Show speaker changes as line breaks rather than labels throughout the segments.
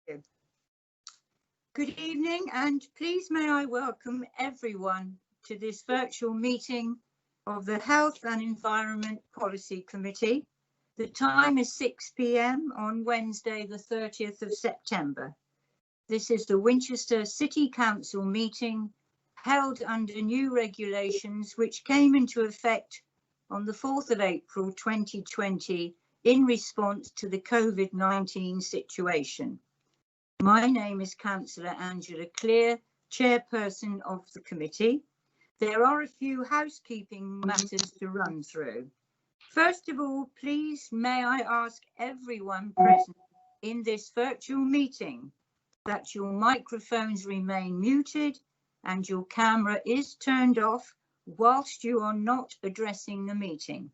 Good evening, and please may I welcome everyone to this virtual meeting of the Health and Environment Policy Committee. The time is 6 p.m. on Wednesday, the 30th of September. This is the Winchester City Council meeting held under new regulations which came into effect on the 4th of April 2020 in response to the COVID-19 situation. My name is Councillor Angela Clear, Chairperson of the committee. There are a few housekeeping matters to run through. First of all, please may I ask everyone present in this virtual meeting that your microphones remain muted and your camera is turned off whilst you are not addressing the meeting,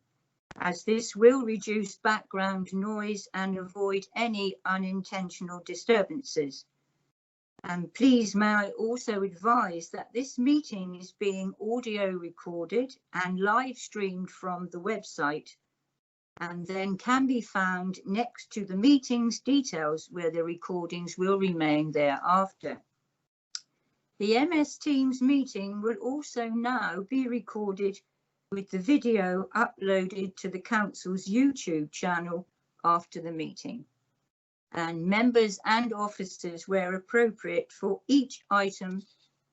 as this will reduce background noise and avoid any unintentional disturbances. And please may I also advise that this meeting is being audio recorded and live streamed from the website, and then can be found next to the meeting's details where the recordings will remain thereafter. The MS Teams meeting will also now be recorded with the video uploaded to the Council's YouTube channel after the meeting. And members and officers, where appropriate for each item,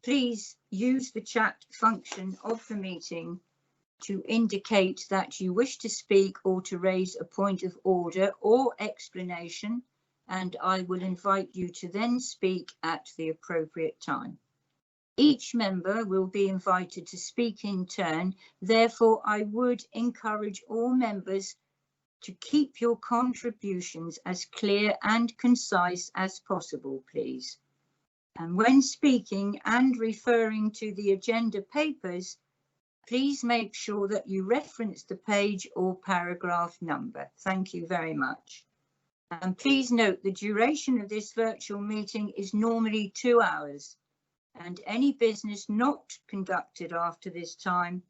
please use the chat function of the meeting to indicate that you wish to speak or to raise a point of order or explanation, and I will invite you to then speak at the appropriate time. Each member will be invited to speak in turn. Therefore, I would encourage all members to keep your contributions as clear and concise as possible, please. And when speaking and referring to the agenda papers, please make sure that you reference the page or paragraph number. Thank you very much. And please note the duration of this virtual meeting is normally 2 hours, and any business not conducted after this time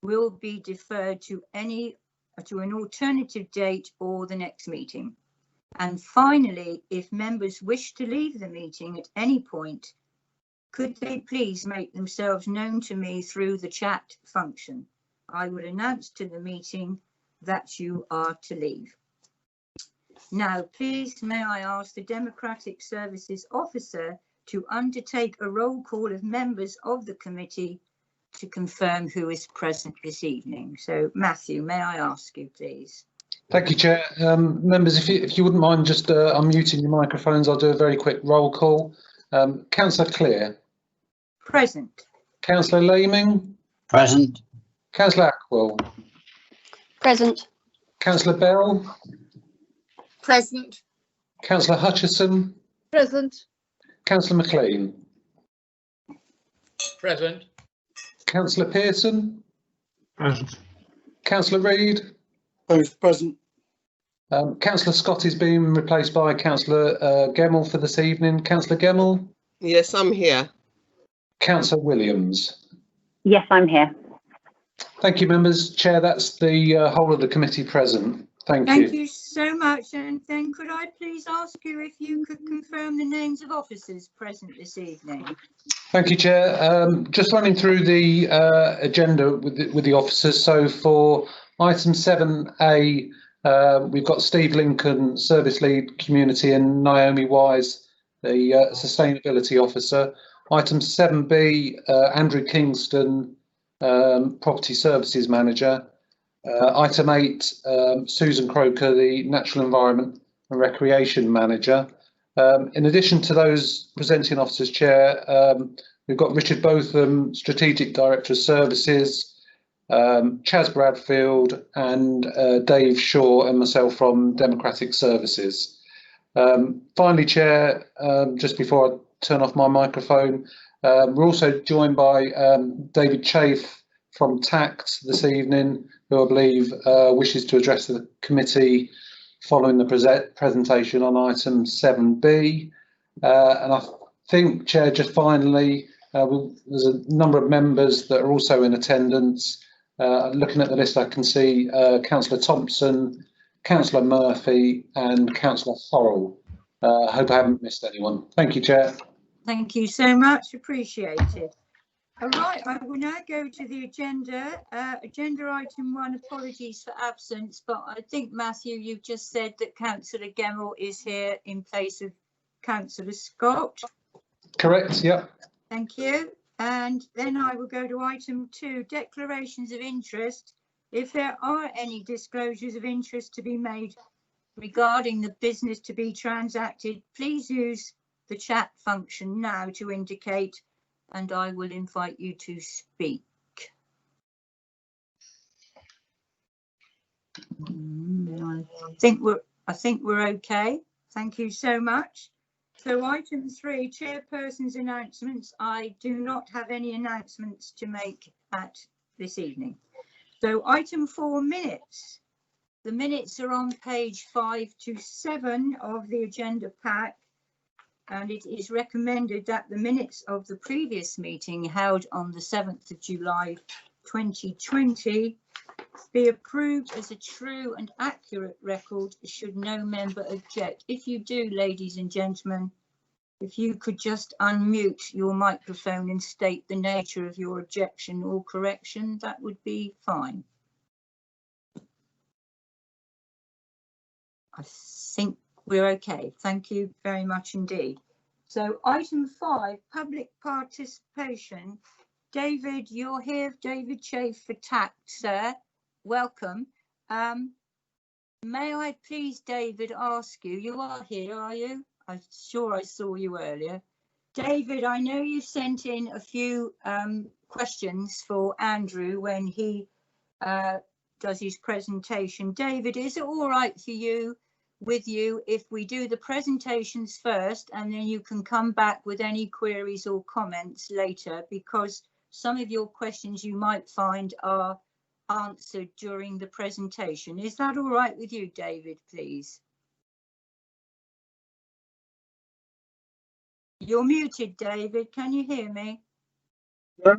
will be deferred to an alternative date or the next meeting. And finally, if members wish to leave the meeting at any point, could they please make themselves known to me through the chat function? I will announce to the meeting that you are to leave. Now, please may I ask the Democratic Services Officer to undertake a roll call of members of the committee to confirm who is present this evening. So, Matthew, may I ask you, please?
Thank you, Chair. Members, if you wouldn't mind just unmuting your microphones, I'll do a very quick roll call. Councillor Clear.
Present.
Councillor Laming.
Present.
Councillor Ackwell.
Present.
Councillor Beryl.
Present.
Councillor Hutchison.
Present.
Councillor McLean.
Present.
Councillor Pearson.
Present.
Councillor Reid.
Both present.
Councillor Scott is being replaced by Councillor Gemmell for this evening. Councillor Gemmell.
Yes, I'm here.
Councillor Williams.
Yes, I'm here.
Thank you, members. Chair, that's the whole of the committee present. Thank you.
Thank you so much. And then could I please ask you if you could confirm the names of officers present this evening?
Thank you, Chair. Just running through the agenda with the officers. So for item 7A, we've got Steve Lincoln, Service Lead Community, and Naomi Wise, the Sustainability Officer. Item 7B, Andrew Kingston, Property Services Manager. Item 8, Susan Croker, the Natural Environment and Recreation Manager. In addition to those presenting officers, Chair, we've got Richard Botham, Strategic Director of Services, Chaz Bradfield and Dave Shaw and myself from Democratic Services. Finally, Chair, just before I turn off my microphone, we're also joined by David Chafe from TACT this evening, who I believe wishes to address the committee following the presentation on item 7B. And I think, Chair, just finally, there's a number of members that are also in attendance. Looking at the list, I can see Councillor Thompson, Councillor Murphy and Councillor Horrell. Hope I haven't missed anyone. Thank you, Chair.
Thank you so much. Appreciated. All right, I will now go to the agenda. Agenda item 1, apologies for absence, but I think, Matthew, you've just said that Councillor Gemmell is here in place of Councillor Scott.
Correct, yeah.
Thank you. And then I will go to item 2, declarations of interest. If there are any disclosures of interest to be made regarding the business to be transacted, please use the chat function now to indicate, and I will invite you to speak. I think we're okay. Thank you so much. So item 3, chairperson's announcements. I do not have any announcements to make at this evening. So item 4, minutes. The minutes are on page 5 to 7 of the agenda pack, and it is recommended that the minutes of the previous meeting held on the 7th of July 2020 be approved as a true and accurate record should no member object. If you do, ladies and gentlemen, if you could just unmute your microphone and state the nature of your objection or correction, that would be fine. I think we're okay. Thank you very much indeed. So item 5, public participation. David, you're here. David Chafe for TACT, sir. Welcome. May I please, David, ask you, you are here, are you? I'm sure I saw you earlier. David, I know you sent in a few questions for Andrew when he does his presentation. David, is it all right for you, if we do the presentations first and then you can come back with any queries or comments later, because some of your questions you might find are answered during the presentation. Is that all right with you, David, please? You're muted, David. Can you hear me?
Yeah.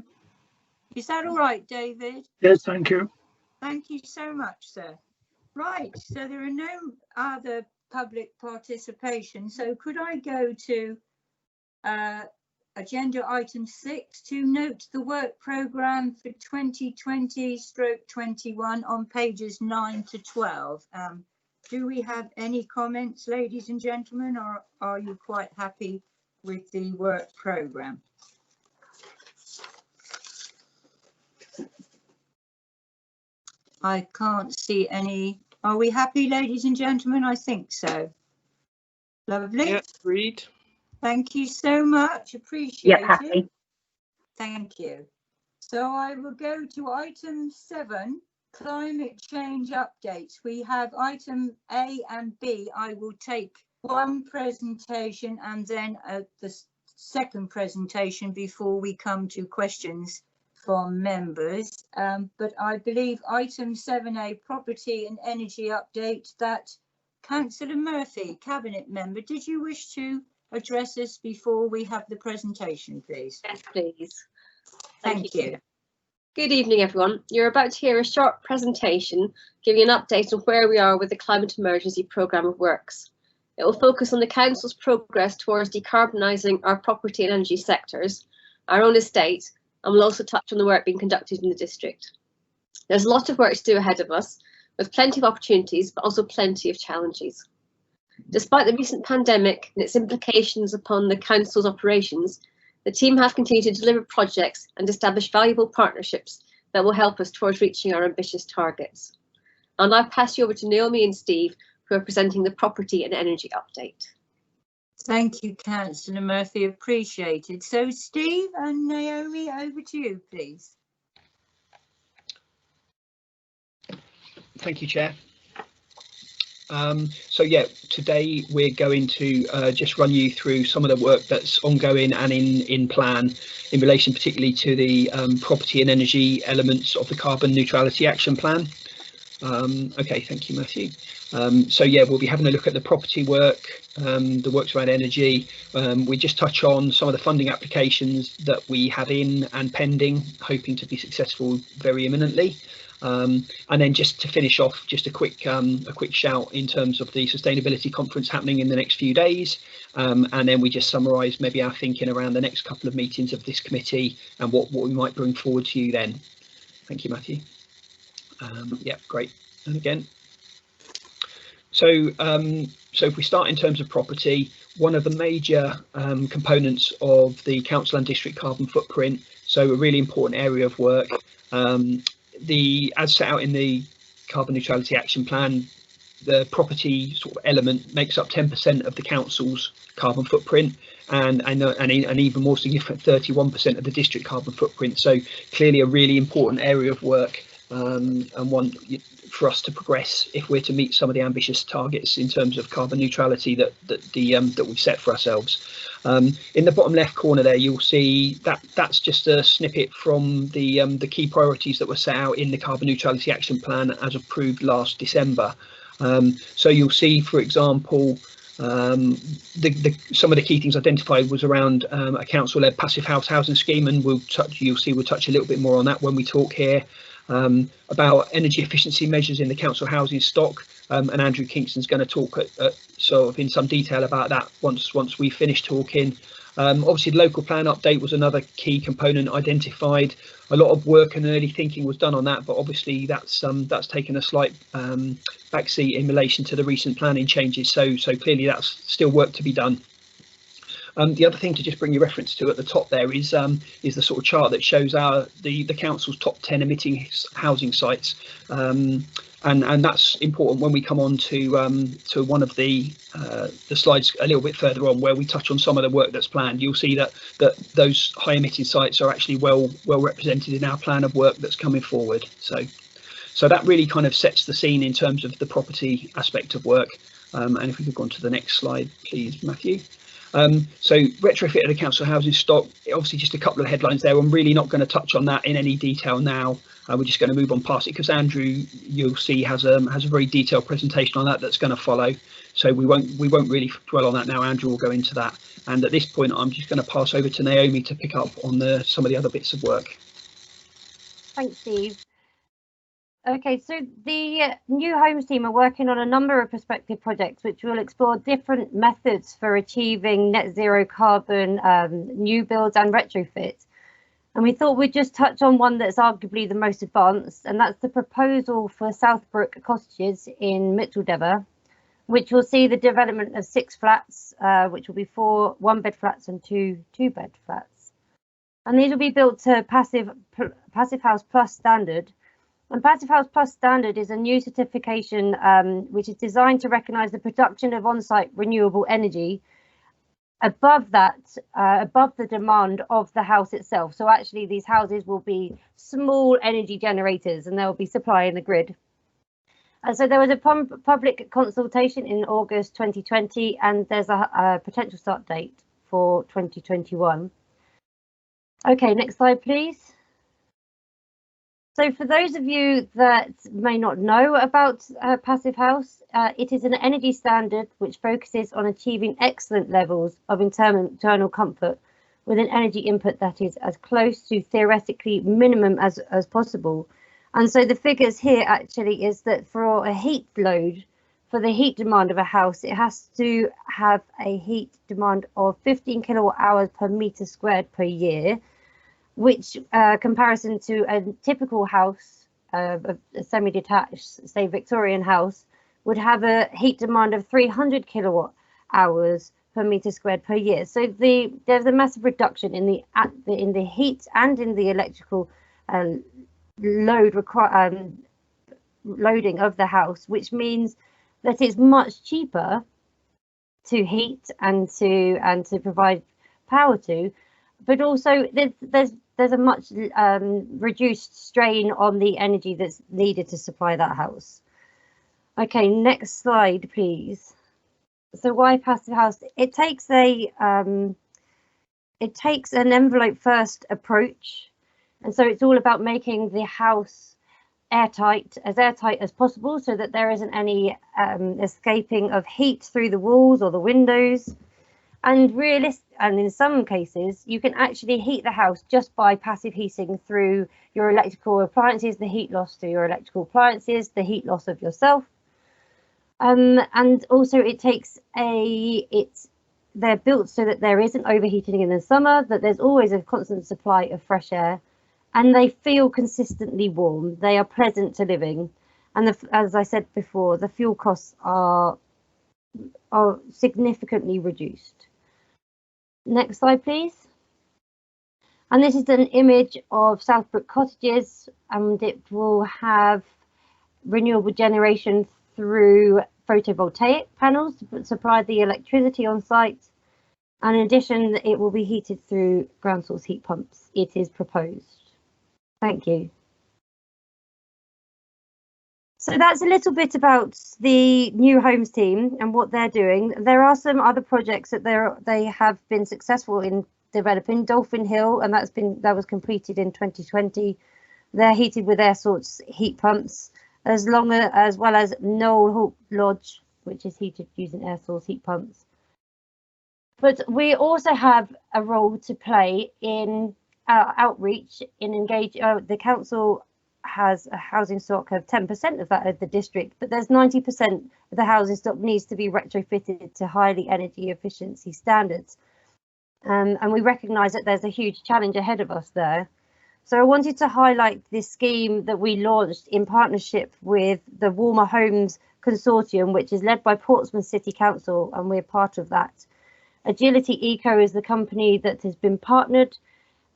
Is that all right, David?
Yes, thank you.
Thank you so much, sir. Right, so there are no other public participation. So could I go to agenda item 6 to note the work programme for 2020/21 on pages 9 to 12. Do we have any comments, ladies and gentlemen, or are you quite happy with the work programme? I can't see any. Are we happy, ladies and gentlemen? I think so. Lovely.
Yeah, agreed.
Thank you so much. Appreciate
happy.
it. Thank you. So I will go to item 7, climate change updates. We have item A and B. I will take one presentation and then the second presentation before we come to questions from members. But I believe item 7A, property and energy update, that Councillor Murphy, Cabinet Member, did you wish to address us before we have the presentation, please?
Yes, please.
Thank you.
Good evening, everyone. You're about to hear a short presentation giving an update on where we are with the Climate Emergency Programme of Works. It will focus on the Council's progress towards decarbonising our property and energy sectors, our own estate, and will also touch on the work being conducted in the district. There's a lot of work to do ahead of us, with plenty of opportunities, but also plenty of challenges. Despite the recent pandemic and its implications upon the Council's operations, the team have continued to deliver projects and establish valuable partnerships that will help us towards reaching our ambitious targets. I'll now pass you over to Naomi and Steve, who are presenting the property and energy update.
Thank you, Councillor Murphy, appreciated. So Steve and Naomi, over to you, please.
Thank you, Chair. So yeah, today we're going to just run you through some of the work that's ongoing and in plan in relation particularly to the property and energy elements of the carbon neutrality action plan. Okay, thank you, Matthew. So yeah, we'll be having a look at the property work, the works around energy. We just touch on some of the funding applications that we have in and pending, hoping to be successful very imminently. And then just to finish off, just a quick shout in terms of the sustainability conference happening in the next few days, and then we just summarise maybe our thinking around the next couple of meetings of this committee and what we might bring forward to you then. Thank you, Matthew. Yeah, great. And again, so if we start in terms of property, one of the major components of the council and district carbon footprint, so a really important area of work. As set out in the carbon neutrality action plan, the property sort of element makes up 10% of the council's carbon footprint, and even more significant 31% of the district carbon footprint. So clearly a really important area of work, and one for us to progress if we're to meet some of the ambitious targets in terms of carbon neutrality that we've set for ourselves. In the bottom left corner there, you'll see that's just a snippet from the key priorities that were set out in the carbon neutrality action plan as approved last December. So you'll see, for example, some of the key things identified was around a council-led passive housing scheme, and we'll touch a little bit more on that when we talk here. About energy efficiency measures in the council housing stock, and Andrew Kingston's going to talk sort of in some detail about that once we finish talking. Obviously, the local plan update was another key component identified. A lot of work and early thinking was done on that, but obviously that's taken a slight backseat in relation to the recent planning changes. So clearly that's still work to be done. The other thing to just bring your reference to at the top there is the sort of chart that shows the council's top 10 emitting housing sites, and that's important when we come on to one of the slides a little bit further on, where we touch on some of the work that's planned. You'll see that those high emitting sites are actually well represented in our plan of work that's coming forward. So that really kind of sets the scene in terms of the property aspect of work. And if we could go on to the next slide, please, Matthew. So retrofit of the council housing stock, obviously just a couple of headlines there. I'm really not going to touch on that in any detail now. We're just going to move on past it because Andrew, you'll see, has a very detailed presentation on that's going to follow. So we won't really dwell on that now. Andrew will go into that. And at this point, I'm just going to pass over to Naomi to pick up on some of the other bits of work.
Thanks, Steve. Okay, so the New Homes team are working on a number of prospective projects which will explore different methods for achieving net zero carbon new builds and retrofits. And we thought we'd just touch on one that's arguably the most advanced, and that's the proposal for Southbrook Cottages in Micheldever, which will see the development of 6 flats, which will be 4 one-bed flats and 2 two-bed flats. And these will be built to Passive House Plus standard. And Passive House Plus standard is a new certification which is designed to recognise the production of on-site renewable energy above the demand of the house itself. So actually these houses will be small energy generators and they'll be supplying the grid. And so there was a public consultation in August 2020, and there's a potential start date for 2021. Okay, next slide, please. So for those of you that may not know about Passive House, it is an energy standard which focuses on achieving excellent levels of internal comfort with an energy input that is as close to theoretically minimum as possible. And so the figures here actually is that for a heat load, for the heat demand of a house, it has to have a heat demand of 15 kilowatt hours per meter squared per year, which comparison to a typical house, a semi-detached, say Victorian house, would have a heat demand of 300 kilowatt hours per meter squared per year. So there's a massive reduction in the heat and in the electrical loading of the house, which means that it's much cheaper to heat and to provide power to, but also there's a much reduced strain on the energy that's needed to supply that house. Okay, next slide, please. So why Passive House? It takes an envelope first approach, and so it's all about making the house airtight as possible, so that there isn't any escaping of heat through the walls or the windows. And in some cases, you can actually heat the house just by passive heating through your electrical appliances, the heat loss through your electrical appliances, the heat loss of yourself. And also they're built so that there isn't overheating in the summer, that there's always a constant supply of fresh air, and they feel consistently warm. They are pleasant to live in. And as I said before, the fuel costs are significantly reduced. Next slide, please. And this is an image of Southbrook Cottages, and it will have renewable generation through photovoltaic panels to supply the electricity on site. And in addition, it will be heated through ground source heat pumps. It is proposed. Thank you. So that's a little bit about the New Homes team and what they're doing. There are some other projects that they have been successful in developing. Dolphin Hill, and that was completed in 2020. They're heated with air source heat pumps, as well as Knoll Lodge, which is heated using air source heat pumps. But we also have a role to play in outreach, in engage. The council has a housing stock of 10% of that of the district, but there's 90% of the housing stock needs to be retrofitted to highly energy efficiency standards. And we recognise that there's a huge challenge ahead of us there. So I wanted to highlight this scheme that we launched in partnership with the Warmer Homes Consortium, which is led by Portsmouth City Council, and we're part of that. Agility Eco is the company that has been partnered,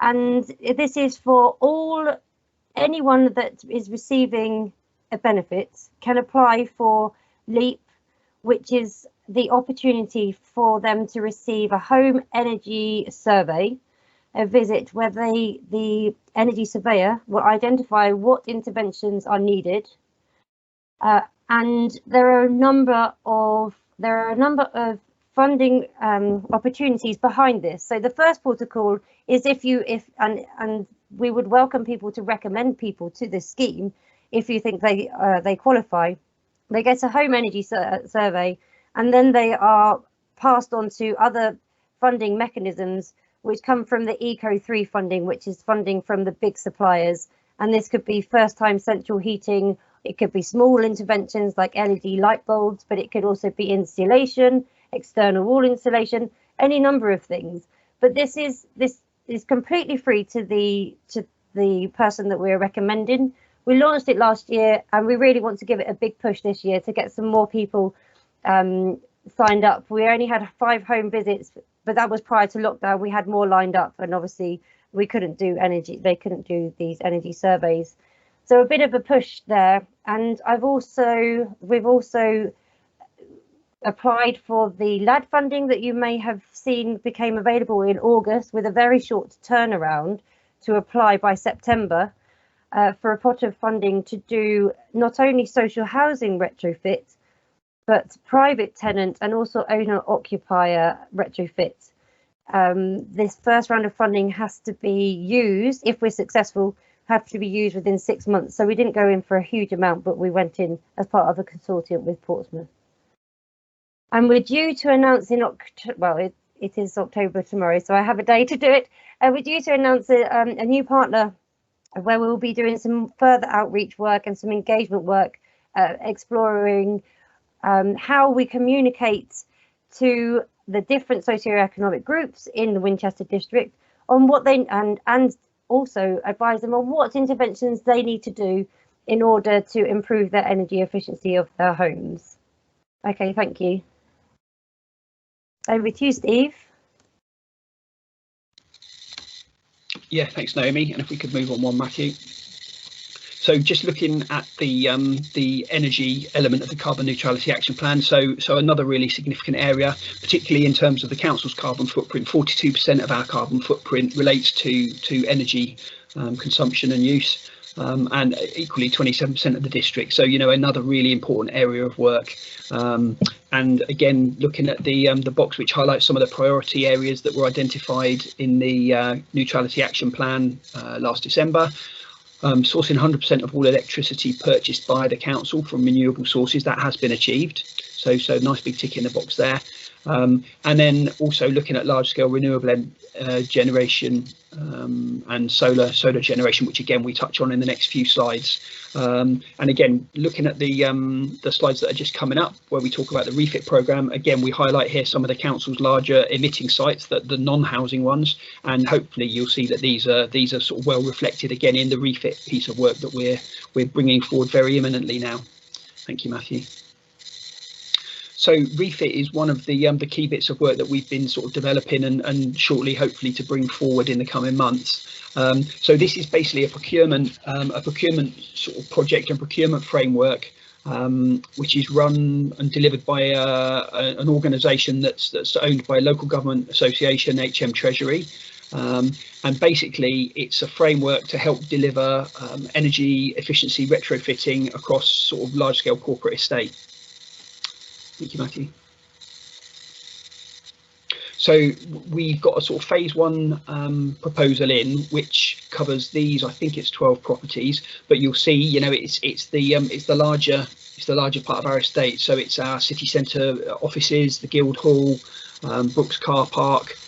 and this is for anyone that is receiving a benefit can apply for LEAP, which is the opportunity for them to receive a home energy survey, a visit where the energy surveyor will identify what interventions are needed, and there are a number of funding opportunities behind this. So the first protocol is and we would welcome people to recommend people to this scheme if you think they qualify. They get a home energy survey, and then they are passed on to other funding mechanisms which come from the Eco3 funding, which is funding from the big suppliers. And this could be first-time central heating, it could be small interventions like LED light bulbs, but it could also be insulation, external wall insulation, any number of things. But this is completely free to the person that we're recommending. We launched it last year, and we really want to give it a big push this year to get some more people signed up. We only had 5 home visits, but that was prior to lockdown. We had more lined up, and obviously they couldn't do these energy surveys. So a bit of a push there. And we've also applied for the LAD funding that you may have seen became available in August, with a very short turnaround to apply by September for a pot of funding to do not only social housing retrofit, but private tenant and also owner occupier retrofit. This first round of funding has to be used, if we're successful, have to be used within 6 months. So we didn't go in for a huge amount, but we went in as part of a consortium with Portsmouth. And we're due to announce in October, well, it is October tomorrow, so I have a day to do it. We're due to announce a new partner where we'll be doing some further outreach work and some engagement work, exploring how we communicate to the different socioeconomic groups in the Winchester district on what they and also advise them on what interventions they need to do in order to improve their energy efficiency of their homes. Okay, thank you. Over to you, Steve.
Yeah, thanks, Naomi. And if we could move on one, Matthew. So just looking at the energy element of the carbon neutrality action plan, so another really significant area, particularly in terms of the council's carbon footprint. 42% of our carbon footprint relates to energy consumption and use, and equally 27% of the district. So, you know, another really important area of work. And again, looking at the box which highlights some of the priority areas that were identified in the neutrality action plan last December. Sourcing 100% of all electricity purchased by the council from renewable sources, that has been achieved. So nice big tick in the box there. And then also looking at large-scale renewable generation and solar generation, which again we touch on in the next few slides. And again, looking at the slides that are just coming up, where we talk about the REFIT programme, again we highlight here some of the council's larger emitting sites, the non-housing ones, and hopefully you'll see that these are sort of well reflected again in the REFIT piece of work that we're bringing forward very imminently now. Thank you, Matthew. So REFIT is one of the key bits of work that we've been sort of developing and shortly, hopefully, to bring forward in the coming months. So this is basically a procurement sort of project and procurement framework, which is run and delivered by an organisation that's owned by a local government association, HM Treasury. And basically it's a framework to help deliver energy efficiency retrofitting across sort of large scale corporate estate. Thank you, Matthew. So we've got a sort of phase one proposal in, which covers these. I think it's 12 properties, but you'll see, you know, it's the larger part of our estate. So it's our city centre offices, the Guildhall, Brooks Car Park,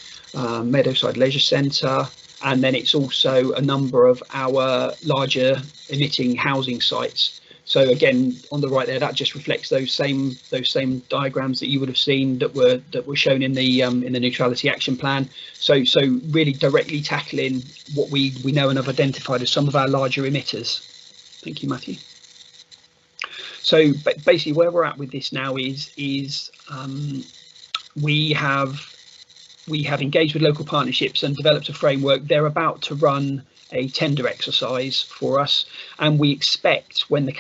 Meadowside Leisure Centre, and then it's also a number of our larger emitting housing sites. So again, on the right there, that just reflects those same diagrams that you would have seen that were shown in the neutrality action plan. So really directly tackling what we know and have identified as some of our larger emitters. Thank you, Matthew. So basically, where we're at with this now is we have engaged with local partnerships and developed a framework. They're about to run a tender exercise for us, and we expect when the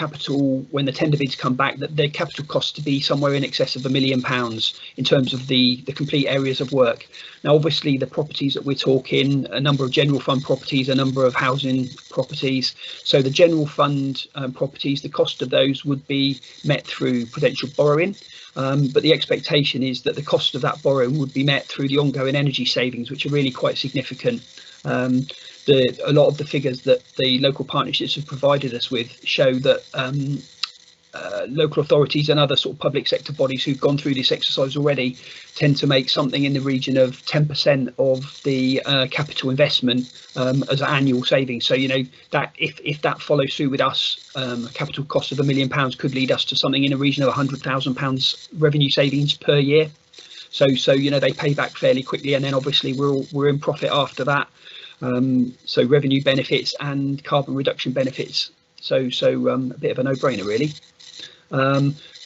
tender bids come back that the capital cost to be somewhere in excess of £1 million in terms of the complete areas of work. Now obviously the properties that we're talking, a number of general fund properties, a number of housing properties. So the general fund properties, the cost of those would be met through prudential borrowing. But the expectation is that the cost of that borrowing would be met through the ongoing energy savings, which are really quite significant. A lot of the figures that the local partnerships have provided us with show that local authorities and other sort of public sector bodies who've gone through this exercise already tend to make something in the region of 10% of the capital investment as an annual savings. So, you know, that if that follows through with us, a capital cost of £1 million could lead us to something in the region of £100,000 revenue savings per year. So you know, they pay back fairly quickly, and then obviously we're in profit after that. So revenue benefits and carbon reduction benefits. So a bit of a no-brainer, really.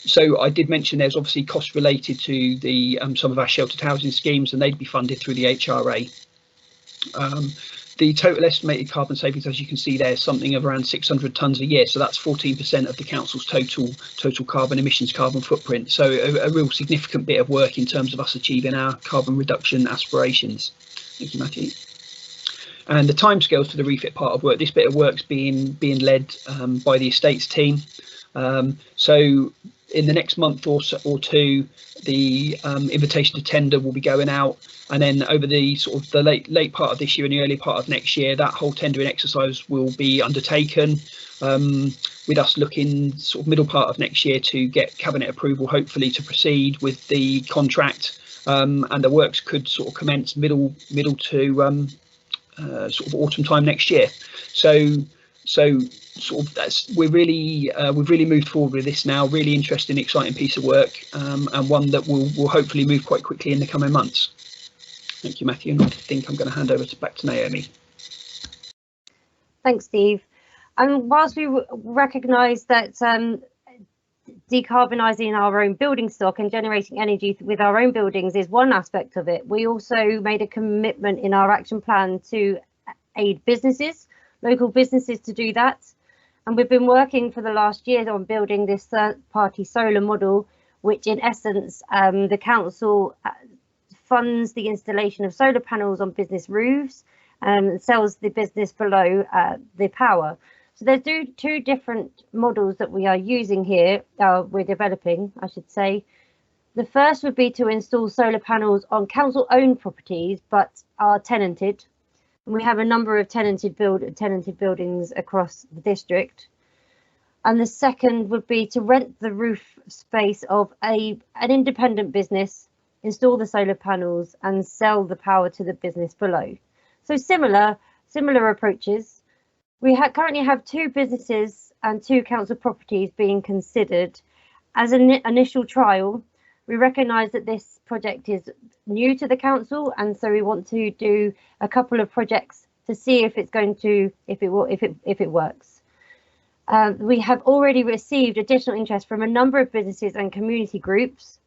So I did mention there's obviously costs related to the some of our sheltered housing schemes, and they'd be funded through the HRA. The total estimated carbon savings, as you can see there, is something of around 600 tonnes a year. So that's 14% of the council's total carbon emissions, carbon footprint. So a real significant bit of work in terms of us achieving our carbon reduction aspirations. Thank you, Matthew. And the timescales for the REFIT part of work, this bit of work's being led by the estates team. So in the next month or two, the invitation to tender will be going out, and then over the sort of the late part of this year and the early part of next year, that whole tendering exercise will be undertaken, with us looking sort of middle part of next year to get cabinet approval, hopefully, to proceed with the contract, and the works could sort of commence middle to sort of autumn time next year. So sort of we've really moved forward with this now. Really interesting, exciting piece of work, and one that will hopefully move quite quickly in the coming months. Thank you, Matthew. And I think I'm going to hand over back to Naomi.
Thanks, Steve. And whilst we recognise that decarbonising our own building stock and generating energy with our own buildings is one aspect of it, we also made a commitment in our action plan to aid businesses, local businesses, to do that. And we've been working for the last year on building this third-party solar model, which in essence, the council funds the installation of solar panels on business roofs and sells the business below the power. So there's two different models that we are using here, we're developing, I should say. The first would be to install solar panels on council-owned properties, but are tenanted. And we have a number of tenanted buildings across the district. And the second would be to rent the roof space of an independent business install the solar panels and sell the power to the business below. So similar approaches. We currently have 2 businesses and 2 council properties being considered as an initial trial. We recognise that this project is new to the council, and so we want to do a couple of projects to see if it works. We have already received additional interest from a number of businesses and community groups.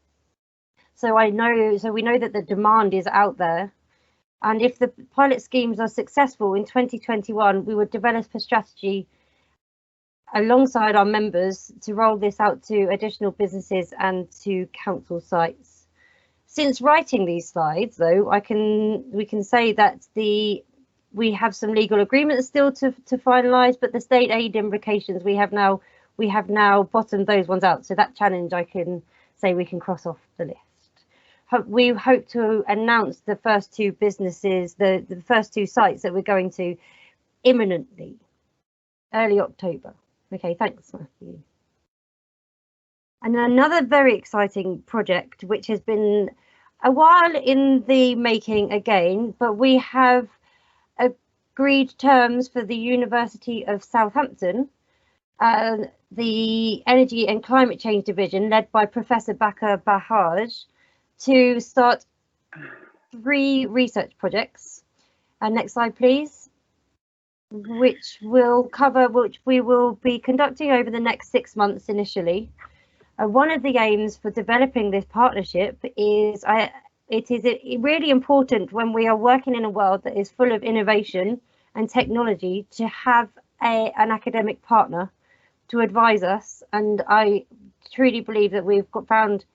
So we know that the demand is out there. And if the pilot schemes are successful in 2021, we would develop a strategy alongside our members to roll this out to additional businesses and to council sites. Since writing these slides, though, we can say that we have some legal agreements still to finalise, but the state aid implications we have now bottomed those ones out. So that challenge, I can say, we can cross off the list. We hope to announce the first 2 businesses, the first 2 sites that we're going to imminently, early October. Okay, thanks, Matthew. And another very exciting project, which has been a while in the making again, but we have agreed terms for the University of Southampton, the Energy and Climate Change Division, led by Professor Bakar Bahaj, to start 3 research projects. Next slide, please. Which we will be conducting over the next 6 months initially. One of the aims for developing this partnership is it is really important when we are working in a world that is full of innovation and technology to have an academic partner to advise us. And I truly believe that we've found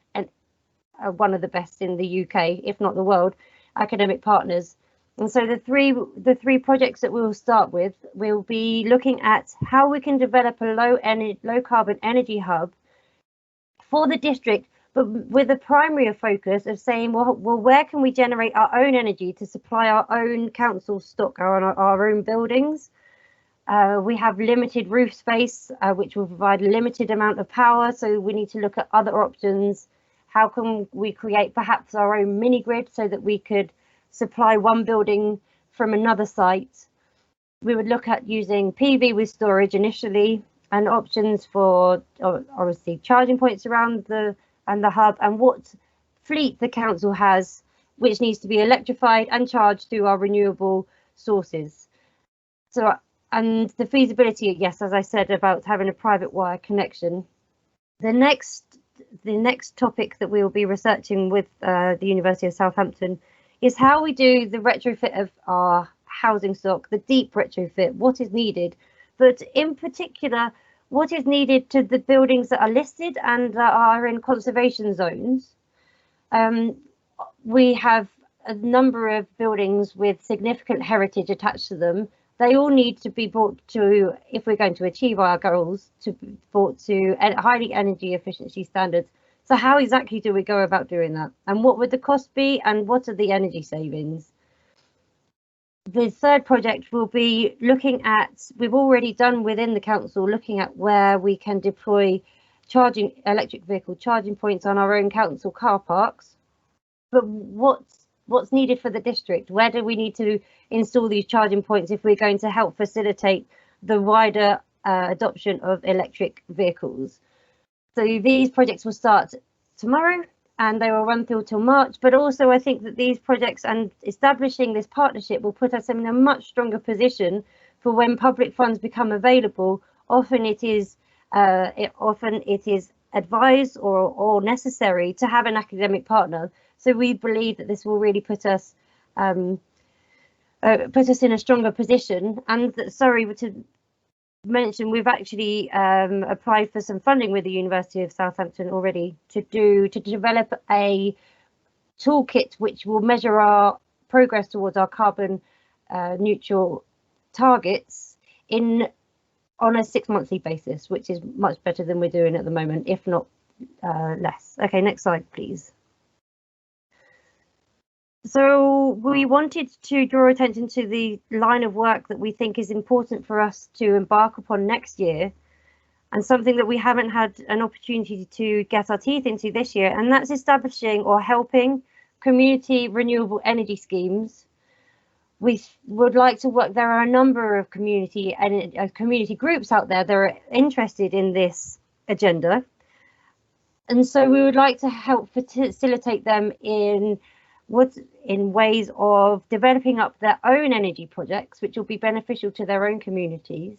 one of the best in the UK, if not the world, academic partners. And so the three projects that we will start with, we'll be looking at how we can develop a low carbon energy hub for the district, but with a primary focus of saying, well, where can we generate our own energy to supply our own council stock, our own buildings? We have limited roof space, which will provide a limited amount of power. So we need to look at other options. How can we create perhaps our own mini grid so that we could supply one building from another site? We would look at using PV with storage initially, and options for obviously charging points around the hub, and what fleet the council has, which needs to be electrified and charged through our renewable sources. So, and the feasibility, yes, as I said, about having a private wire connection. The next topic that we will be researching with the University of Southampton is how we do the retrofit of our housing stock, the deep retrofit, what is needed, but in particular, what is needed to the buildings that are listed and that are in conservation zones. We have a number of buildings with significant heritage attached to them. They all need to be brought to, if we're going to achieve our goals, to be brought to highly energy efficiency standards. So how exactly do we go about doing that? And what would the cost be? And what are the energy savings? The third project will be looking at, we've already done within the council, looking at where we can deploy electric vehicle charging points on our own council car parks. But what's needed for the district? Where do we need to install these charging points if we're going to help facilitate the wider adoption of electric vehicles? So these projects will start tomorrow and they will run through till March. But also I think that these projects and establishing this partnership will put us in a much stronger position for when public funds become available. Often it is advised or necessary to have an academic partner. So we believe that this will really put us in a stronger position. And sorry to mention, we've actually applied for some funding with the University of Southampton already to develop a toolkit which will measure our progress towards our carbon neutral targets on a 6-monthly basis, which is much better than we're doing at the moment, if not less. Okay, next slide, please. So we wanted to draw attention to the line of work that we think is important for us to embark upon next year, and something that we haven't had an opportunity to get our teeth into this year, and that's establishing or helping community renewable energy schemes. We would like to work. There are a number of community groups out there that are interested in this agenda, and so we would like to help facilitate them in ways of developing up their own energy projects, which will be beneficial to their own communities,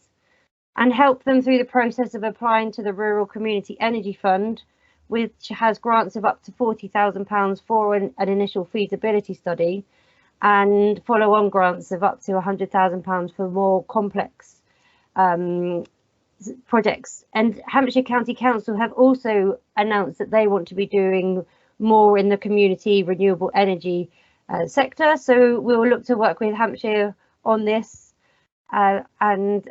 and help them through the process of applying to the Rural Community Energy Fund, which has grants of up to £40,000 for an initial feasibility study, and follow-on grants of up to £100,000 for more complex projects. And Hampshire County Council have also announced that they want to be doing more in the community renewable energy sector. So we will look to work with Hampshire on this and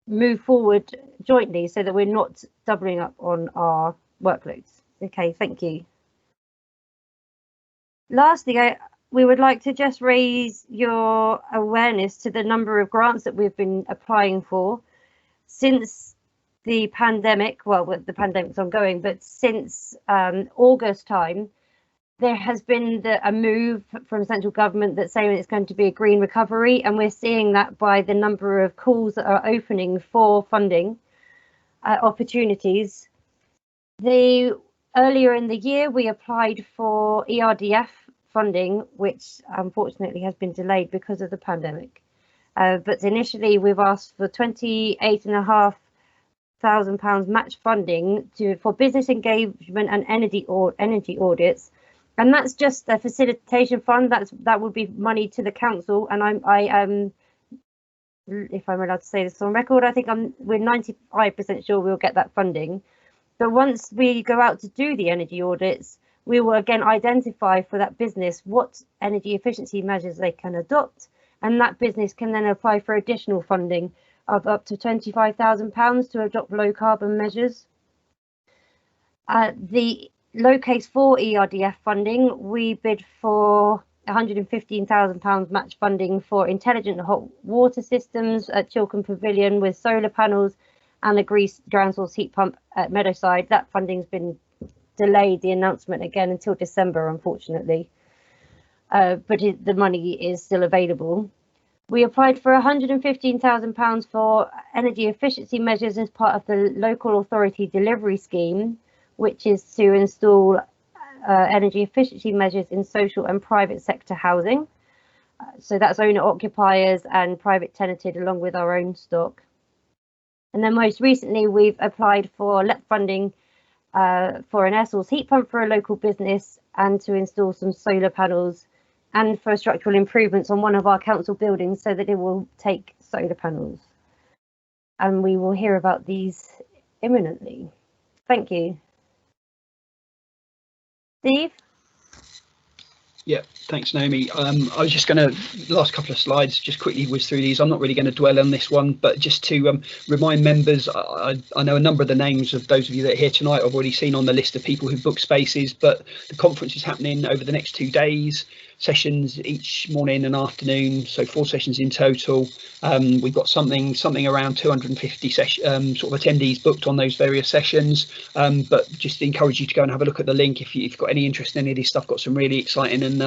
move forward jointly so that we're not doubling up on our workloads. Okay, thank you. Lastly, we would like to just raise your awareness to the number of grants that we've been applying for since the pandemic. Well, the pandemic's ongoing, but since August time, there has been a move from central government that's saying it's going to be a green recovery, and we're seeing that by the number of calls that are opening for funding opportunities. Earlier in the year, we applied for ERDF funding, which unfortunately has been delayed because of the pandemic. But initially, we've asked for £28,500 match funding for business engagement and energy audits, and that's just a facilitation fund. That would be money to the council, and I if I'm allowed to say this on record, I think we're 95% sure we'll get that funding. But once we go out to do the energy audits, we will again identify for that business what energy efficiency measures they can adopt, and that business can then apply for additional funding of up to £25,000 to adopt low carbon measures. The low case for ERDF funding, we bid for £115,000 match funding for intelligent hot water systems at Chilcombe Pavilion with solar panels and a ground source heat pump at Meadowside. That funding's been delayed, the announcement again, until December, unfortunately. But the money is still available. We applied for £115,000 for energy efficiency measures as part of the local authority delivery scheme, which is to install energy efficiency measures in social and private sector housing. So that's owner occupiers and private tenanted, along with our own stock. And then most recently, we've applied for LEP funding for an air source heat pump for a local business and to install some solar panels, and for structural improvements on one of our council buildings so that it will take solar panels. And we will hear about these imminently. Thank you. Steve?
Yeah, thanks, Naomi. I was just going to, last couple of slides, just quickly whiz through these. I'm not really going to dwell on this one, but just to remind members, I know a number of the names of those of you that are here tonight I've already seen on the list of people who've booked spaces, but the conference is happening over the next 2 days, sessions each morning and afternoon, so 4 sessions in total. We've got something around 250 sort of attendees booked on those various sessions, but just encourage you to go and have a look at the link if you've got any interest in any of this stuff. Got some really exciting and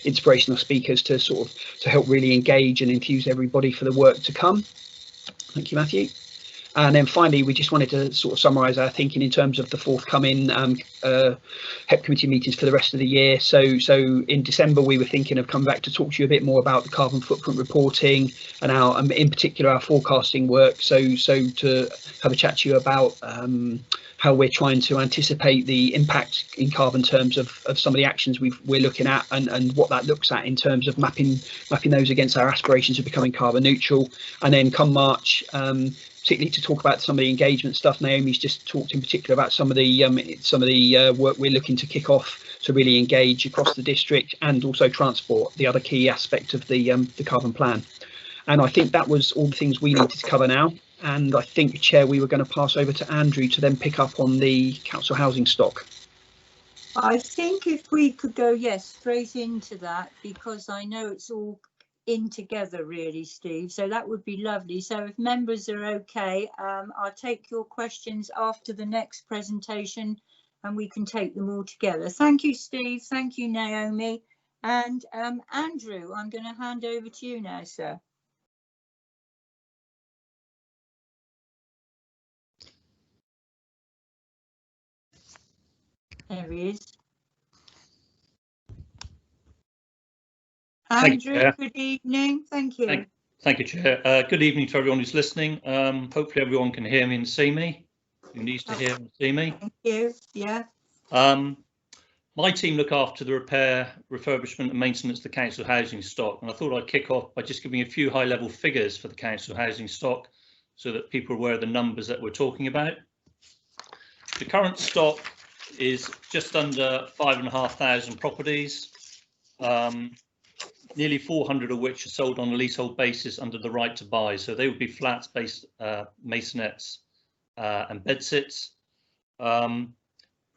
inspirational speakers to help really engage and enthuse everybody for the work to come. Thank you, Matthew. And then finally, we just wanted to sort of summarise our thinking in terms of the forthcoming HEP committee meetings for the rest of the year. So in December, we were thinking of coming back to talk to you a bit more about the carbon footprint reporting and in particular our forecasting work. So to have a chat to you about how we're trying to anticipate the impact in carbon terms of some of the actions we're looking at, and what that looks at in terms of mapping those against our aspirations of becoming carbon neutral. And then come March, particularly to talk about some of the engagement stuff. Naomi's just talked in particular about some of the work we're looking to kick off to really engage across the district, and also transport, the other key aspect of the carbon plan. And I think that was all the things we needed to cover now. And I think, Chair, we were going to pass over to Andrew to then pick up on the council housing stock.
I think if we could go, yes, straight into that, because I know it's all in together really, Steve, so that would be lovely. So if members are okay, I'll take your questions after the next presentation, and we can take them all together. Thank you, Steve. Thank you, Naomi. And Andrew, I'm going to hand over to you now, sir. There he is. Andrew, good evening. Thank you.
Thank you, Chair. Good evening to everyone who's listening. Hopefully everyone can hear me and see me, who needs to hear and see me.
Thank you. Yeah.
My team look after the repair, refurbishment and maintenance of the council housing stock, and I thought I'd kick off by just giving a few high-level figures for the council housing stock so that people are aware of the numbers that we're talking about. The current stock is just under 5,500 properties, nearly 400 of which are sold on a leasehold basis under the right to buy. So they would be flats based masonettes and bedsits.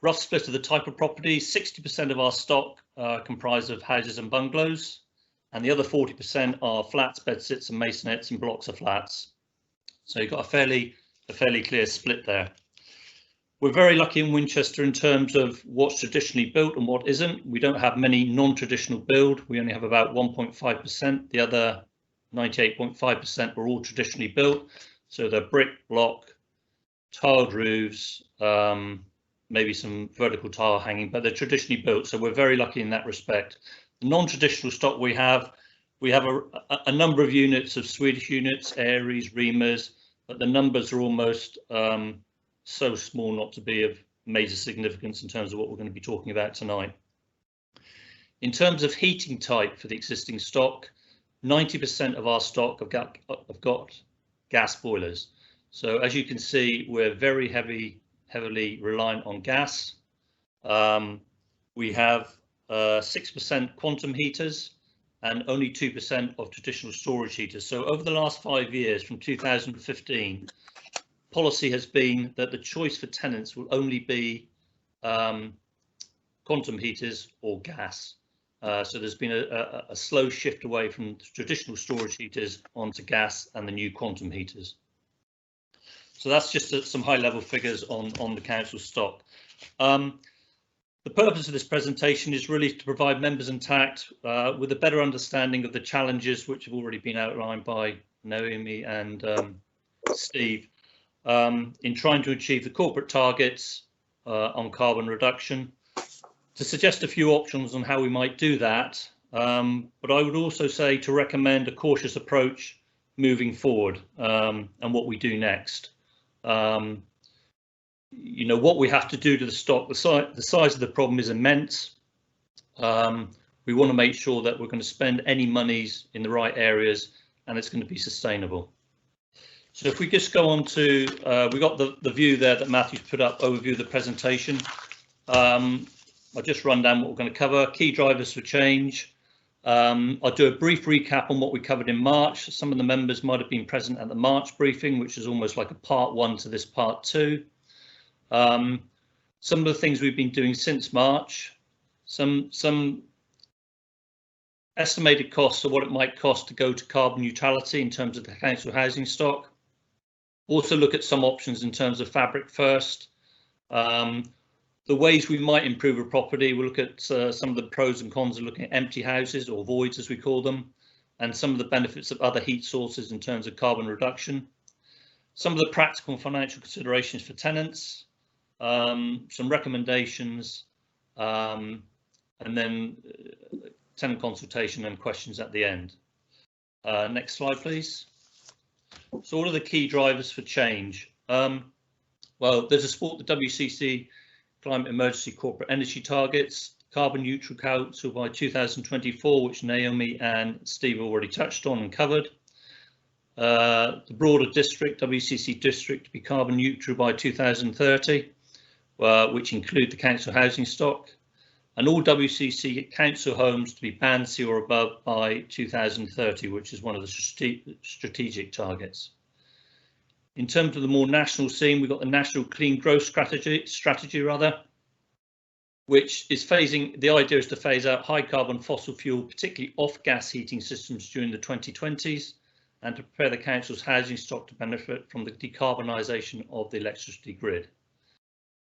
Rough split of the type of property, 60% of our stock comprise of houses and bungalows, and the other 40% are flats, bedsits and masonettes and blocks of flats. So you've got a fairly clear split there. We're very lucky in Winchester in terms of what's traditionally built and what isn't. We don't have many non-traditional build. We only have about 1.5%. The other 98.5% were all traditionally built. So they're brick, block, tiled roofs, maybe some vertical tile hanging, but they're traditionally built. So we're very lucky in that respect. The non-traditional stock we have a number of units of Swedish units, Aries, Reamers, but the numbers are almost so small not to be of major significance in terms of what we're going to be talking about tonight. In terms of heating type for the existing stock, 90% of our stock have got gas boilers. So as you can see, we're very heavily reliant on gas. We have 6% quantum heaters and only 2% of traditional storage heaters. So over the last 5 years, from 2015, policy has been that the choice for tenants will only be quantum heaters or gas. So there's been a slow shift away from traditional storage heaters onto gas and the new quantum heaters. So that's just some high-level figures on the council stock. The purpose of this presentation is really to provide members and TACT with a better understanding of the challenges which have already been outlined by Naomi and Steve in trying to achieve the corporate targets on carbon reduction, to suggest a few options on how we might do that. But I would also say to recommend a cautious approach moving forward and what we do next. You know, what we have to do to the stock, the size of the problem is immense. We want to make sure that we're going to spend any monies in the right areas and it's going to be sustainable. So if we just go on to, we got the view there that Matthew's put up, overview of the presentation. I'll just run down what we're going to cover. Key drivers for change. I'll do a brief recap on what we covered in March. Some of the members might have been present at the March briefing, which is almost like a part 1 to this part 2. Some of the things we've been doing since March, some estimated costs of what it might cost to go to carbon neutrality in terms of the council housing stock. Also look at some options in terms of fabric first. The ways we might improve a property, we'll look at some of the pros and cons of looking at empty houses or voids as we call them, and some of the benefits of other heat sources in terms of carbon reduction. Some of the practical and financial considerations for tenants, some recommendations, and then tenant consultation and questions at the end. Next slide, please. So what are the key drivers for change? Well, there's a support the WCC climate emergency corporate energy targets, carbon neutral council by 2024, which Naomi and Steve already touched on and covered. The broader district, WCC district, to be carbon neutral by 2030, which include the council housing stock, and all WCC council homes to be band C or above by 2030, which is one of the strategic targets. In terms of the more national scene, we've got the National Clean Growth Strategy, which is the idea is to phase out high carbon fossil fuel, particularly off gas heating systems during the 2020s, and to prepare the council's housing stock to benefit from the decarbonisation of the electricity grid.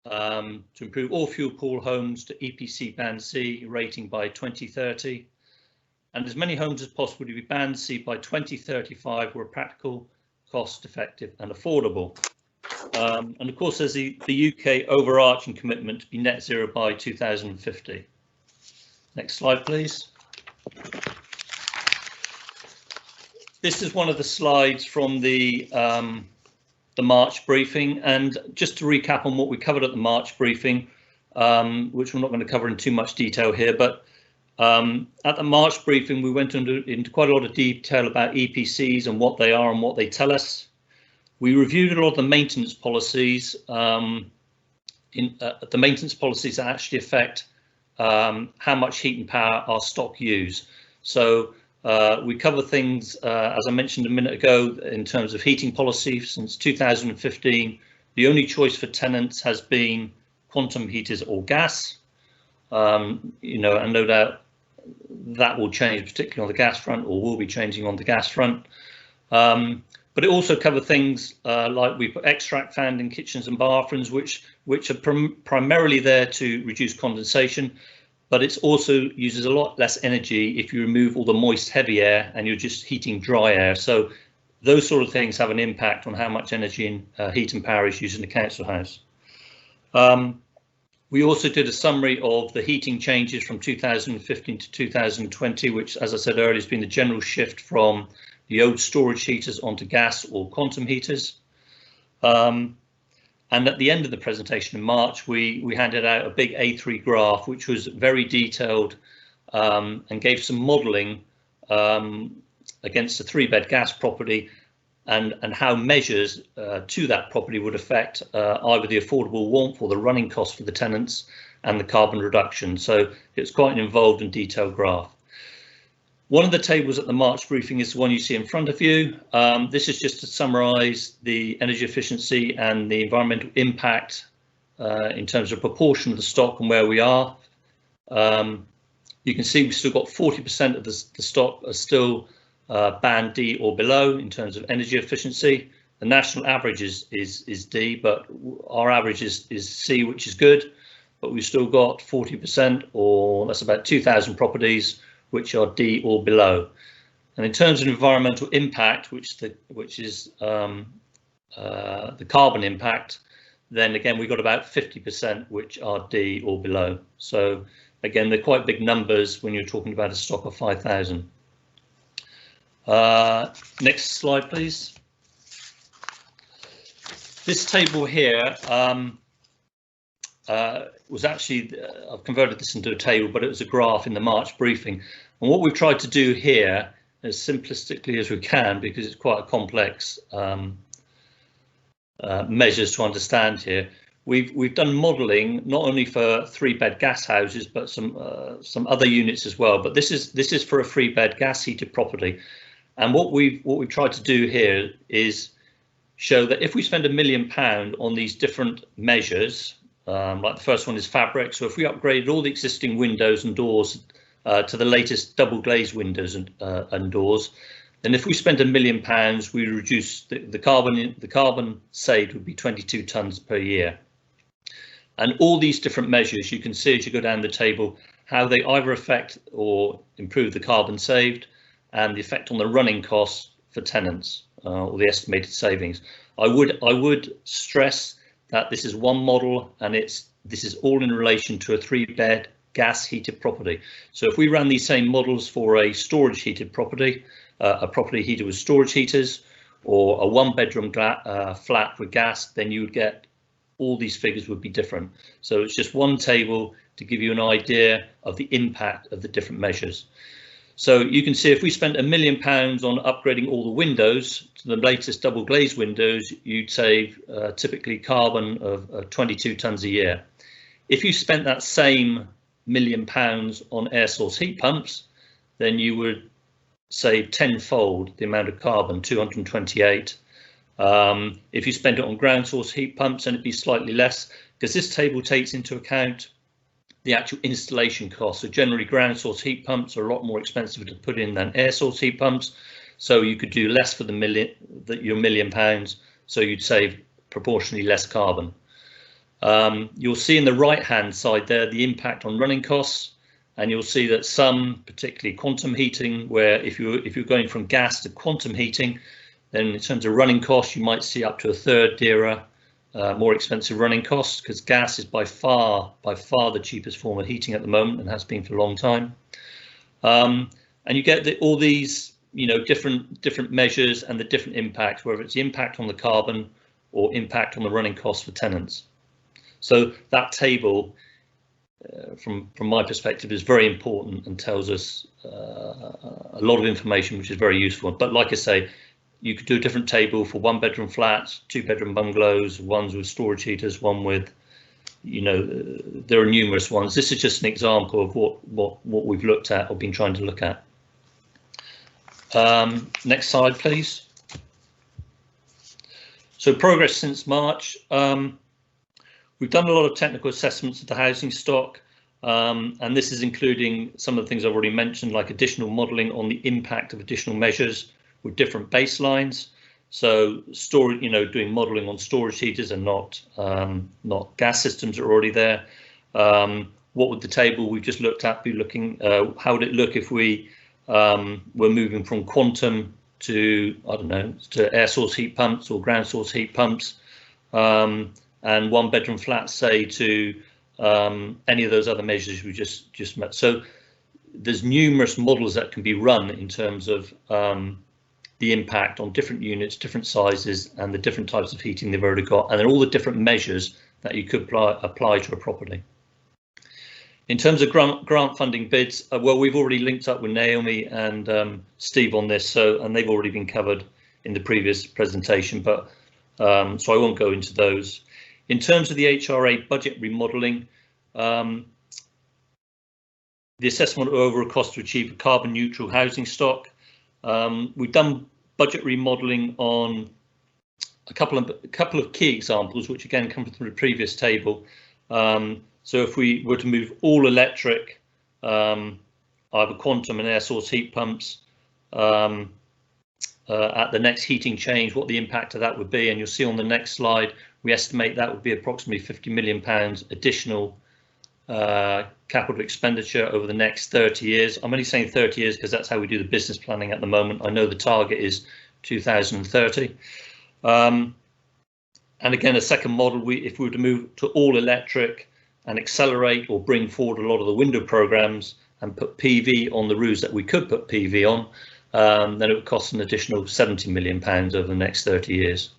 to improve all fuel pool homes to EPC Band C rating by 2030, and as many homes as possible to be Band C by 2035 were practical, cost effective and affordable. And of course, there's the UK overarching commitment to be net zero by 2050. Next slide, please. This is one of the slides from the March briefing, and just to recap on what we covered at the March briefing, which we're not going to cover in too much detail here, but at the March briefing we went into quite a lot of detail about EPCs and what they are and what they tell us. We reviewed a lot of the maintenance policies, the maintenance policies that actually affect how much heat and power our stock use. So we cover things, as I mentioned a minute ago, in terms of heating policy. Since 2015, the only choice for tenants has been quantum heaters or gas. You know, and no doubt that will change, particularly on the gas front, or will be changing on the gas front. But it also covers things like we put extract fan in kitchens and bathrooms, which are primarily there to reduce condensation, but it also uses a lot less energy if you remove all the moist heavy air and you're just heating dry air. So those sort of things have an impact on how much energy and heat and power is used in the council house. We also did a summary of the heating changes from 2015 to 2020, which, as I said earlier, has been the general shift from the old storage heaters onto gas or quantum heaters. And at the end of the presentation in March, we handed out a big A3 graph, which was very detailed and gave some modelling against a 3-bed gas property and how measures to that property would affect either the affordable warmth or the running cost for the tenants and the carbon reduction. So it's quite an involved and detailed graph. One of the tables at the March briefing is the one you see in front of you. This is just to summarise the energy efficiency and the environmental impact in terms of proportion of the stock and where we are. You can see we've still got 40% of the stock are still band D or below in terms of energy efficiency. The national average is D, but our average is C, which is good. But we've still got 40%, or that's about 2,000 properties, which are D or below. And in terms of environmental impact, which is the carbon impact, then again we've got about 50% which are D or below. So again, they're quite big numbers when you're talking about a stock of 5,000. Next slide, please. This table here was actually, I've converted this into a table, but it was a graph in the March briefing. And what we've tried to do here, as simplistically as we can, because it's quite a complex measures to understand here, we've done modelling not only for 3-bed gas houses, but some other units as well. But this is for a 3-bed gas heated property. And what we've tried to do here is show that if we spend £1 million on these different measures, like the first one is fabric. So if we upgraded all the existing windows and doors to the latest double glazed windows and doors, then if we spent £1 million, we reduce the carbon saved would be 22 tonnes per year. And all these different measures, you can see as you go down the table, how they either affect or improve the carbon saved and the effect on the running costs for tenants or the estimated savings. I would stress that this is one model, and this is all in relation to a 3-bed gas heated property. So if we ran these same models for a storage heated property, a property heated with storage heaters, or a 1-bedroom flat with gas, then you would get all these figures would be different. So it's just one table to give you an idea of the impact of the different measures. So you can see if we spent £1 million on upgrading all the windows to the latest double glazed windows, you'd save typically carbon of 22 tonnes a year. If you spent that same £1 million on air source heat pumps, then you would save tenfold the amount of carbon, 228. If you spent it on ground source heat pumps, then it'd be slightly less, because this table takes into account the actual installation costs. So generally ground source heat pumps are a lot more expensive to put in than air source heat pumps. So you could do less for your £1 million, so you'd save proportionally less carbon. You'll see in the right hand side there the impact on running costs, and you'll see that some, particularly quantum heating, where if you're going from gas to quantum heating, then in terms of running costs you might see up to a third dearer, more expensive running costs, because gas is by far the cheapest form of heating at the moment and has been for a long time. And you get all these, you know, different measures and the different impacts, whether it's the impact on the carbon or impact on the running costs for tenants. So that table, from my perspective, is very important and tells us a lot of information, which is very useful. But like I say, you could do a different table for 1-bedroom flats, 2-bedroom bungalows, ones with storage heaters, one with, you know, there are numerous ones. This is just an example of what we've looked at or been trying to look at. Next slide, please. So progress since March. We've done a lot of technical assessments of the housing stock, and this is including some of the things I've already mentioned, like additional modelling on the impact of additional measures with different baselines. So doing modelling on storage heaters and not gas systems that are already there. What would the table we just looked at be looking? How would it look if we were moving from quantum to, I don't know, to air source heat pumps or ground source heat pumps, and 1-bedroom flats, say, to any of those other measures we just met. So there's numerous models that can be run in terms of the impact on different units, different sizes, and the different types of heating they've already got, and then all the different measures that you could apply to a property. In terms of grant funding bids, well, we've already linked up with Naomi and Steve on this, and they've already been covered in the previous presentation, but so I won't go into those. In terms of the HRA budget remodelling, the assessment of overall cost to achieve a carbon neutral housing stock. We've done budget remodelling on a couple of key examples, which again come from the previous table. So if we were to move all electric, either quantum and air source heat pumps, at the next heating change, what the impact of that would be, and you'll see on the next slide, we estimate that would be approximately £50 million additional capital expenditure over the next 30 years. I'm only saying 30 years because that's how we do the business planning at the moment. I know the target is 2030. And again, a second model, if we were to move to all electric and accelerate or bring forward a lot of the window programs and put PV on the roofs that we could put PV on, then it would cost an additional £70 million over the next 30 years.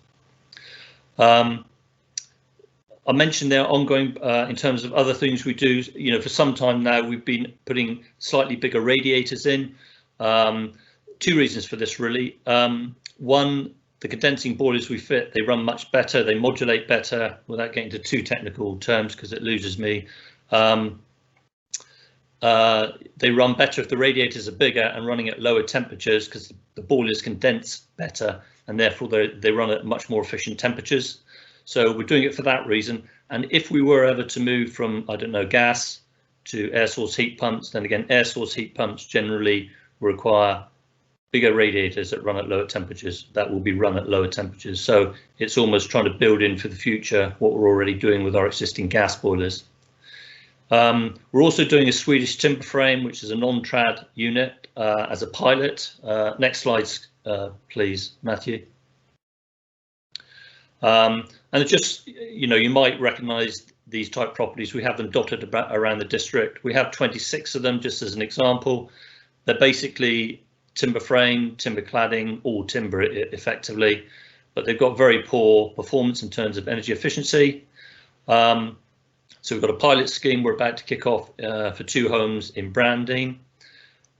I mentioned there ongoing in terms of other things we do. You know, for some time now we've been putting slightly bigger radiators in. Two reasons for this really. One, the condensing boilers we fit, they run much better, they modulate better, without getting into too technical terms because it loses me. They run better if the radiators are bigger and running at lower temperatures, because the boilers condense better and therefore they run at much more efficient temperatures. So we're doing it for that reason. And if we were ever to move from, I don't know, gas to air source heat pumps, then again, air source heat pumps generally require bigger radiators that run at lower temperatures, that will be run at lower temperatures. So it's almost trying to build in for the future what we're already doing with our existing gas boilers. We're also doing a Swedish timber frame, which is a non-trad unit as a pilot. Next slides, please, Matthew. And just, you know, you might recognise these type properties. We have them dotted around the district. We have 26 of them, just as an example. They're basically timber frame, timber cladding, all timber effectively, but they've got very poor performance in terms of energy efficiency. So we've got a pilot scheme we're about to kick off for 2 homes in Brandine.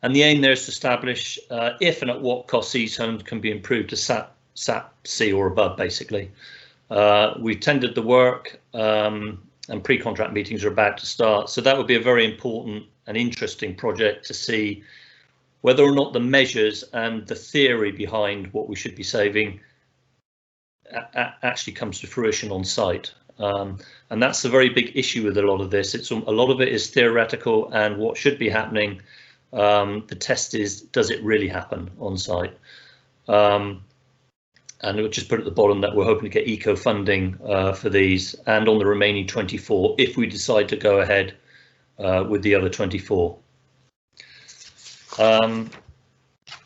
And the aim there is to establish if and at what cost these homes can be improved to SAP C or above, basically. We've tendered the work and pre-contract meetings are about to start. So that would be a very important and interesting project to see whether or not the measures and the theory behind what we should be saving actually comes to fruition on site. And that's a very big issue with a lot of this. A lot of it is theoretical, and what should be happening, the test is, does it really happen on site? and we'll just put at the bottom that we're hoping to get eco funding for these, and on the remaining 24 if we decide to go ahead with the other 24.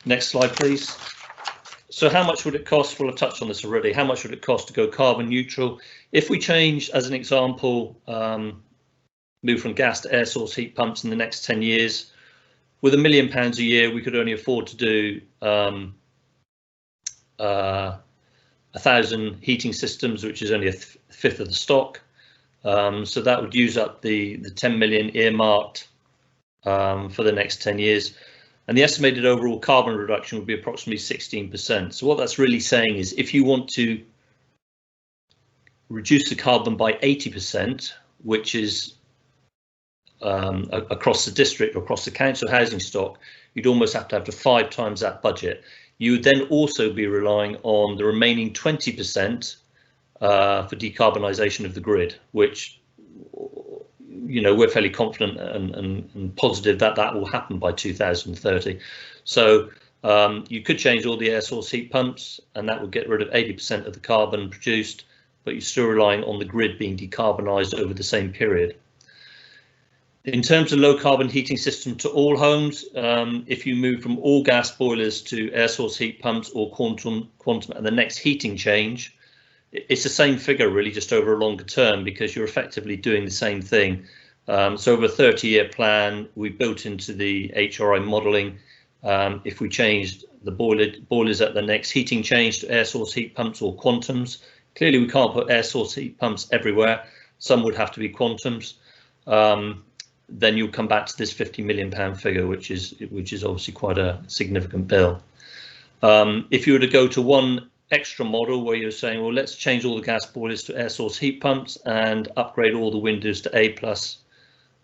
Next slide, please. So how much would it cost? Well, I've touched on this already. How much would it cost to go carbon neutral? If we change, as an example, move from gas to air source heat pumps in the next 10 years, with £1 million a year, we could only afford to do 1,000 heating systems, which is only a fifth of the stock. So that would use up the 10 million earmarked for the next 10 years. And the estimated overall carbon reduction would be approximately 16%. So what that's really saying is if you want to reduce the carbon by 80%, which is across the district or across the council housing stock, you'd almost have to 5 times that budget. You would then also be relying on the remaining 20% for decarbonisation of the grid, which, you know, we're fairly confident and positive that that will happen by 2030. So you could change all the air source heat pumps and that would get rid of 80% of the carbon produced, but you're still relying on the grid being decarbonised over the same period. In terms of low carbon heating system to all homes, if you move from all gas boilers to air source heat pumps or quantum at the next heating change, it's the same figure really, just over a longer term, because you're effectively doing the same thing. So over a 30-year plan, we built into the HRI modelling, if we changed the boilers at the next heating change to air source heat pumps or quantums, clearly we can't put air source heat pumps everywhere. Some would have to be quantums. Then you'll come back to this £50 million figure, which is obviously quite a significant bill. If you were to go to one extra model where you're saying, well, let's change all the gas boilers to air source heat pumps and upgrade all the windows to A+,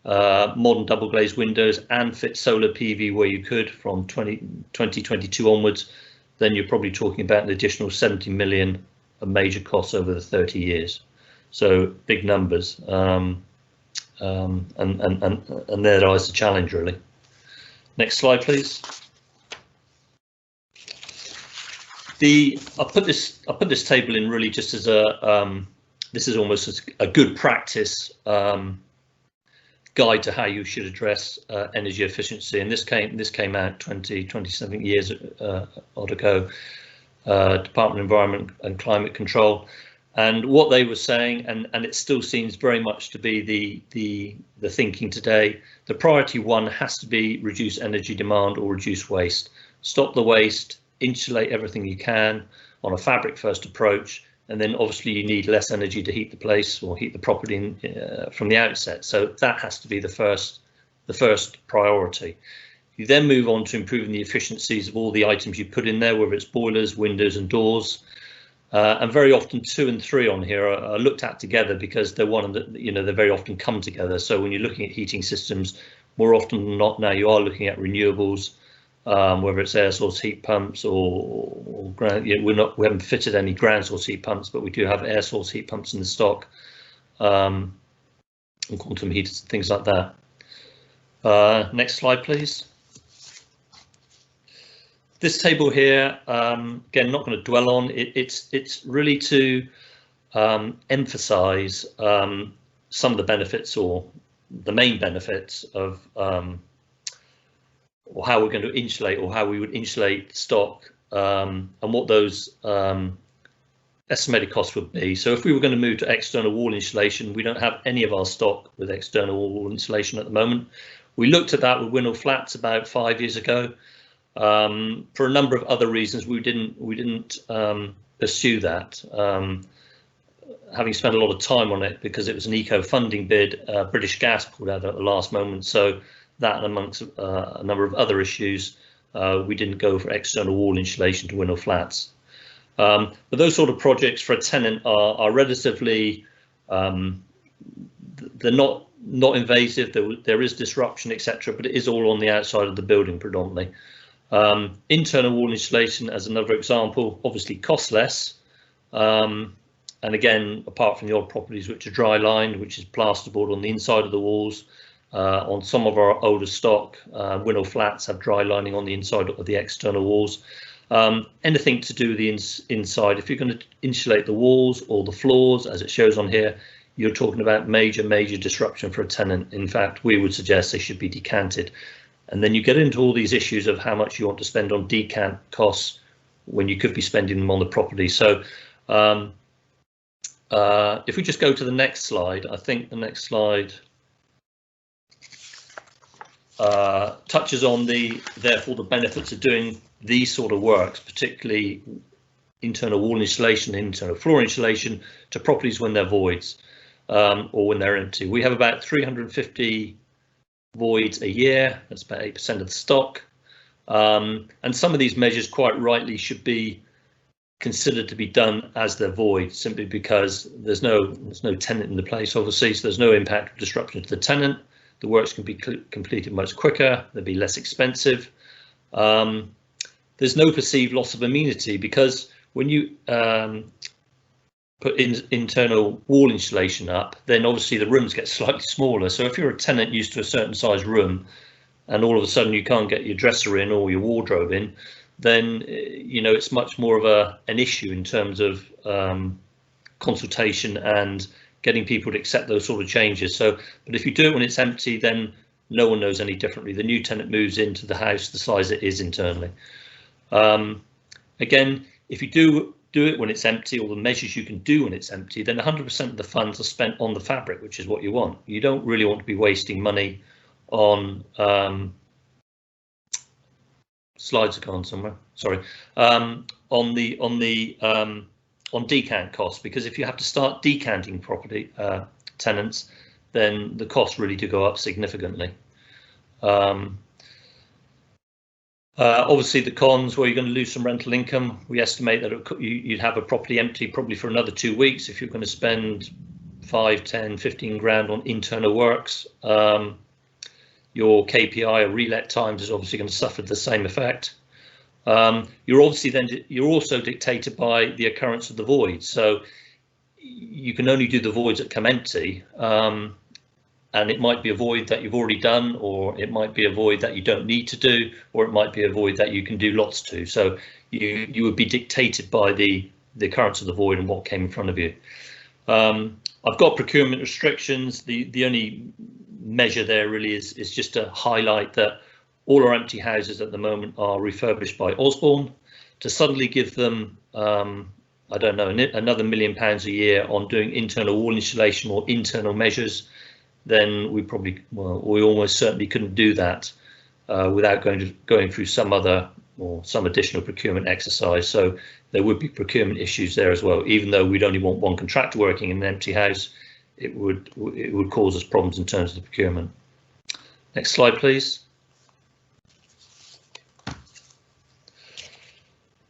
modern double glazed windows, and fit solar PV where you could from 2022 onwards, then you're probably talking about an additional 70 million of major costs over the 30 years. So big numbers. And there lies the challenge, really. Next slide, please. I put this table in really just as a this is almost a good practice guide to how you should address energy efficiency, and this came out 27 years odd ago. Department of Environment and Climate Control. And what they were saying, and it still seems very much to be the thinking today, the priority one has to be reduce energy demand or reduce waste. Stop the waste, insulate everything you can on a fabric first approach, and then obviously you need less energy to heat the place or heat the property from the outset. So that has to be the first priority. You then move on to improving the efficiencies of all the items you put in there, whether it's boilers, windows and doors. And very often 2 and 3 on here are looked at together because they're they very often come together. So when you're looking at heating systems, more often than not now you are looking at renewables, whether it's air source heat pumps or ground. We haven't fitted any ground source heat pumps, but we do have air source heat pumps in the stock, and quantum heaters, things like that. Next slide, please. This table here, again, not going to dwell on it. It's really to emphasize some of the benefits or the main benefits of or how we're going to insulate or how we would insulate stock, and what those estimated costs would be. So if we were going to move to external wall insulation, we don't have any of our stock with external wall insulation at the moment. We looked at that with Winnell Flats about 5 years ago. For a number of other reasons, we didn't pursue that. Having spent a lot of time on it because it was an eco funding bid, British Gas pulled out at the last moment. So that, and amongst a number of other issues, we didn't go for external wall insulation to Winnell Flats. But those sort of projects for a tenant are relatively, they're not invasive. There is disruption, etc., but it is all on the outside of the building predominantly. Internal wall insulation, as another example, obviously costs less. And again, apart from the odd properties which are dry lined, which is plasterboard on the inside of the walls, on some of our older stock, Winnell Flats have dry lining on the inside of the external walls. Anything to do with the inside, if you're going to insulate the walls or the floors, as it shows on here, you're talking about major disruption for a tenant. In fact, we would suggest they should be decanted. And then you get into all these issues of how much you want to spend on decant costs when you could be spending them on the property. So if we just go to the next slide, I think the next slide touches on therefore the benefits of doing these sort of works, particularly internal wall insulation, internal floor insulation to properties when they're voids or when they're empty. We have about 350 voids a year. That's about 8% of the stock. And some of these measures quite rightly should be considered to be done as they're void, simply because there's no tenant in the place, obviously, so there's no impact or disruption to the tenant. The works can be completed much quicker, they'll be less expensive. There's no perceived loss of amenity, because when you put in internal wall insulation up, then obviously the rooms get slightly smaller. So if you're a tenant used to a certain size room and all of a sudden you can't get your dresser in or your wardrobe in, then it's much more of an issue in terms of consultation and getting people to accept those sort of changes. So, but if you do it when it's empty, then no one knows any differently. The new tenant moves into the house the size it is internally. Again, if you do it when it's empty, or the measures you can do when it's empty, then 100% of the funds are spent on the fabric, which is what you want. You don't really want to be wasting money on slides have gone somewhere. Sorry, on decant costs, because if you have to start decanting property tenants, then the costs really do go up significantly. Obviously the cons, where you're going to lose some rental income. We estimate that you'd have a property empty probably for another 2 weeks if you're going to spend 5, 10, 15 grand on internal works. Your KPI or relet times is obviously going to suffer the same effect. You're also dictated by the occurrence of the void. So you can only do the voids that come empty, and it might be a void that you've already done, or it might be a void that you don't need to do, or it might be a void that you can do lots to. So you would be dictated by the occurrence of the void and what came in front of you. I've got procurement restrictions. The only measure there really is just to highlight that all our empty houses at the moment are refurbished by Osborne. To suddenly give them I don't know, another £1 million a year on doing internal wall insulation or internal measures, then we almost certainly couldn't do that without going through some other or some additional procurement exercise. So there would be procurement issues there as well. Even though we'd only want one contractor working in an empty house, it would cause us problems in terms of the procurement. Next slide, please.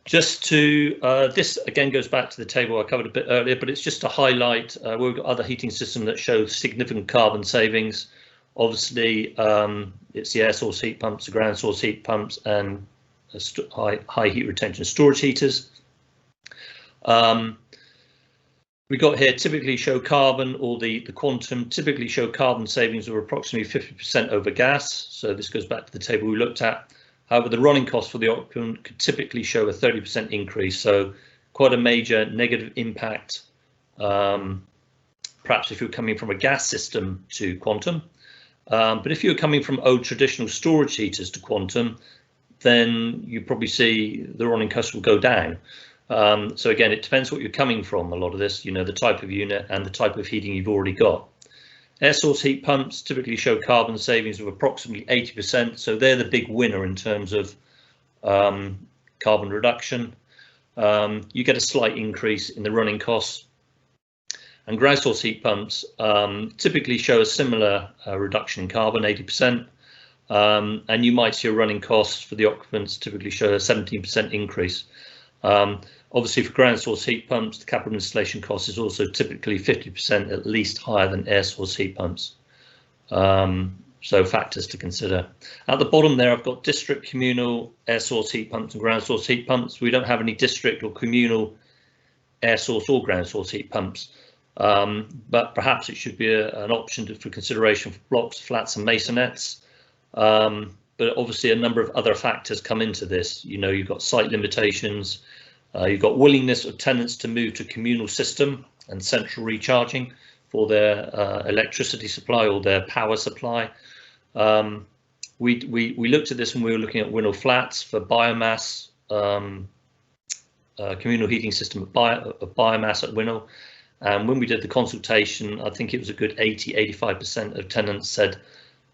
Just to, this again goes back to the table I covered a bit earlier, but it's just to highlight we've got other heating systems that show significant carbon savings. Obviously, it's the air source heat pumps, the ground source heat pumps, and high heat retention storage heaters. We got here typically show carbon, or the quantum typically show carbon savings of approximately 50% over gas. So this goes back to the table we looked at. However, the running cost for the occupant could typically show a 30% increase, so quite a major negative impact, perhaps if you're coming from a gas system to quantum. But if you're coming from old traditional storage heaters to quantum, then you probably see the running cost will go down. So again, it depends what you're coming from, a lot of this, the type of unit and the type of heating you've already got. Air source heat pumps typically show carbon savings of approximately 80%, so they're the big winner in terms of carbon reduction. You get a slight increase in the running costs. And ground source heat pumps typically show a similar reduction in carbon, 80%. And you might see a running cost for the occupants typically show a 17% increase. Obviously, for ground source heat pumps, the capital installation cost is also typically 50% at least higher than air source heat pumps. So factors to consider. At the bottom there, I've got district, communal, air source heat pumps and ground source heat pumps. We don't have any district or communal air source or ground source heat pumps, but perhaps it should be an option for consideration for blocks, flats and masonettes. but obviously a number of other factors come into this. You know, you've got site limitations, you've got willingness of tenants to move to communal system and central recharging for their electricity supply or their power supply. We looked at this when we were looking at Winnell Flats for biomass, communal heating system of biomass at Winnell. And when we did the consultation, I think it was a good 80–85% of tenants said,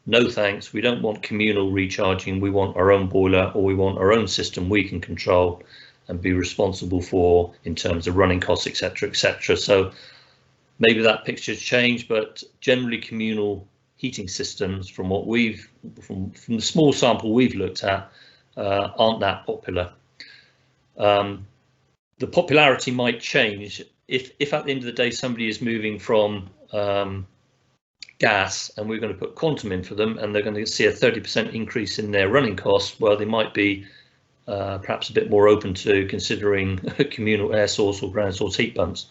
no thanks, we don't want communal recharging, we want our own boiler, or we want our own system we can control and be responsible for in terms of running costs, etc., etc. So maybe that picture's changed, but generally communal heating systems, from what we've from the small sample we've looked at, aren't that popular. The popularity might change if at the end of the day somebody is moving from gas and we're going to put quantum in for them and they're going to see a 30% increase in their running costs. Well, they might be perhaps a bit more open to considering communal air source or ground source heat pumps.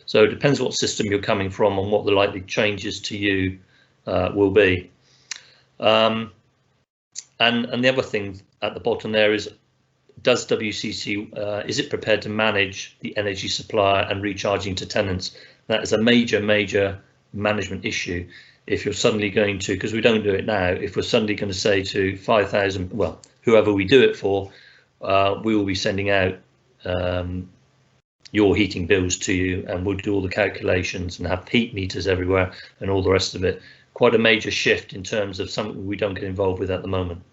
So it depends what system you're coming from and what the likely changes to you will be. And the other thing at the bottom there is, does WCC, is it prepared to manage the energy supply and recharging to tenants? That is a major management issue. If you're suddenly going to, because we don't do it now, if we're suddenly going to say to 5,000, well, whoever we do it for, we will be sending out your heating bills to you, and we'll do all the calculations and have heat meters everywhere and all the rest of it. Quite a major shift in terms of something we don't get involved with at the moment.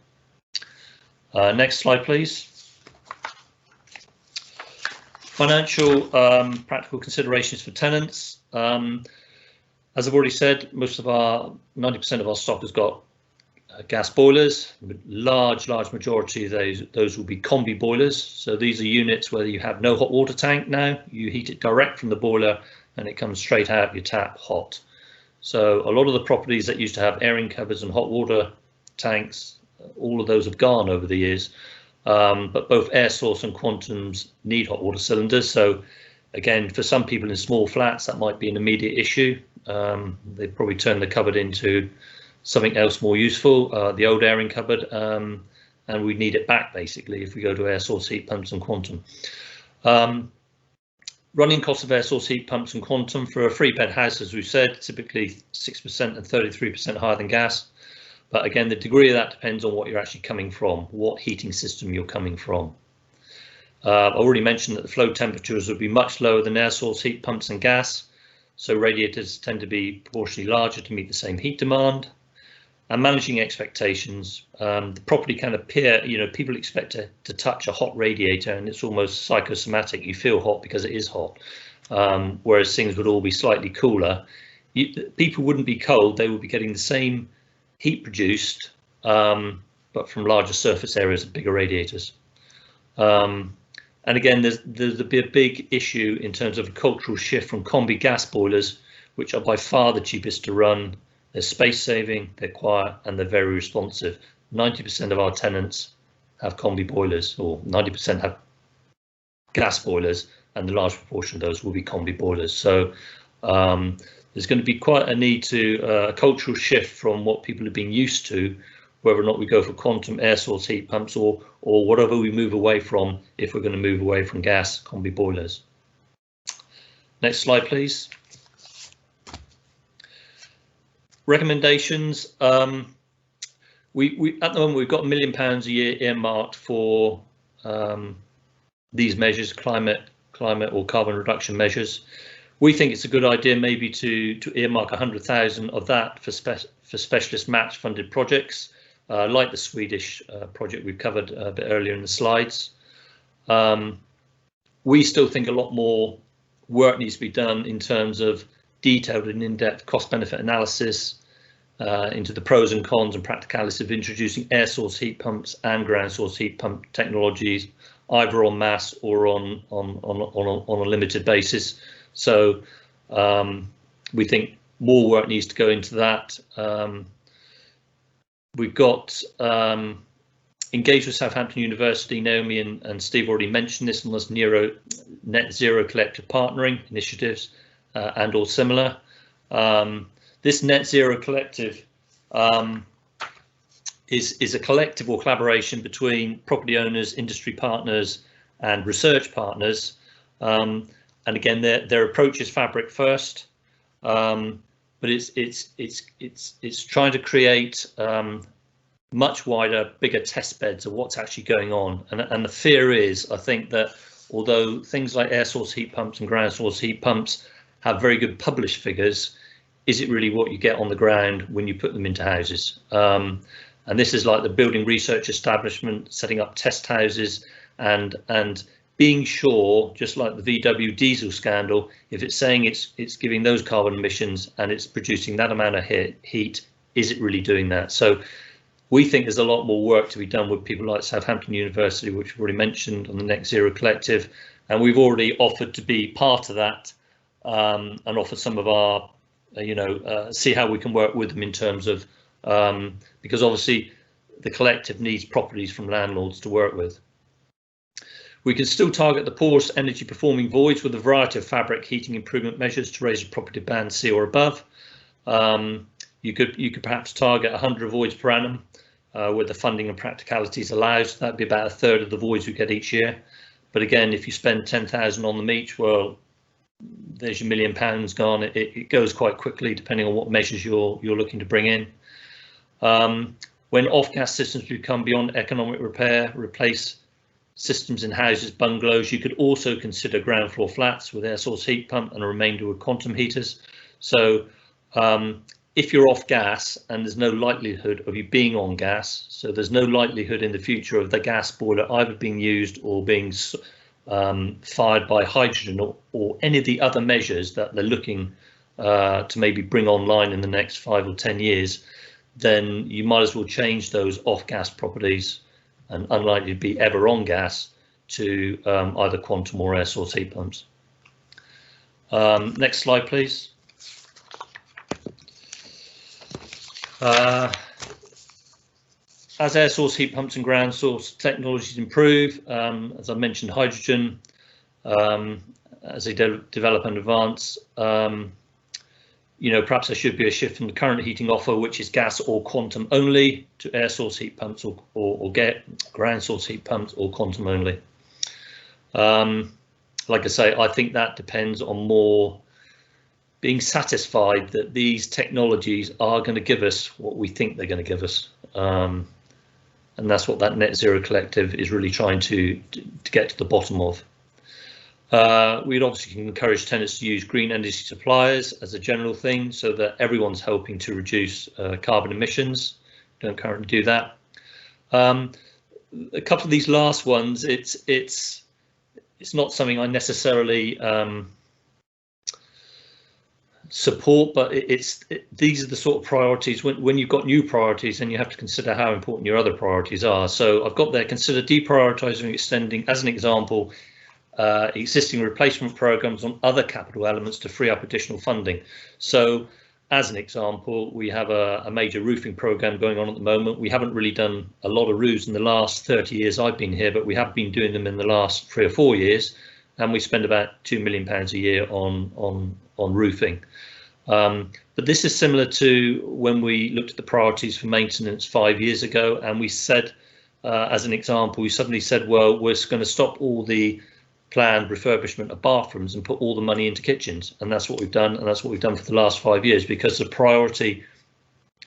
Next slide, please. Financial practical considerations for tenants. As I've already said, 90% of our stock has got gas boilers. Large majority of those will be combi boilers. So these are units where you have no hot water tank now. You heat it direct from the boiler and it comes straight out your tap hot. So a lot of the properties that used to have airing cupboards and hot water tanks, all of those have gone over the years. But both air source and quantums need hot water cylinders. So again, for some people in small flats, that might be an immediate issue. They'd probably turn the cupboard into something else more useful, the old airing cupboard, and we need it back basically if we go to air source heat pumps and quantum. Running costs of air source heat pumps and quantum for a 3-bed house, as we've said, typically 6% and 33% higher than gas. But again, the degree of that depends on what you're actually coming from, what heating system you're coming from. I already mentioned that the flow temperatures would be much lower than air source heat pumps and gas, so radiators tend to be proportionally larger to meet the same heat demand. And managing expectations, the property can appear, you know, people expect to touch a hot radiator and it's almost psychosomatic. You feel hot because it is hot, whereas things would all be slightly cooler. People wouldn't be cold, they would be getting the same heat produced, but from larger surface areas and bigger radiators. And again, there's a big issue in terms of a cultural shift from combi gas boilers, which are by far the cheapest to run. They're space saving, they're quiet, and they're very responsive. 90% of our tenants have combi boilers, or 90% have gas boilers, and the large proportion of those will be combi boilers. So there's going to be quite a need to a cultural shift from what people have been used to, whether or not we go for quantum air source heat pumps or whatever we move away from, if we're going to move away from gas combi boilers. Next slide, please. Recommendations. We at the moment we've got £1 million a year earmarked for these measures, climate or carbon reduction measures. We think it's a good idea maybe to earmark 100,000 of that for specialist match funded projects, like the Swedish project we've covered a bit earlier in the slides. We still think a lot more work needs to be done in terms of detailed and in-depth cost-benefit analysis into the pros and cons and practicalities of introducing air source heat pumps and ground source heat pump technologies, either en masse or on a limited basis. So we think more work needs to go into that. We've got engaged with Southampton University. Naomi and Steve already mentioned this on this net zero collective partnering initiatives and or similar. This net zero collective is a collective or collaboration between property owners, industry partners, and research partners. And again, their approach is fabric first, but it's trying to create much wider, bigger test beds of what's actually going on. And the fear is, I think, that although things like air source heat pumps and ground source heat pumps have very good published figures, is it really what you get on the ground when you put them into houses? And this is like the building research establishment setting up test houses and being sure, just like the VW diesel scandal, if it's saying it's giving those carbon emissions and it's producing that amount of heat, is it really doing that? So we think there's a lot more work to be done with people like Southampton University, which we've already mentioned, on the Net Zero Collective, and we've already offered to be part of that and offer some of our, see how we can work with them in terms of, because obviously the collective needs properties from landlords to work with. We can still target the poorest energy performing voids with a variety of fabric heating improvement measures to raise the property band C or above. You could perhaps target 100 voids per annum where the funding and practicalities allows. That'd be about a third of the voids we get each year. But again, if you spend 10,000 on them each, well, there's your £1 million gone. It goes quite quickly depending on what measures you're looking to bring in. When off-gas systems become beyond economic repair, replace systems in houses, bungalows, you could also consider ground floor flats with air source heat pump and a remainder with quantum heaters. So if you're off gas and there's no likelihood of you being on gas, so there's no likelihood in the future of the gas boiler either being used or being fired by hydrogen or any of the other measures that they're looking to maybe bring online in the next 5 or 10 years, then you might as well change those off-gas properties and unlikely to be ever on gas to either quantum or air source heat pumps. Next slide, please. As air source heat pumps and ground source technologies improve, as I mentioned, hydrogen, as they develop and advance, perhaps there should be a shift from the current heating offer, which is gas or quantum only, to air source heat pumps or get ground source heat pumps or quantum only. Like I say, I think that depends on more being satisfied that these technologies are going to give us what we think they're going to give us. And that's what that Net Zero Collective is really trying to get to the bottom of. We'd obviously encourage tenants to use green energy suppliers as a general thing, so that everyone's helping to reduce carbon emissions. Don't currently do that. A couple of these last ones, it's not something I necessarily support, but these are the sort of priorities when you've got new priorities, and you have to consider how important your other priorities are. So I've got there, consider deprioritising and extending, as an example, existing replacement programs on other capital elements to free up additional funding. So as an example, we have a major roofing program going on at the moment. We haven't really done a lot of roofs in the last 30 years I've been here, but we have been doing them in the last 3 or 4 years, and we spend about £2 million a year on roofing. But this is similar to when we looked at the priorities for maintenance 5 years ago, and we said, as an example, we suddenly said, well, we're going to stop all the planned refurbishment of bathrooms and put all the money into kitchens. And that's what we've done, and that's what we've done for the last 5 years, because the priority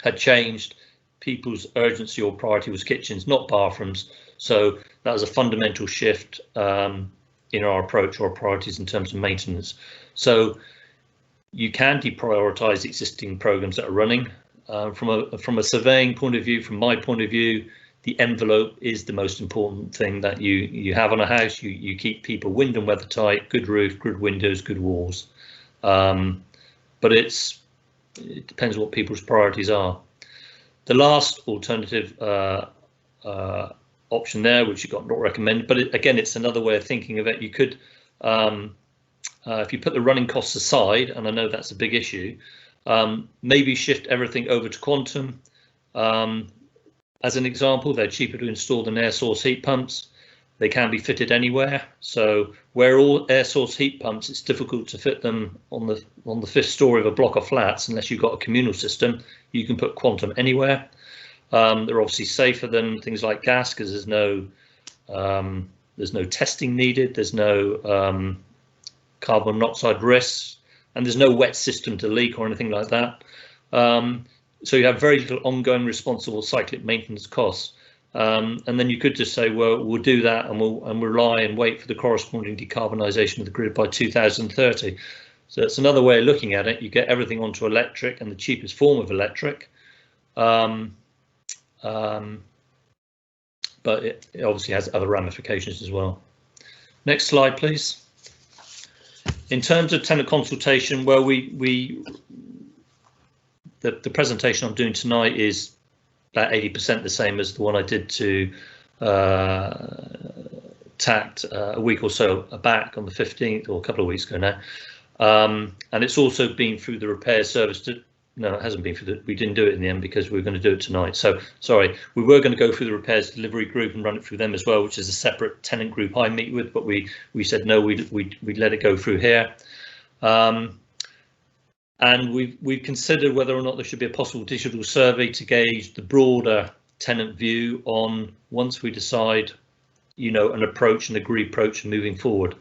had changed. People's urgency or priority was kitchens, not bathrooms. So that was a fundamental shift in our approach or our priorities in terms of maintenance. So you can deprioritise existing programs that are running. From a surveying point of view, from my point of view, the envelope is the most important thing that you have on a house. You keep people wind and weather tight, good roof, good windows, good walls. But it depends what people's priorities are. The last alternative option there, which you've got not recommended, but again, it's another way of thinking of it. You could, if you put the running costs aside, and I know that's a big issue, maybe shift everything over to quantum. As an example, they're cheaper to install than air source heat pumps. They can be fitted anywhere. So where all air source heat pumps, it's difficult to fit them on the 5th story of a block of flats unless you've got a communal system. You can put quantum anywhere. They're obviously safer than things like gas because there's no testing needed, there's no carbon monoxide risks, and there's no wet system to leak or anything like that. So you have very little ongoing responsible cyclic maintenance costs. And then you could just say, well, we'll do that and we'll rely and wait for the corresponding decarbonisation of the grid by 2030. So it's another way of looking at it. You get everything onto electric and the cheapest form of electric. But it obviously has other ramifications as well. Next slide, please. In terms of tenant consultation, well, the presentation I'm doing tonight is about 80% the same as the one I did to TACT a week or so back on the 15th, or a couple of weeks ago now. And it's also been through the repair service. No, it hasn't been through we didn't do it in the end because we were going to do it tonight. So sorry, we were going to go through the repairs delivery group and run it through them as well, which is a separate tenant group I meet with, but we said no, we'd let it go through here. And we've considered whether or not there should be a possible digital survey to gauge the broader tenant view on, once we decide, you know, an approach, an agreed approach moving forward.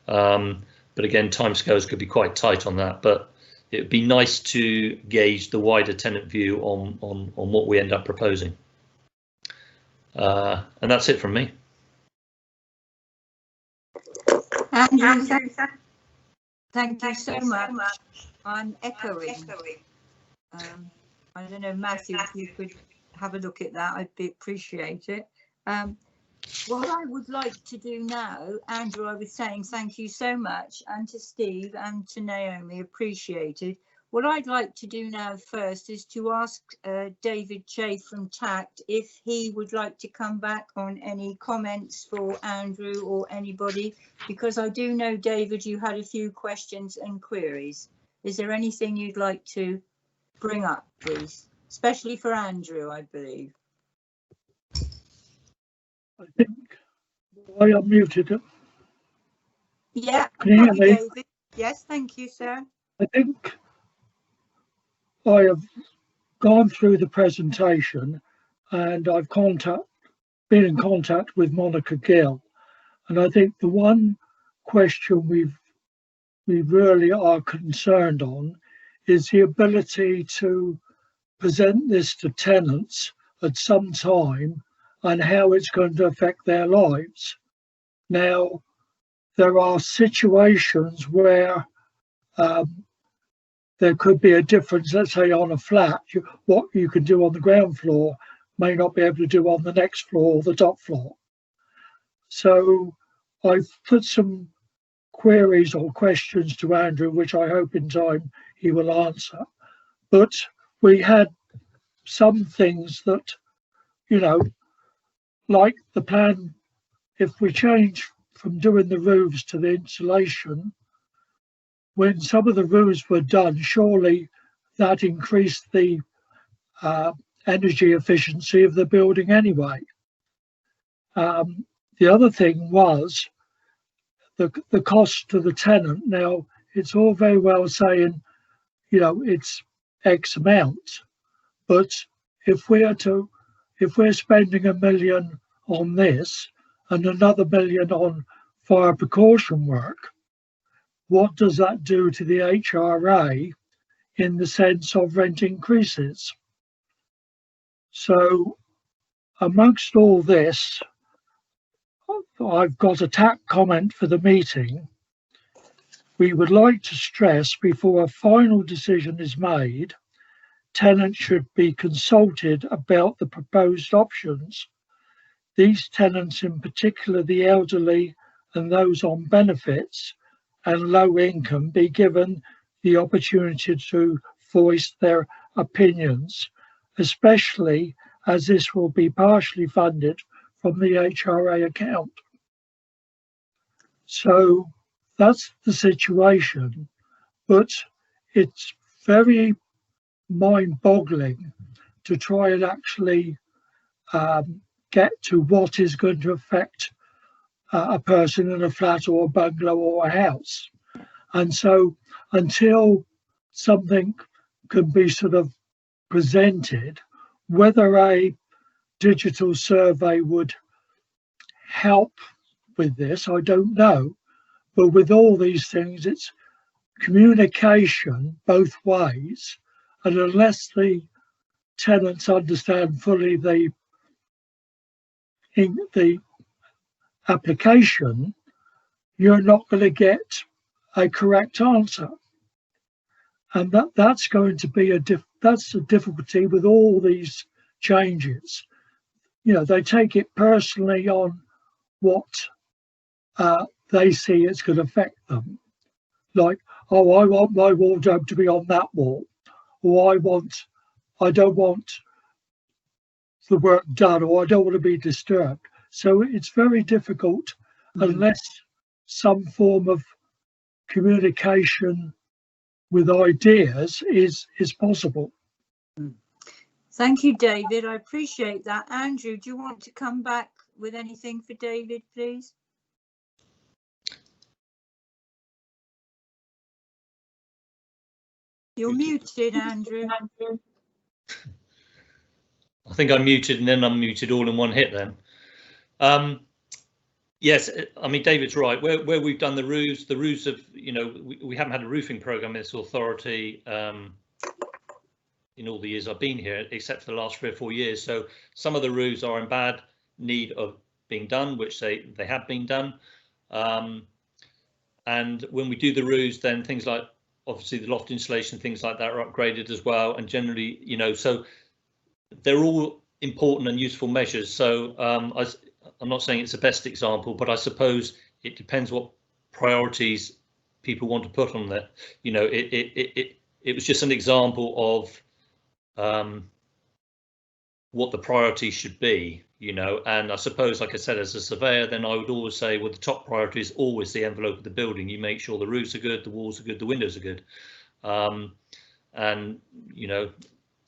But again, timescales could be quite tight on that, but it'd be nice to gauge the wider tenant view on what we end up proposing. And that's it from me.
Andrew, thank you so much. I'm echoing. I don't know, Matthew, if you could have a look at that, I'd appreciate it. What I would like to do now, Andrew, I was saying thank you so much, and to Steve and to Naomi, appreciated. What I'd like to do now first is to ask David Chafe from TACT if he would like to come back on any comments for Andrew or anybody, because I do know, David, you had a few questions and queries. Is there anything you'd like to bring up, please? Especially for Andrew, I believe.
I think I unmuted it.
Yeah,
Can you hear me?
David. Yes, thank you, sir.
I think I have gone through the presentation and I've been in contact with Monica Gill, and I think the one question we really are concerned on is the ability to present this to tenants at some time and how it's going to affect their lives. Now, there are situations where there could be a difference, let's say on a flat, what you can do on the ground floor may not be able to do on the next floor or the top floor. So I've put some queries or questions to Andrew, which I hope in time he will answer. But we had some things that, you know, like the plan, if we change from doing the roofs to the insulation, when some of the roofs were done, surely that increased the energy efficiency of the building anyway. The other thing was the cost to the tenant. Now, it's all very well saying, you know, it's X amount, but if we're spending $1 million on this and another $1 million on fire precaution work, what does that do to the HRA in the sense of rent increases? So amongst all this, I've got a TAC comment for the meeting. We would like to stress before a final decision is made, tenants should be consulted about the proposed options. These tenants, in particular the elderly and those on benefits and low income, be given the opportunity to voice their opinions, especially as this will be partially funded from the HRA account. So that's the situation, but it's very mind-boggling to try and actually get to what is going to affect a person in a flat or a bungalow or a house. And so until something can be sort of presented, Whether a digital survey would help with this, I don't know. But with all these things, it's communication both ways. And unless the tenants understand fully the application, you're not going to get a correct answer. And that's going to be that's the difficulty with all these changes. You know, they take it personally on what they see it's going to affect them. Like, oh, I want my wardrobe to be on that wall, or I don't want the work done, or I don't want to be disturbed. So it's very difficult unless some form of communication with ideas is possible.
Thank you, David. I appreciate that. Andrew, do you want to come back with anything for David, please? You're muted, Andrew.
I think I muted and then unmuted all in one hit then. Yes, I mean, David's right. Where we've done the roofs have, you know, we haven't had a roofing programme in this authority in all the years I've been here, except for the last 3 or 4 years. So some of the roofs are in bad need of being done, which they have been done. And when we do the roofs, then things like obviously the loft insulation, things like that are upgraded as well. And generally, you know, so they're all important and useful measures. So I'm not saying it's the best example, but I suppose it depends what priorities people want to put on that. You know, it was just an example of what the priority should be, you know, and I suppose, like I said, as a surveyor, then I would always say, well, the top priority is always the envelope of the building. You make sure the roofs are good, the walls are good, the windows are good. And, you know,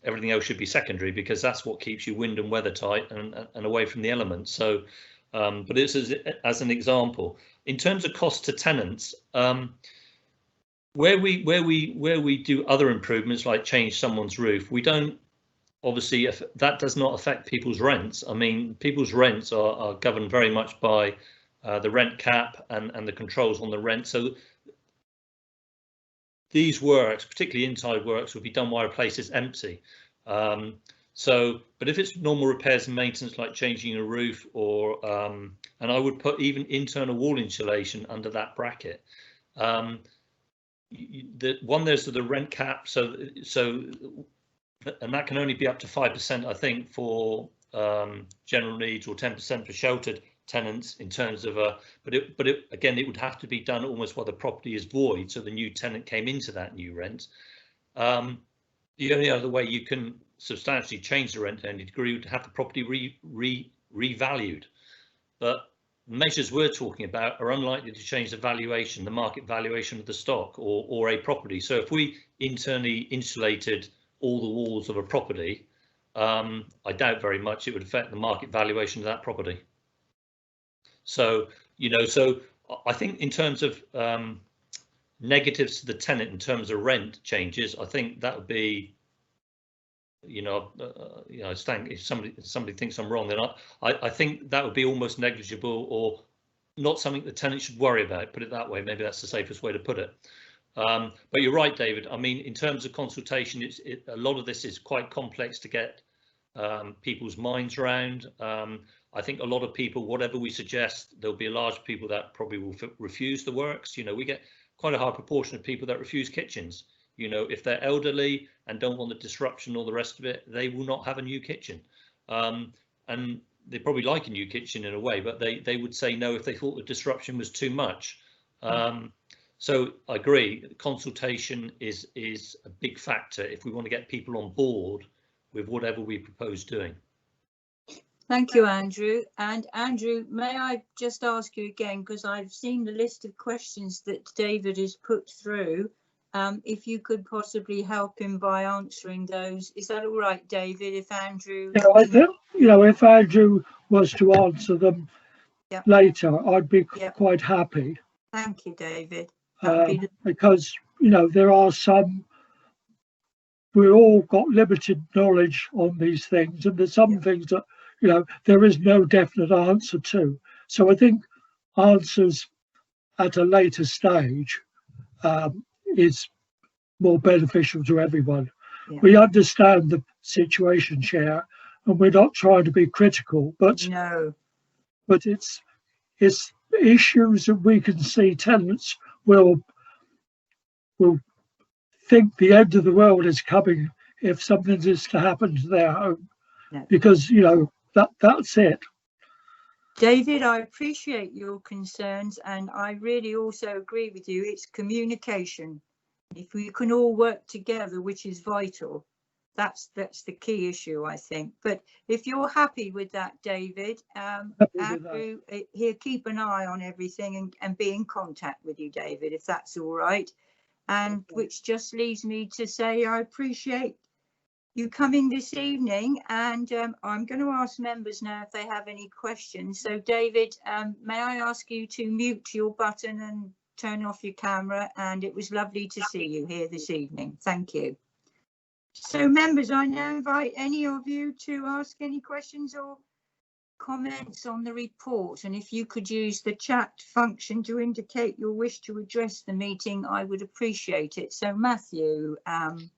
everything else should be secondary, because that's what keeps you wind and weather tight and away from the elements. So, but it's as an example. In terms of cost to tenants, where we do other improvements like change someone's roof, we don't, obviously, if that does not affect people's rents. I mean, people's rents are governed very much by the rent cap and the controls on the rent. So these works, particularly inside works, will be done while a place is empty. But if it's normal repairs and maintenance like changing a roof, or and I would put even internal wall insulation under that bracket. There's the rent cap, so and that can only be up to 5%, I think, for general needs, or 10% for sheltered tenants in terms of again, it would have to be done almost while the property is void, so the new tenant came into that new rent. The only other way you can substantially change the rent to any degree would have the property revalued, but measures we're talking about are unlikely to change the valuation, the market valuation of the stock or a property. So if we internally insulated all the walls of a property, I doubt very much it would affect the market valuation of that property. So, you know, so I think in terms of negatives to the tenant in terms of rent changes, I think that would be, you know, if somebody thinks I'm wrong, then I think that would be almost negligible, or not something the tenant should worry about. Put it that way. Maybe that's the safest way to put it. But you're right, David. I mean, in terms of consultation, a lot of this is quite complex to get people's minds around. I think a lot of people, whatever we suggest, there'll be a large people that probably will refuse the works. You know, we get quite a high proportion of people that refuse kitchens. You know, if they're elderly and don't want the disruption or the rest of it, they will not have a new kitchen. And they probably like a new kitchen in a way, but they would say no if they thought the disruption was too much. So I agree, consultation is a big factor if we want to get people on board with whatever we propose doing.
Thank you, Andrew. And Andrew, may I just ask you again, because I've seen the list of questions that David has put through, if you could possibly help him by answering those. Is that all right, David, if Andrew...
If Andrew was to answer them later, I'd be quite happy.
Thank you, David.
Because, you know, there are some we all got limited knowledge on these things, and there's some things that, you know, there is no definite answer to. So I think answers at a later stage is more beneficial to everyone.
Yeah.
We understand the situation, Chair, and we're not trying to be critical, but
No.
but it's issues that we can see tenants will think the end of the world is coming if something is to happen to their home.
No.
Because, you know, that's it.
David, I appreciate your concerns, and I really also agree with you. It's communication. If we can all work together, which is vital, that's the key issue, I think. But if you're happy with that, David, Andrew, here, keep an eye on everything and be in contact with you, David, if that's all right. And which just leaves me to say I appreciate you coming this evening, and I'm going to ask members now if they have any questions. So David, may I ask you to mute your button and turn off your camera? And it was lovely to see you here this evening. Thank you. So members, I now invite any of you to ask any questions or comments on the report, and if you could use the chat function to indicate your wish to address the meeting, I would appreciate it. So Matthew,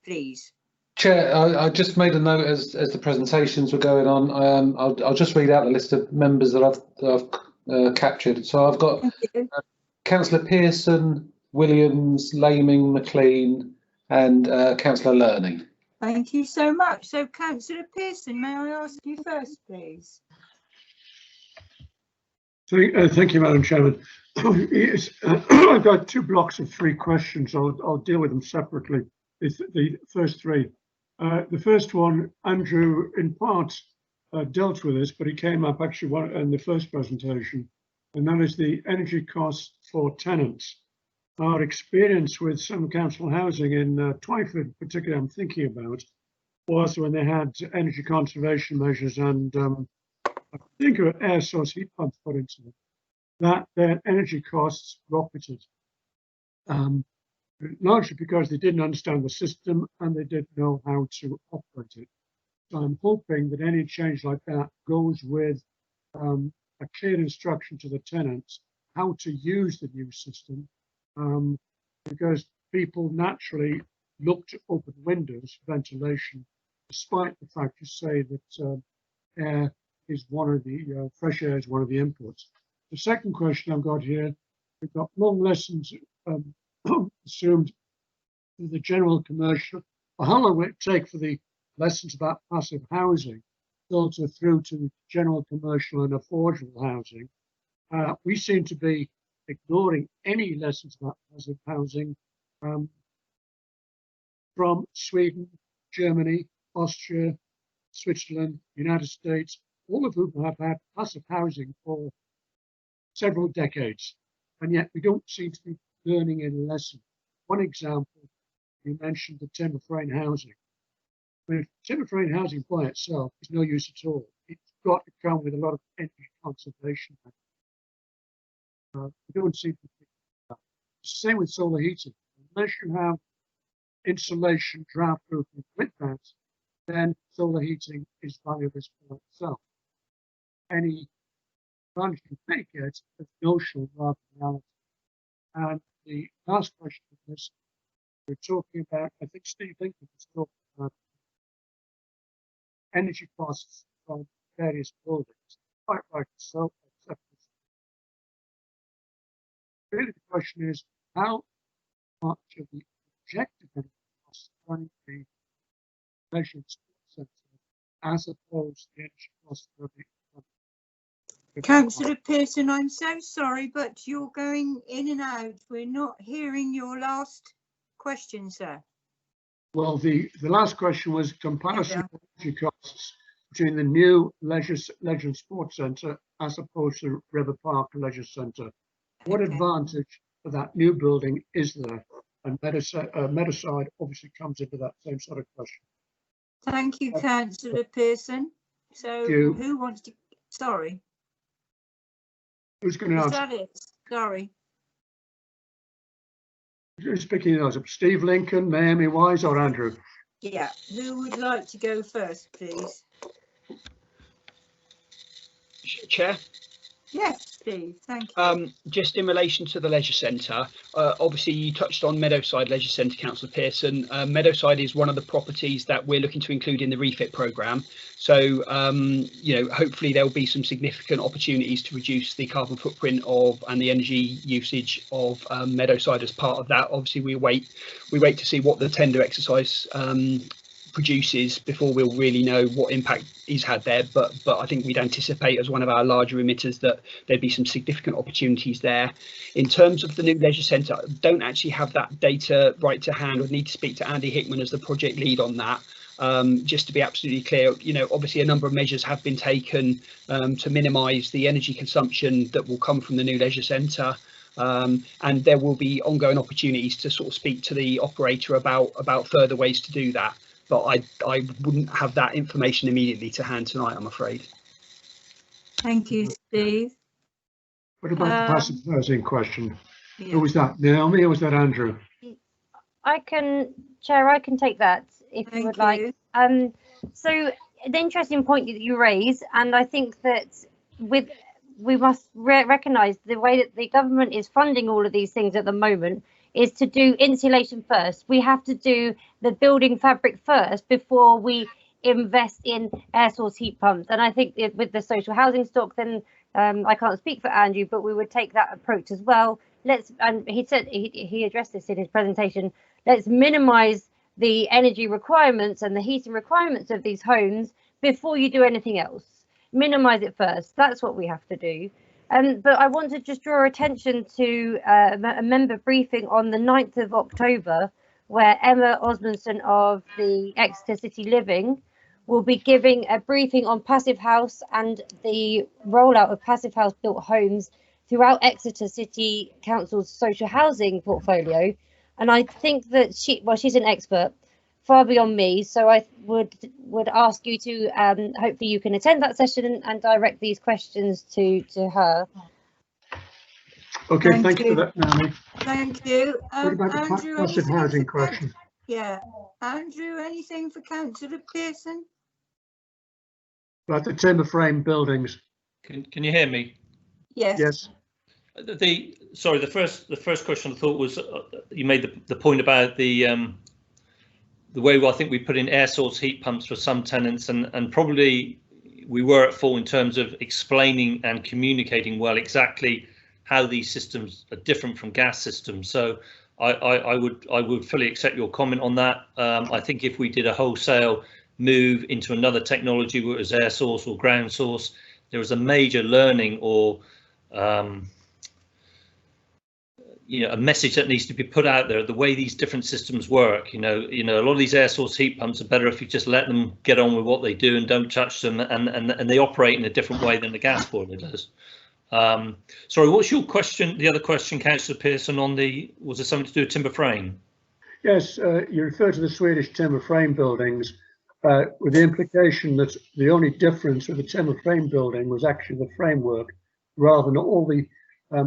please.
Chair, I just made a note as the presentations were going on. I'll just read out the list of members that I've captured. So I've got Councillor Pearson, Williams, Laming, McLean, and Councillor Learning.
Thank you so much. So Councillor Pearson, may I ask you first, please?
Thank you, Madam Chairman. Yes, I've got 2 blocks of 3 questions. I'll deal with them separately. The first 3. The first one, Andrew in part dealt with this, but he came up actually in the first presentation, and that is the energy costs for tenants. Our experience with some council housing in Twyford, particularly I'm thinking about, was when they had energy conservation measures and I think of air source heat pumps put into it, that their energy costs rocketed. Largely because they didn't understand the system and they didn't know how to operate it. So I'm hoping that any change like that goes with a clear instruction to the tenants how to use the new system, because people naturally look to open windows for ventilation, despite the fact you say that air is one of the fresh air is one of the inputs. The second question I've got here, we've got long lessons assumed in the general commercial. Well, how long will it take for the lessons about passive housing filter through to general commercial and affordable housing? We seem to be ignoring any lessons about passive housing from Sweden, Germany, Austria, Switzerland, United States, all of whom have had passive housing for several decades, and yet we don't seem to be learning any lesson. One example, you mentioned the timber frame housing. I mean, timber frame housing by itself is no use at all. It's got to come with a lot of energy conservation. We don't seem to think that. Same with solar heating. Unless you have insulation, draft proofing with that, then solar heating is valueless for itself. Any advantage you may get is notional rather than reality. And the last question of this, we're talking about, I think Steve Lincoln was talking about energy costs from various buildings. Quite right, so really the question is how much of the objective energy costs running the leisure sports centre as opposed to the energy costs of the
Councillor Pearson, I'm so sorry, but you're going in and out. We're not hearing your last question, sir.
Well, the last question was comparison of energy costs between the new leisure and sports centre as opposed to River Park Leisure Centre. What advantage for that new building is there? And Meadowside obviously comes into that same sort of question.
Thank you, Councillor Pearson. So who wants to, sorry.
Who's going to answer?
Is that it? Sorry.
Who's picking those up? Steve Lincoln, Naomi Wise, or Andrew?
Yeah, who would like to go first, please?
Chair.
Yes, Steve, thank you.
Just in relation to the leisure centre, obviously you touched on Meadowside Leisure Centre, Councillor Pearson. Meadowside is one of the properties that we're looking to include in the REFIT programme. So, you know, hopefully there will be some significant opportunities to reduce the carbon footprint of and the energy usage of Meadowside as part of that. Obviously, we wait to see what the tender exercise produces before we'll really know what impact is had there, but I think we'd anticipate as one of our larger emitters that there'd be some significant opportunities there. In terms of the new leisure centre, I don't actually have that data right to hand. I'd need to speak to Andy Hickman as the project lead on that. Just to be absolutely clear, you know, obviously a number of measures have been taken to minimise the energy consumption that will come from the new leisure centre. And there will be ongoing opportunities to sort of speak to the operator about further ways to do that. But I wouldn't have that information immediately to hand tonight, I'm afraid.
Thank you, Steve.
What about the passive housing question?
Yeah.
Who was that, Naomi, or was that Andrew?
Chair, I can take that if you would like.
you.
So the interesting point that you raise, and I think that we must recognise the way that the government is funding all of these things at the moment is to do insulation first. We have to do the building fabric first before we invest in air source heat pumps. And I think with the social housing stock, then I can't speak for Andrew, but we would take that approach as well. And he said he addressed this in his presentation. Let's minimise the energy requirements and the heating requirements of these homes before you do anything else. Minimise it first. That's what we have to do. But I want to just draw attention to a member briefing on the 9th of October, where Emma Osmondson of the Exeter City Living will be giving a briefing on passive house and the rollout of passive house built homes throughout Exeter City Council's social housing portfolio. And I think that she's an expert far beyond me, so I would ask you to hopefully you can attend that session and direct these questions to her.
Okay, thank you for that, Naomi.
Thank you.
What about
Andrew,
the passive housing question?
Yeah, Andrew, anything for Councillor Pearson?
About the timber frame buildings.
Can you hear me?
Yes.
Yes.
Sorry, the first question I thought was you made the point about the way I think we put in air source heat pumps for some tenants, and probably we were at fault in terms of explaining and communicating well exactly how these systems are different from gas systems. So I would fully accept your comment on that. I think if we did a wholesale move into another technology, whether it was air source or ground source, there was a major learning or a message that needs to be put out there, the way these different systems work. A lot of these air source heat pumps are better if you just let them get on with what they do and don't touch them, and they operate in a different way than the gas boiler does. Sorry, what's your question? The other question, Councillor Pearson, was there something to do with timber frame?
Yes, you refer to the Swedish timber frame buildings with the implication that the only difference with the timber frame building was actually the framework, rather than all the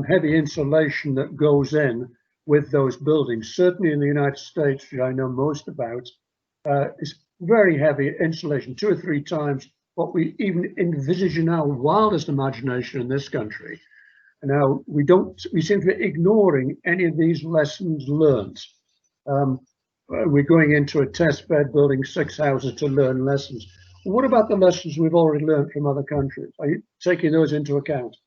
heavy insulation that goes in with those buildings. Certainly in the United States, which I know most about, is very heavy insulation, 2 or 3 times what we even envisage in our wildest imagination in this country. And now we seem to be ignoring any of these lessons learned. We're going into a test bed building 6 houses to learn lessons. What about the lessons we've already learned from other countries? Are you taking those into account?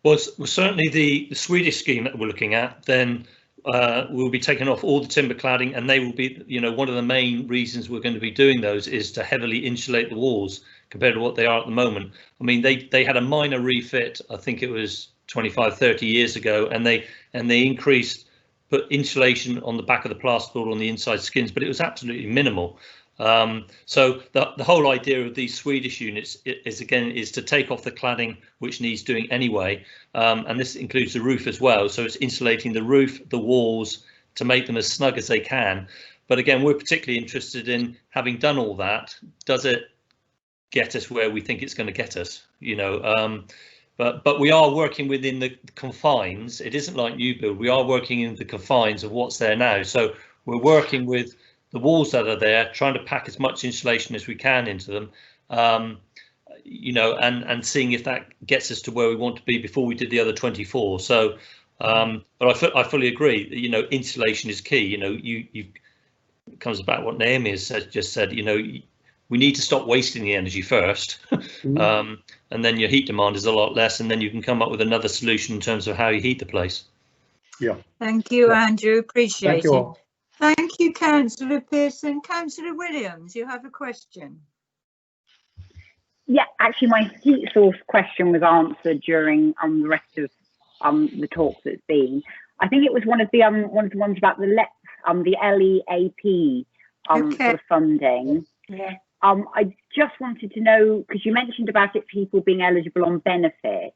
Well, certainly the Swedish scheme that we're looking at, then we'll be taking off all the timber cladding, and they will be, one of the main reasons we're going to be doing those is to heavily insulate the walls compared to what they are at the moment. I mean, they had a minor refit, I think it was 25, 30 years ago, and they put insulation on the back of the plasterboard on the inside skins, but it was absolutely minimal. So the whole idea of these Swedish units is to take off the cladding, which needs doing anyway, and this includes the roof as well. So it's insulating the roof, the walls, to make them as snug as they can. But again, we're particularly interested in, having done all that, does it get us where we think it's going to get us? But we are working within the confines. It isn't like new build. We are working in the confines of what's there now. So we're working with the walls that are there, trying to pack as much insulation as we can into them, you know, and seeing if that gets us to where we want to be before we did the other 24. So, but I fully agree. You know, insulation is key. You know, it comes about what Naomi has just said. You know, we need to stop wasting the energy first, and then your heat demand is a lot less, and then you can come up with another solution in terms of how you heat the place.
Yeah.
Thank you,
Yeah.
Andrew. Appreciate
Thank you
it.
all.
Thank you, Councillor Pearson. Councillor Williams, you have a question.
Yeah, actually, my heat source question was answered during the rest of the talk that's been. I think it was one of the ones about the LEAP
Okay.
sort of funding.
Yeah.
I just wanted to know, because you mentioned about it, people being eligible on benefits.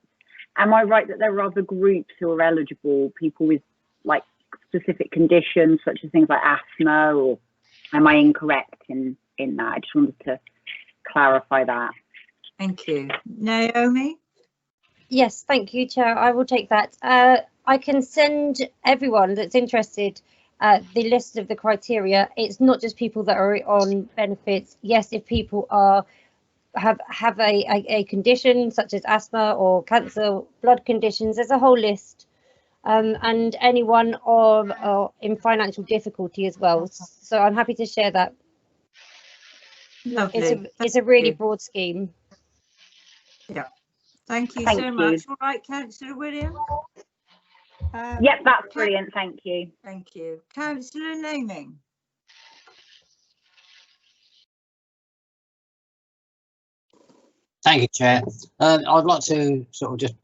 Am I right that there are other groups who are eligible, people with like specific conditions such as things like asthma, or am I incorrect in that? I just wanted to clarify that.
Thank you. Naomi?
Yes, thank you, Chair. I will take that. I can send everyone that's interested the list of the criteria. It's not just people that are on benefits. Yes, if people have a condition such as asthma or cancer, blood conditions, there's a whole list. And anyone in financial difficulty as well. So I'm happy to share that.
Lovely.
It's a really broad scheme.
Yeah. Thank you
Thank
so
you.
much. All right, Councillor Williams?
Yep, that's brilliant. Thank you.
Thank you. Councillor Naming?
Thank you, Chair. I'd like to sort of just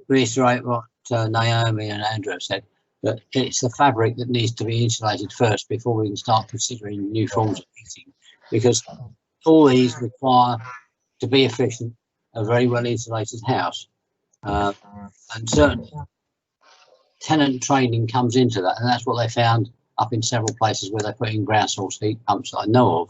reiterate what Naomi and Andrew have said, that it's the fabric that needs to be insulated first before we can start considering new forms of heating, because all these require, to be efficient, a very well insulated house. And certainly tenant training comes into that, and that's what they found up in several places where they put in ground source heat pumps that I know of.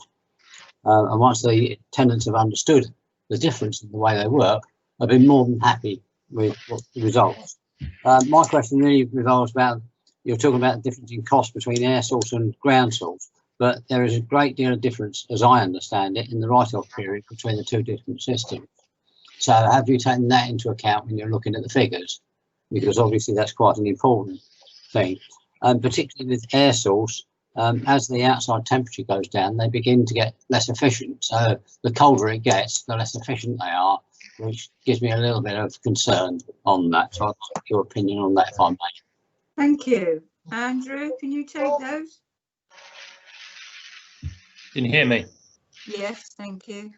And once the tenants have understood the difference in the way they work, I've been more than happy with the results. My question really revolves about, you're talking about the difference in cost between air source and ground source, but there is a great deal of difference, as I understand it, in the write-off period between the two different systems. So have you taken that into account when you're looking at the figures? Because obviously that's quite an important thing, particularly with air source. As the outside temperature goes down, they begin to get less efficient. So the colder it gets, the less efficient they are, which gives me a little bit of concern on that. So I'd like your opinion on that, if I may.
Thank you. Andrew, can you take those?
Can you hear me?
Yes, thank you.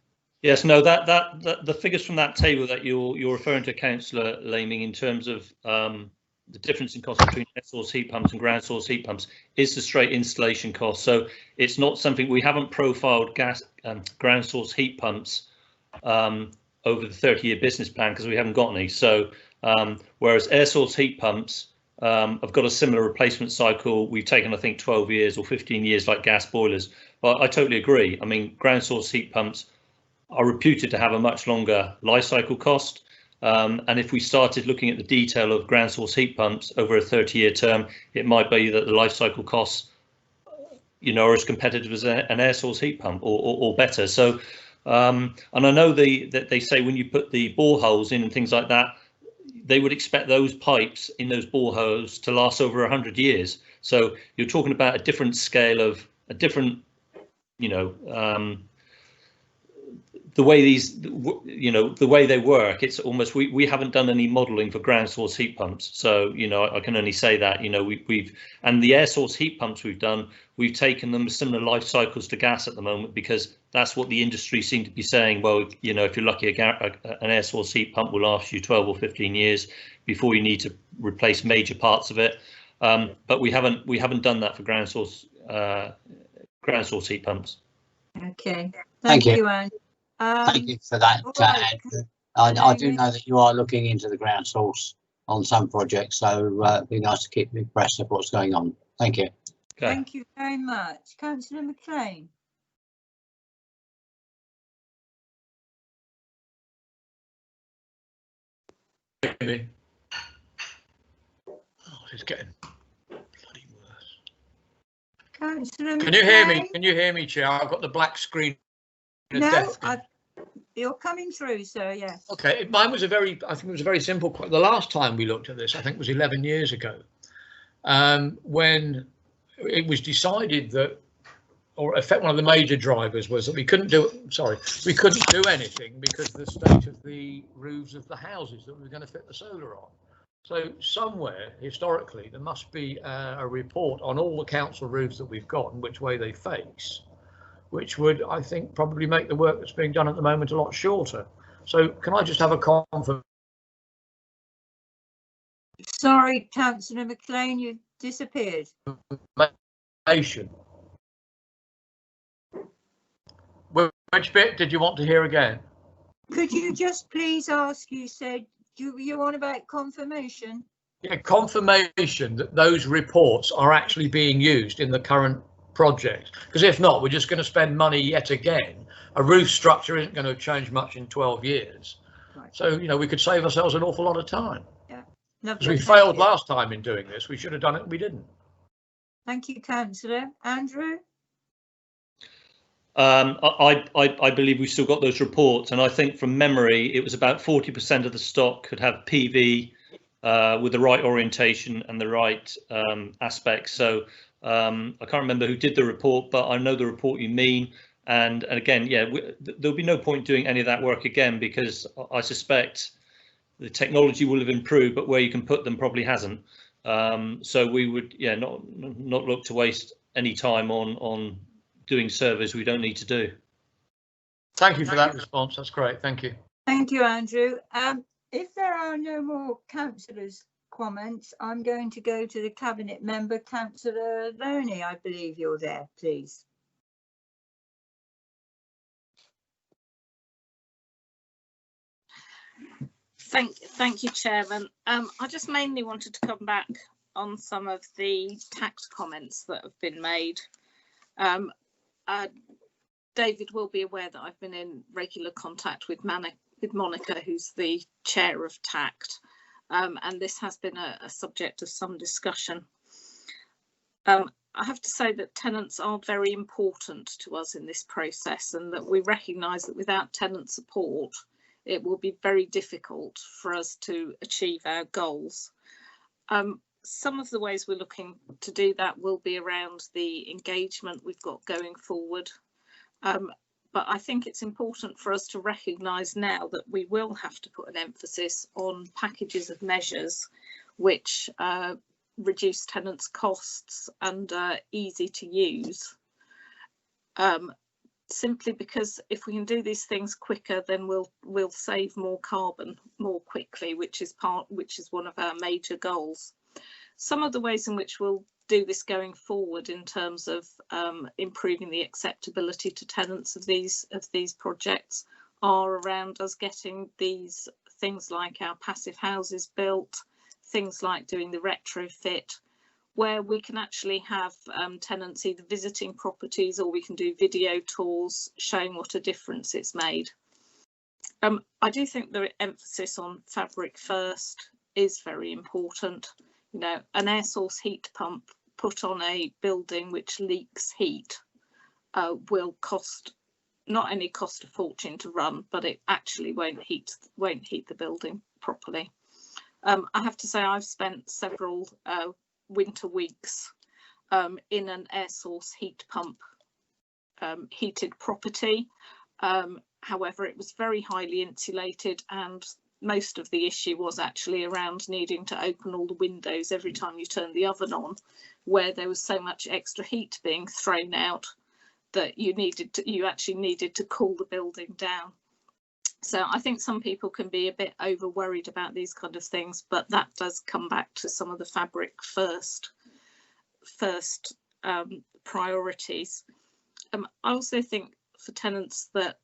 Yes, no, that the figures from that table that you're referring to, Councillor Laming, in terms of the difference in cost between air source heat pumps and ground source heat pumps is the straight installation cost. So it's not something, we haven't profiled ground source heat pumps over the 30-year business plan because we haven't got any. So whereas air source heat pumps have got a similar replacement cycle, we've taken I think 12 years or 15 years like gas boilers. But I totally agree. I mean, ground source heat pumps are reputed to have a much longer life cycle cost. And if we started looking at the detail of ground source heat pumps over a 30-year term, it might be that the life cycle costs, you know, are as competitive as an air source heat pump or better. So, and I know that they say when you put the boreholes in and things like that, they would expect those pipes in those boreholes to last over 100 years. So you're talking about a different scale of a different, you know, the way these, you know, the way they work, it's almost, we haven't done any modelling for ground source heat pumps. So, you know, I can only say that, you know, we've, and the air source heat pumps we've done, we've taken them with similar life cycles to gas at the moment, because that's what the industry seem to be saying. Well, you know, if you're lucky, an air source heat pump will last you 12 or 15 years before you need to replace major parts of it. But we haven't done that for ground source heat pumps.
Okay,
Thank you.
Anne.
Thank you for that, Andrew. I do know that you are looking into the ground source on some projects, so it'd be nice to keep me abreast of what's going on. Thank you.
Okay.
Thank you very much. Councillor McLean.
Really? Oh, it's getting bloody worse.
Councillor
Can you hear me?
McLean?
Can you hear me, Chair? I've got the black screen. and a
No,
deaf.
you're coming through, sir, yes.
Okay, mine was I think it was a very simple. The last time we looked at this, I think was 11 years ago, when it was decided that, or in fact, one of the major drivers was that we couldn't do anything because of the state of the roofs of the houses that we were going to fit the solar on. So somewhere historically there must be a report on all the council roofs that we've got and which way they face, which would, I think, probably make the work that's being done at the moment a lot shorter. So can I just have a confirmation?
Sorry, Councillor McLean, you disappeared.
Which bit did you want to hear again?
Could you just please ask, you said you want about confirmation?
Yeah, confirmation that those reports are actually being used in the current project. Because if not, we're just going to spend money yet again. A roof structure isn't going to change much in 12 years. Right. So, you know, we could save ourselves an awful lot of time.
Yeah.
Because we failed last time in doing this. We should have done it and we didn't.
Thank you, Councillor. Andrew?
I believe we've still got those reports, and I think from memory it was about 40% of the stock could have PV with the right orientation and the right aspects. So I can't remember who did the report, but I know the report you mean. And again, yeah, there'll be no point doing any of that work again, because I suspect the technology will have improved, but where you can put them probably hasn't. So we would, yeah, not look to waste any time on doing surveys we don't need to do.
Thank you for that response. That's great. Thank you.
Thank you, Andrew. If there are no more councillors' comments, I'm going to go to the Cabinet member, Councillor Loney. I believe you're there, please.
Thank you, Chairman. I just mainly wanted to come back on some of the tax comments that have been made. David will be aware that I've been in regular contact with Monica, who's the chair of TACT, and this has been a subject of some discussion. I have to say that tenants are very important to us in this process, and that we recognise that without tenant support, it will be very difficult for us to achieve our goals. Some of the ways we're looking to do that will be around the engagement we've got going forward. But I think it's important for us to recognise now that we will have to put an emphasis on packages of measures which reduce tenants' costs and are easy to use. Simply because if we can do these things quicker, then we'll save more carbon more quickly, which is one of our major goals. Some of the ways in which we'll do this going forward in terms of improving the acceptability to tenants of these projects are around us getting these things like our passive houses built, things like doing the retrofit, where we can actually have tenants either visiting properties, or we can do video tours showing what a difference it's made. I do think the emphasis on fabric first is very important. You know, an air source heat pump put on a building which leaks heat will not only cost a fortune to run, but it actually won't heat the building properly. I have to say I've spent several winter weeks in an air source heat pump heated property. However, it was very highly insulated, and most of the issue was actually around needing to open all the windows every time you turn the oven on, where there was so much extra heat being thrown out that you actually needed to cool the building down. So I think some people can be a bit over worried about these kind of things, but that does come back to some of the fabric first priorities. I also think for tenants that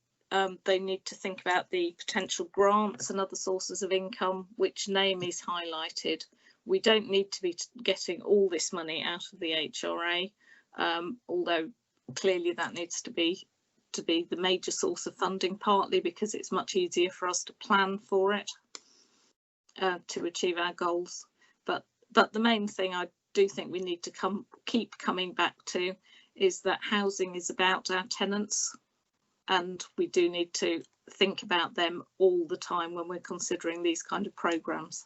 they need to think about the potential grants and other sources of income, which Naomi's highlighted. We don't need to be getting all this money out of the HRA, although clearly that needs to be the major source of funding, partly because it's much easier for us to plan for it to achieve our goals. But the main thing do think we need to keep coming back to is that housing is about our tenants, and we do need to think about them all the time when we're considering these kind of programmes.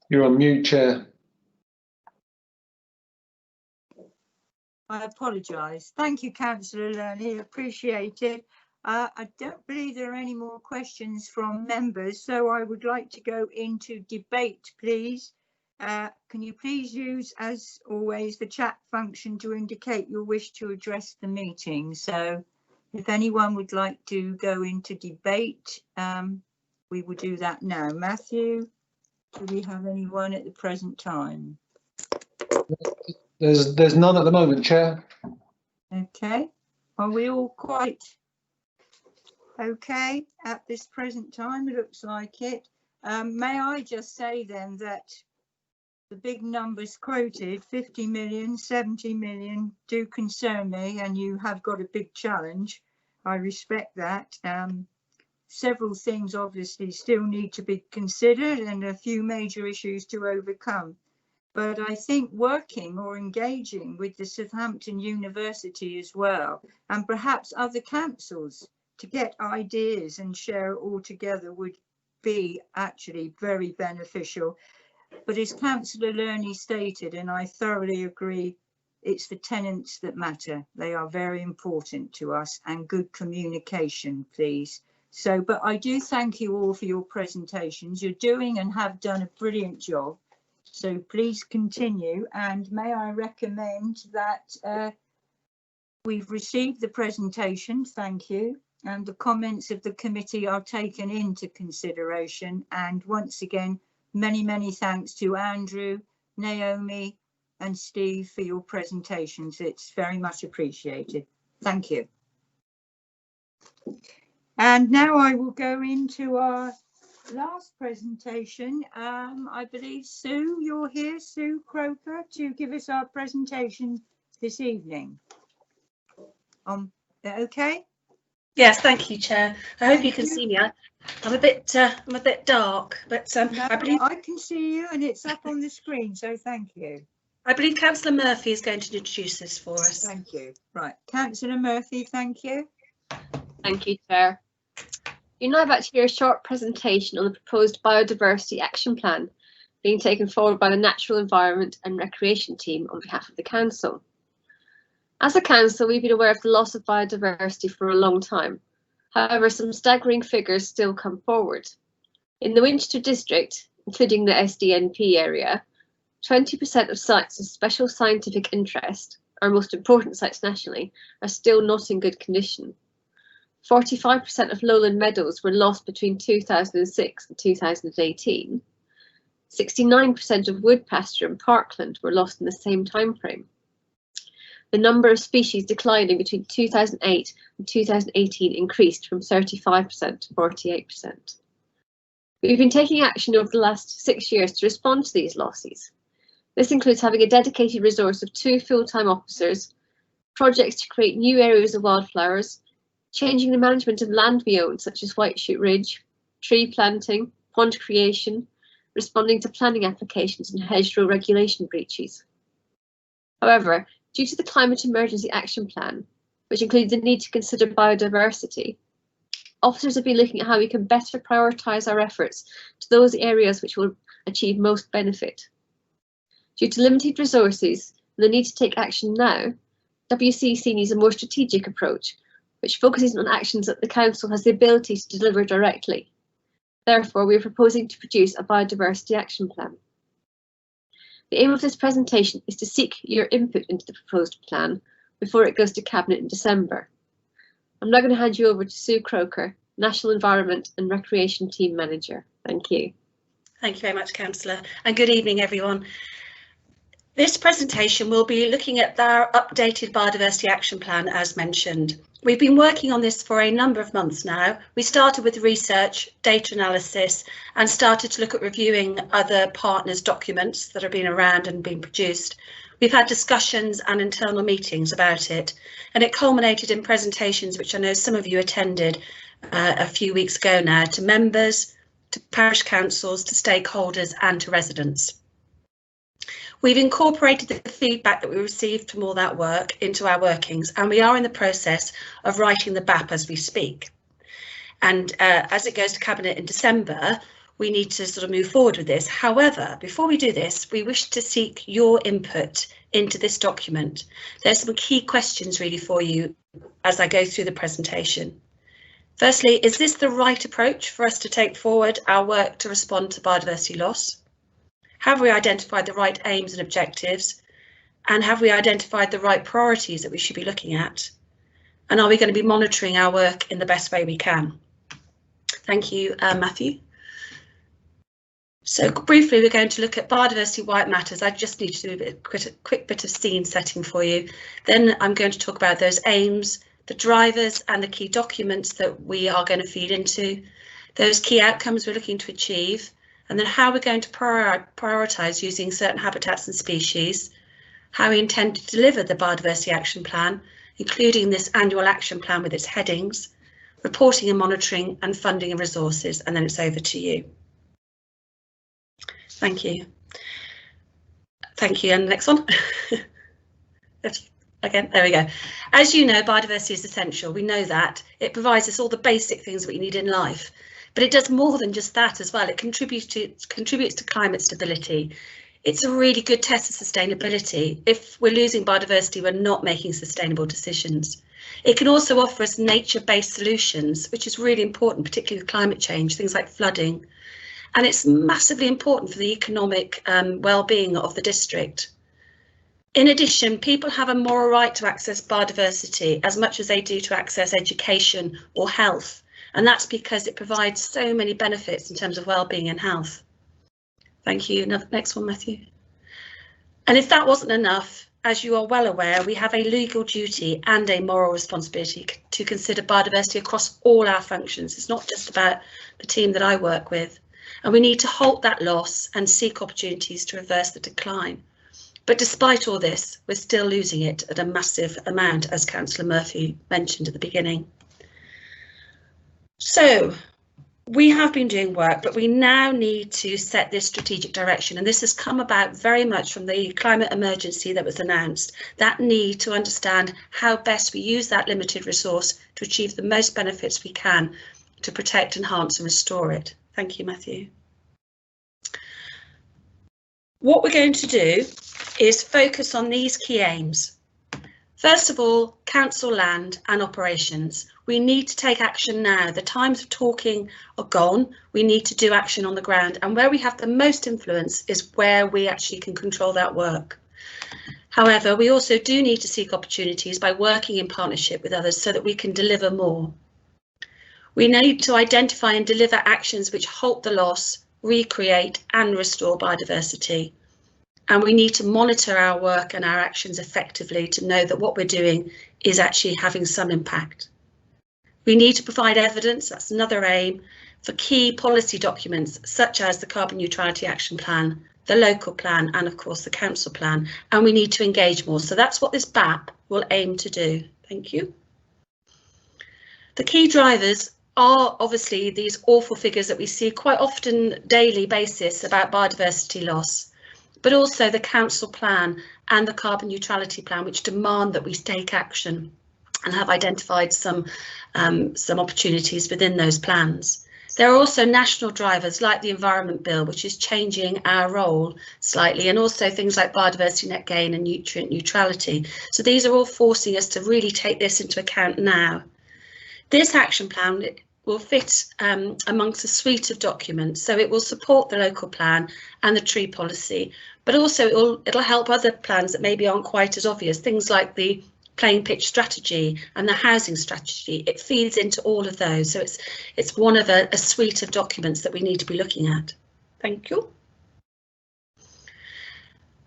You're on mute, Chair.
I apologise. Thank you, Councillor Lerney. Appreciate it. I don't believe there are any more questions from members, so I would like to go into debate, please. Can you please use, as always, the chat function to indicate your wish to address the meeting? So if anyone would like to go into debate, we will do that now. Matthew, do we have anyone at the present time?
There's none at the moment, Chair.
Okay. Are we all quite okay at this present time? It looks like it. May I just say then that the big numbers quoted, 50 million, 70 million, do concern me, and you have got a big challenge. I respect that. Several things obviously still need to be considered and a few major issues to overcome. But I think working or engaging with the Southampton University as well, and perhaps other councils, to get ideas and share it all together would be actually very beneficial. But as Councillor Lerney stated, and I thoroughly agree, it's the tenants that matter. They are very important to us, and good communication, please. So, but I do thank you all for your presentations. You're doing and have done a brilliant job. So please continue, and may I recommend that we've received the presentation, thank you, and the comments of the committee are taken into consideration. And once again, many thanks to Andrew, Naomi and Steve for your presentations. It's very much appreciated. Thank you. And now I will go into our last presentation. I believe Sue, you're here, Sue Croker, to give us our presentation this evening. Okay?
Yes, thank you, Chair. I hope you can see me. I'm a bit dark, but
No,
I believe
I can see you, and it's up on the screen, so thank you.
I believe Councillor Murphy is going to introduce this for us.
Thank you. Right, Councillor Murphy, thank you.
Thank you, Chair. You're now about to hear a short presentation on the proposed Biodiversity Action Plan being taken forward by the Natural Environment and Recreation team on behalf of the Council. As a Council, we've been aware of the loss of biodiversity for a long time. However, some staggering figures still come forward. In the Winchester district, including the SDNP area, 20% of sites of special scientific interest, our most important sites nationally, are still not in good condition. 45% of lowland meadows were lost between 2006 and 2018. 69% of wood pasture and parkland were lost in the same time frame. The number of species declining between 2008 and 2018 increased from 35% to 48%. We've been taking action over the last 6 years to respond to these losses. This includes having a dedicated resource of 2 full-time officers, projects to create new areas of wildflowers, changing the management of land we own, such as Whiteshoot Ridge, tree planting, pond creation, responding to planning applications and hedgerow regulation breaches. However, due to the Climate Emergency Action Plan, which includes the need to consider biodiversity, officers have been looking at how we can better prioritise our efforts to those areas which will achieve most benefit. Due to limited resources and the need to take action now, WCC needs a more strategic approach, which focuses on actions that the Council has the ability to deliver directly. Therefore, we are proposing to produce a Biodiversity Action Plan. The aim of this presentation is to seek your input into the proposed plan before it goes to Cabinet in December. I'm now going to hand you over to Sue Croker, National Environment and Recreation Team Manager. Thank you.
Thank you very much, Councillor, and good evening, everyone. This presentation will be looking at our updated Biodiversity Action Plan, as mentioned. We've been working on this for a number of months now. We started with research, data analysis, and started to look at reviewing other partners' documents that have been around and been produced. We've had discussions and internal meetings about it, and it culminated in presentations which I know some of you attended a few weeks ago now to members, to parish councils, to stakeholders and to residents. We've incorporated the feedback that we received from all that work into our workings, and we are in the process of writing the BAP as we speak. And as it goes to Cabinet in December, we need to sort of move forward with this. However, before we do this, we wish to seek your input into this document. There's some key questions really for you as I go through the presentation. Firstly, is this the right approach for us to take forward our work to respond to biodiversity loss? Have we identified the right aims and objectives? And have we identified the right priorities that we should be looking at? And are we going to be monitoring our work in the best way we can? Thank you, Matthew. So briefly, we're going to look at biodiversity, why it matters. I just need to do a quick bit of scene setting for you. Then I'm going to talk about those aims, the drivers and the key documents that we are going to feed into, those key outcomes we're looking to achieve, and then how we're going to prioritise using certain habitats and species, how we intend to deliver the biodiversity action plan, including this annual action plan with its headings, reporting and monitoring, and funding and resources, and then it's over to you. Thank you. Thank you, and the next one. Again, there we go. As you know, biodiversity is essential. We know that. It provides us all the basic things we need in life, but it does more than just that as well. It contributes to climate stability. It's a really good test of sustainability. If we're losing biodiversity, we're not making sustainable decisions. It can also offer us nature-based solutions, which is really important, particularly with climate change, things like flooding. And it's massively important for the economic well-being of the district. In addition, people have a moral right to access biodiversity as much as they do to access education or health. And that's because it provides so many benefits in terms of well-being and health. Thank you. Next one, Matthew. And if that wasn't enough, as you are well aware, we have a legal duty and a moral responsibility to consider biodiversity across all our functions. It's not just about the team that I work with. And we need to halt that loss and seek opportunities to reverse the decline. But despite all this, we're still losing it at a massive amount, as Councillor Murphy mentioned at the beginning. So we have been doing work, but we now need to set this strategic direction. And this has come about very much from the climate emergency that was announced, that need to understand how best we use that limited resource to achieve the most benefits we can to protect, enhance and restore it. Thank you, Matthew. What we're going to do is focus on these key aims. First of all, council land and operations. We need to take action now. The times of talking are gone. We need to do action on the ground, and where we have the most influence is where we actually can control that work. However, we also do need to seek opportunities by working in partnership with others so that we can deliver more. We need to identify and deliver actions which halt the loss, recreate and restore biodiversity. And we need to monitor our work and our actions effectively to know that what we're doing is actually having some impact. We need to provide evidence, that's another aim, for key policy documents such as the Carbon Neutrality Action Plan, the local plan and of course the council plan, and we need to engage more. So that's what this BAP will aim to do. Thank you. The key drivers are obviously these awful figures that we see quite often daily basis about biodiversity loss, but also the council plan and the carbon neutrality plan, which demand that we take action and have identified some opportunities within those plans. There are also national drivers like the Environment Bill, which is changing our role slightly, and also things like biodiversity net gain and nutrient neutrality. So these are all forcing us to really take this into account now. This action plan will fit amongst a suite of documents, so it will support the local plan and the tree policy, but also it'll help other plans that maybe aren't quite as obvious, things like the playing pitch strategy and the housing strategy. It feeds into all of those, so it's one of a suite of documents that we need to be looking at. Thank you.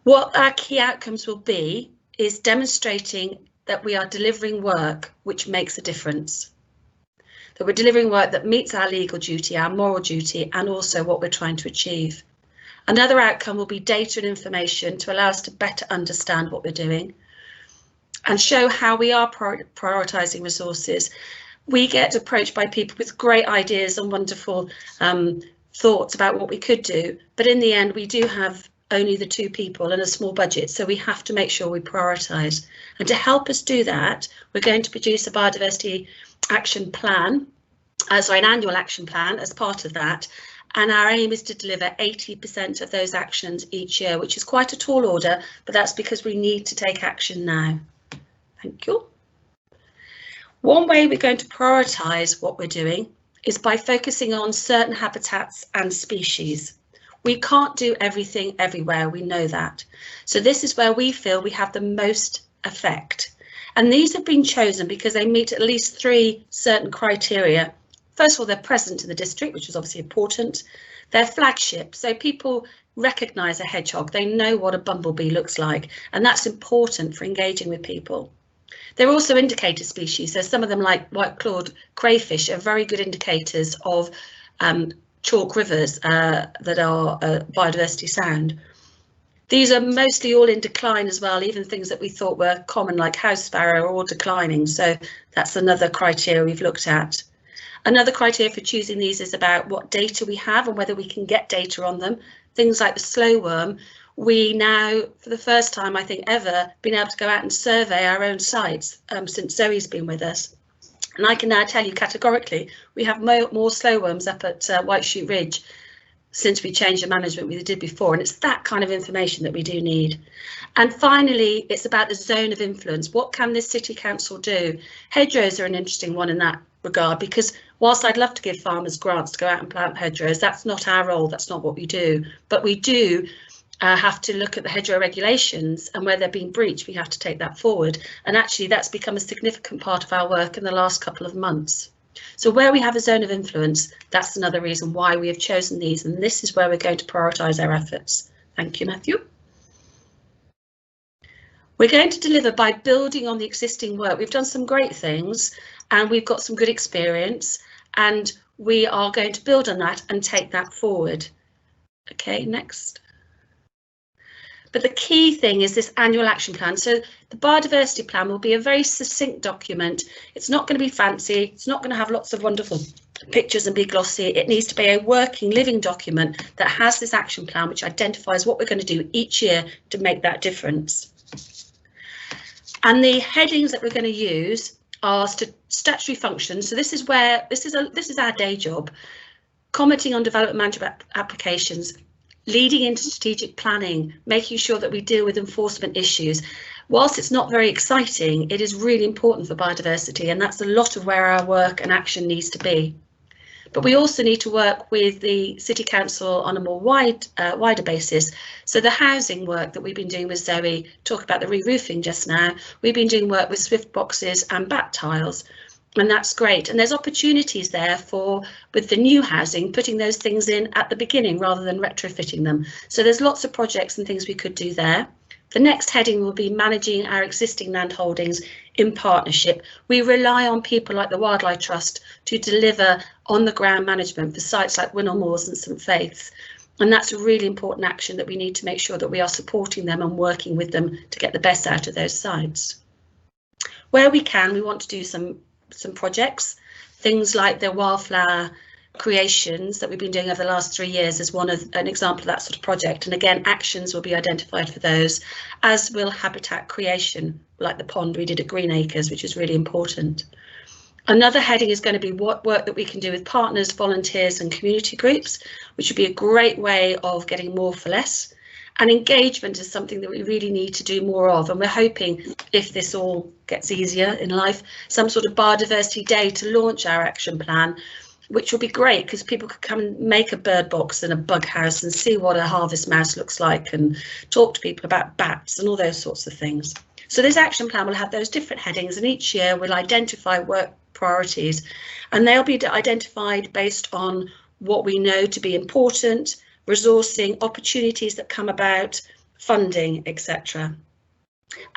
What our key outcomes will be is demonstrating that we are delivering work which makes a difference, that we're delivering work that meets our legal duty, our moral duty, and also what we're trying to achieve. Another outcome will be data and information to allow us to better understand what we're doing and show how we are prioritising resources. we get approached by people with great ideas and wonderful thoughts about what we could do, but in the end we do have only the 2 people and a small budget, so we have to make sure we prioritise. And to help us do that, we're going to produce a biodiversity action plan, an annual action plan as part of that, and our aim is to deliver 80% of those actions each year, which is quite a tall order, but that's because we need to take action now. Thank you. One way we're going to prioritise what we're doing is by focusing on certain habitats and species. We can't do everything everywhere, we know that. So this is where we feel we have the most effect. And these have been chosen because they meet at least 3 certain criteria. First of all, they're present in the district, which is obviously important. They're flagship, so people recognise a hedgehog, they know what a bumblebee looks like, and that's important for engaging with people. They're also indicator species, so some of them, like white-clawed crayfish, are very good indicators of chalk rivers that are biodiversity sound. These are mostly all in decline as well, even things that we thought were common like house sparrow are all declining, so that's another criteria we've looked at. Another criteria for choosing these is about what data we have and whether we can get data on them. Things like the slow worm, we now, for the first time I think ever, been able to go out and survey our own sites since Zoe's been with us. And I can now tell you categorically, we have more slow worms up at White Shoot Ridge since we changed the management we did before, and it's that kind of information that we do need. And finally, it's about the zone of influence. What can this city council do? Hedgerows are an interesting one in that regard, because whilst I'd love to give farmers grants to go out and plant hedgerows, that's not our role, that's not what we do. But we do have to look at the hedgerow regulations, and where they're being breached, we have to take that forward. And actually that's become a significant part of our work in the last couple of months. So where we have a zone of influence, that's another reason why we have chosen these, and this is where we're going to prioritise our efforts. Thank you, Matthew. We're going to deliver by building on the existing work. We've done some great things and we've got some good experience, and we are going to build on that and take that forward. Okay, next. But the key thing is this annual action plan. So the biodiversity plan will be a very succinct document. It's not going to be fancy. It's not going to have lots of wonderful pictures and be glossy. It needs to be a working, living document that has this action plan, which identifies what we're going to do each year to make that difference. And the headings that we're going to use are statutory functions. So this is where this is our day job. Commenting on development management applications, leading into strategic planning, making sure that we deal with enforcement issues. Whilst it's not very exciting, it is really important for biodiversity, and that's a lot of where our work and action needs to be. But we also need to work with the City Council on a more wider basis. So the housing work that we've been doing with Zoe, talk about the re-roofing just now, we've been doing work with Swift boxes and bat tiles, and that's great. And there's opportunities there for, with the new housing, putting those things in at the beginning rather than retrofitting them. So there's lots of projects and things we could do there. The next heading will be managing our existing land holdings in partnership. We rely on people like the Wildlife Trust to deliver on the ground management for sites like Winnell Moors and St Faith's. And that's a really important action that we need to make sure that we are supporting them and working with them to get the best out of those sites. Where we can, we want to do some projects, things like the wildflower creations that we've been doing over the last 3 years is an example of that sort of project. And again, actions will be identified for those, as will habitat creation, like the pond we did at Green Acres, which is really important. Another heading is going to be what work that we can do with partners, volunteers and community groups, which would be a great way of getting more for less. And engagement is something that we really need to do more of, and we're hoping, if this all gets easier in life, some sort of biodiversity day to launch our action plan, which will be great because people could come and make a bird box and a bug house and see what a harvest mouse looks like and talk to people about bats and all those sorts of things. So this action plan will have those different headings, and each year we'll identify work priorities, and they'll be identified based on what we know to be important, resourcing, opportunities that come about, funding, etc.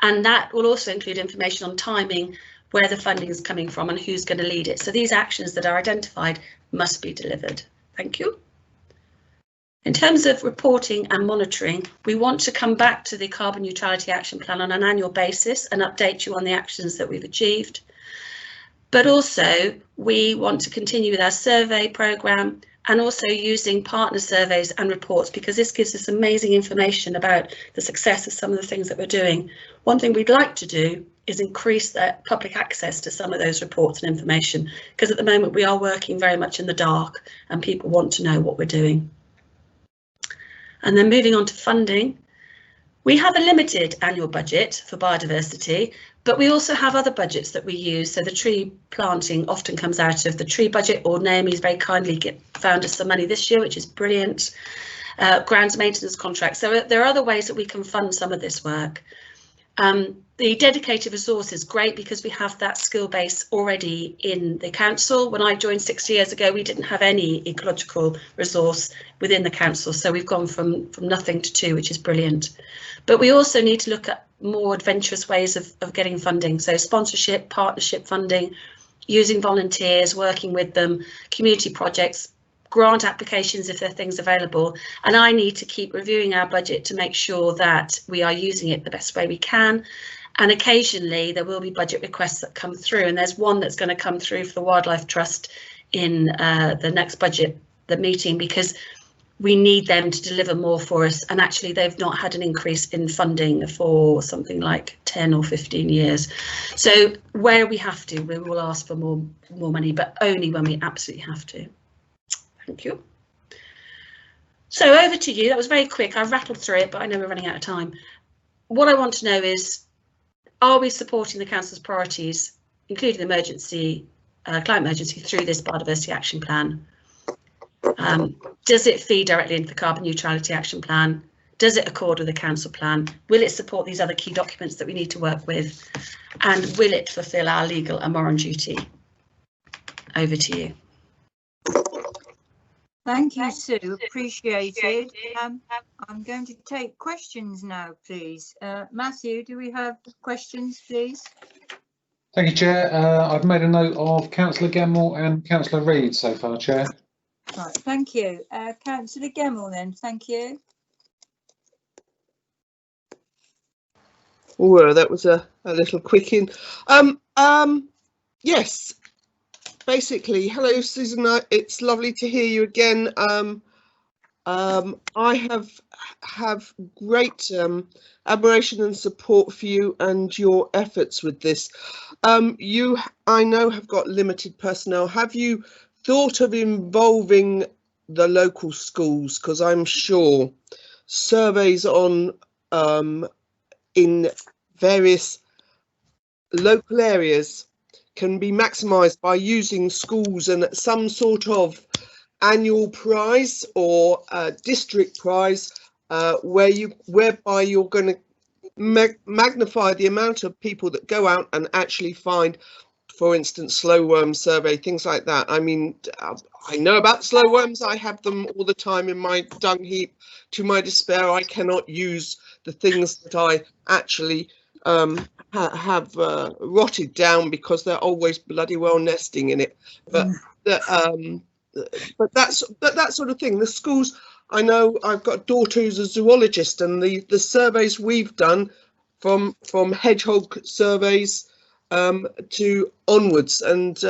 And that will also include information on timing, where the funding is coming from and who's going to lead it. So these actions that are identified must be delivered. Thank you. In terms of reporting and monitoring, we want to come back to the Carbon Neutrality Action Plan on an annual basis and update you on the actions that we've achieved. But also we want to continue with our survey programme and also using partner surveys and reports, because this gives us amazing information about the success of some of the things that we're doing. One thing we'd like to do is increase that public access to some of those reports and information, because at the moment we are working very much in the dark and people want to know what we're doing. And then moving on to funding, we have a limited annual budget for biodiversity, but we also have other budgets that we use. So the tree planting often comes out of the tree budget, or Naomi's very kindly found us some money this year, which is brilliant. Grounds maintenance contracts. So there are other ways that we can fund some of this work. The dedicated resource is great because we have that skill base already in the council. When I joined 6 years ago, we didn't have any ecological resource within the council. So we've gone from nothing to 2, which is brilliant. But we also need to look at more adventurous ways of getting funding. So sponsorship, partnership funding, using volunteers, working with them, community projects, grant applications if there are things available. And I need to keep reviewing our budget to make sure that we are using it the best way we can. And occasionally there will be budget requests that come through, and there's one that's going to come through for the Wildlife Trust in the next budget, the meeting, because we need them to deliver more for us. And actually they've not had an increase in funding for something like 10 or 15 years. So where we have to, we will ask for more money, but only when we absolutely have to. Thank you. So over to you. That was very quick. I rattled through it, but I know we're running out of time. What I want to know is, are we supporting the council's priorities, including the emergency, climate emergency, through this biodiversity action plan? Does it feed directly into the carbon neutrality action plan? Does it accord with the council plan? Will it support these other key documents that we need to work with? And will it fulfil our legal and moral duty? Over to you.
Thank you, Sue. Appreciated. I'm going to take questions now, please. Matthew, do we have questions, please?
Thank you, Chair. I've made a note of Councillor Gemmell and Councillor Reid so far, Chair.
Right, thank you. Councillor Gemmell then, thank you.
Oh, that was a little quick in. Yes. Basically, hello Susan, it's lovely to hear you again. I have great admiration and support for you and your efforts with this. You, I know, have got limited personnel. Have you thought of involving the local schools? Because I'm sure surveys on in various local areas can be maximised by using schools and some sort of annual prize or district prize whereby you're going to magnify the amount of people that go out and actually find, for instance, slow worm survey, things like that. I mean, I know about slow worms. I have them all the time in my dung heap. To my despair, I cannot use the things that I actually have rotted down because they're always bloody well nesting in it. But that sort of thing. The schools, I know I've got a daughter who's a zoologist, and the surveys we've done from hedgehog surveys to onwards, and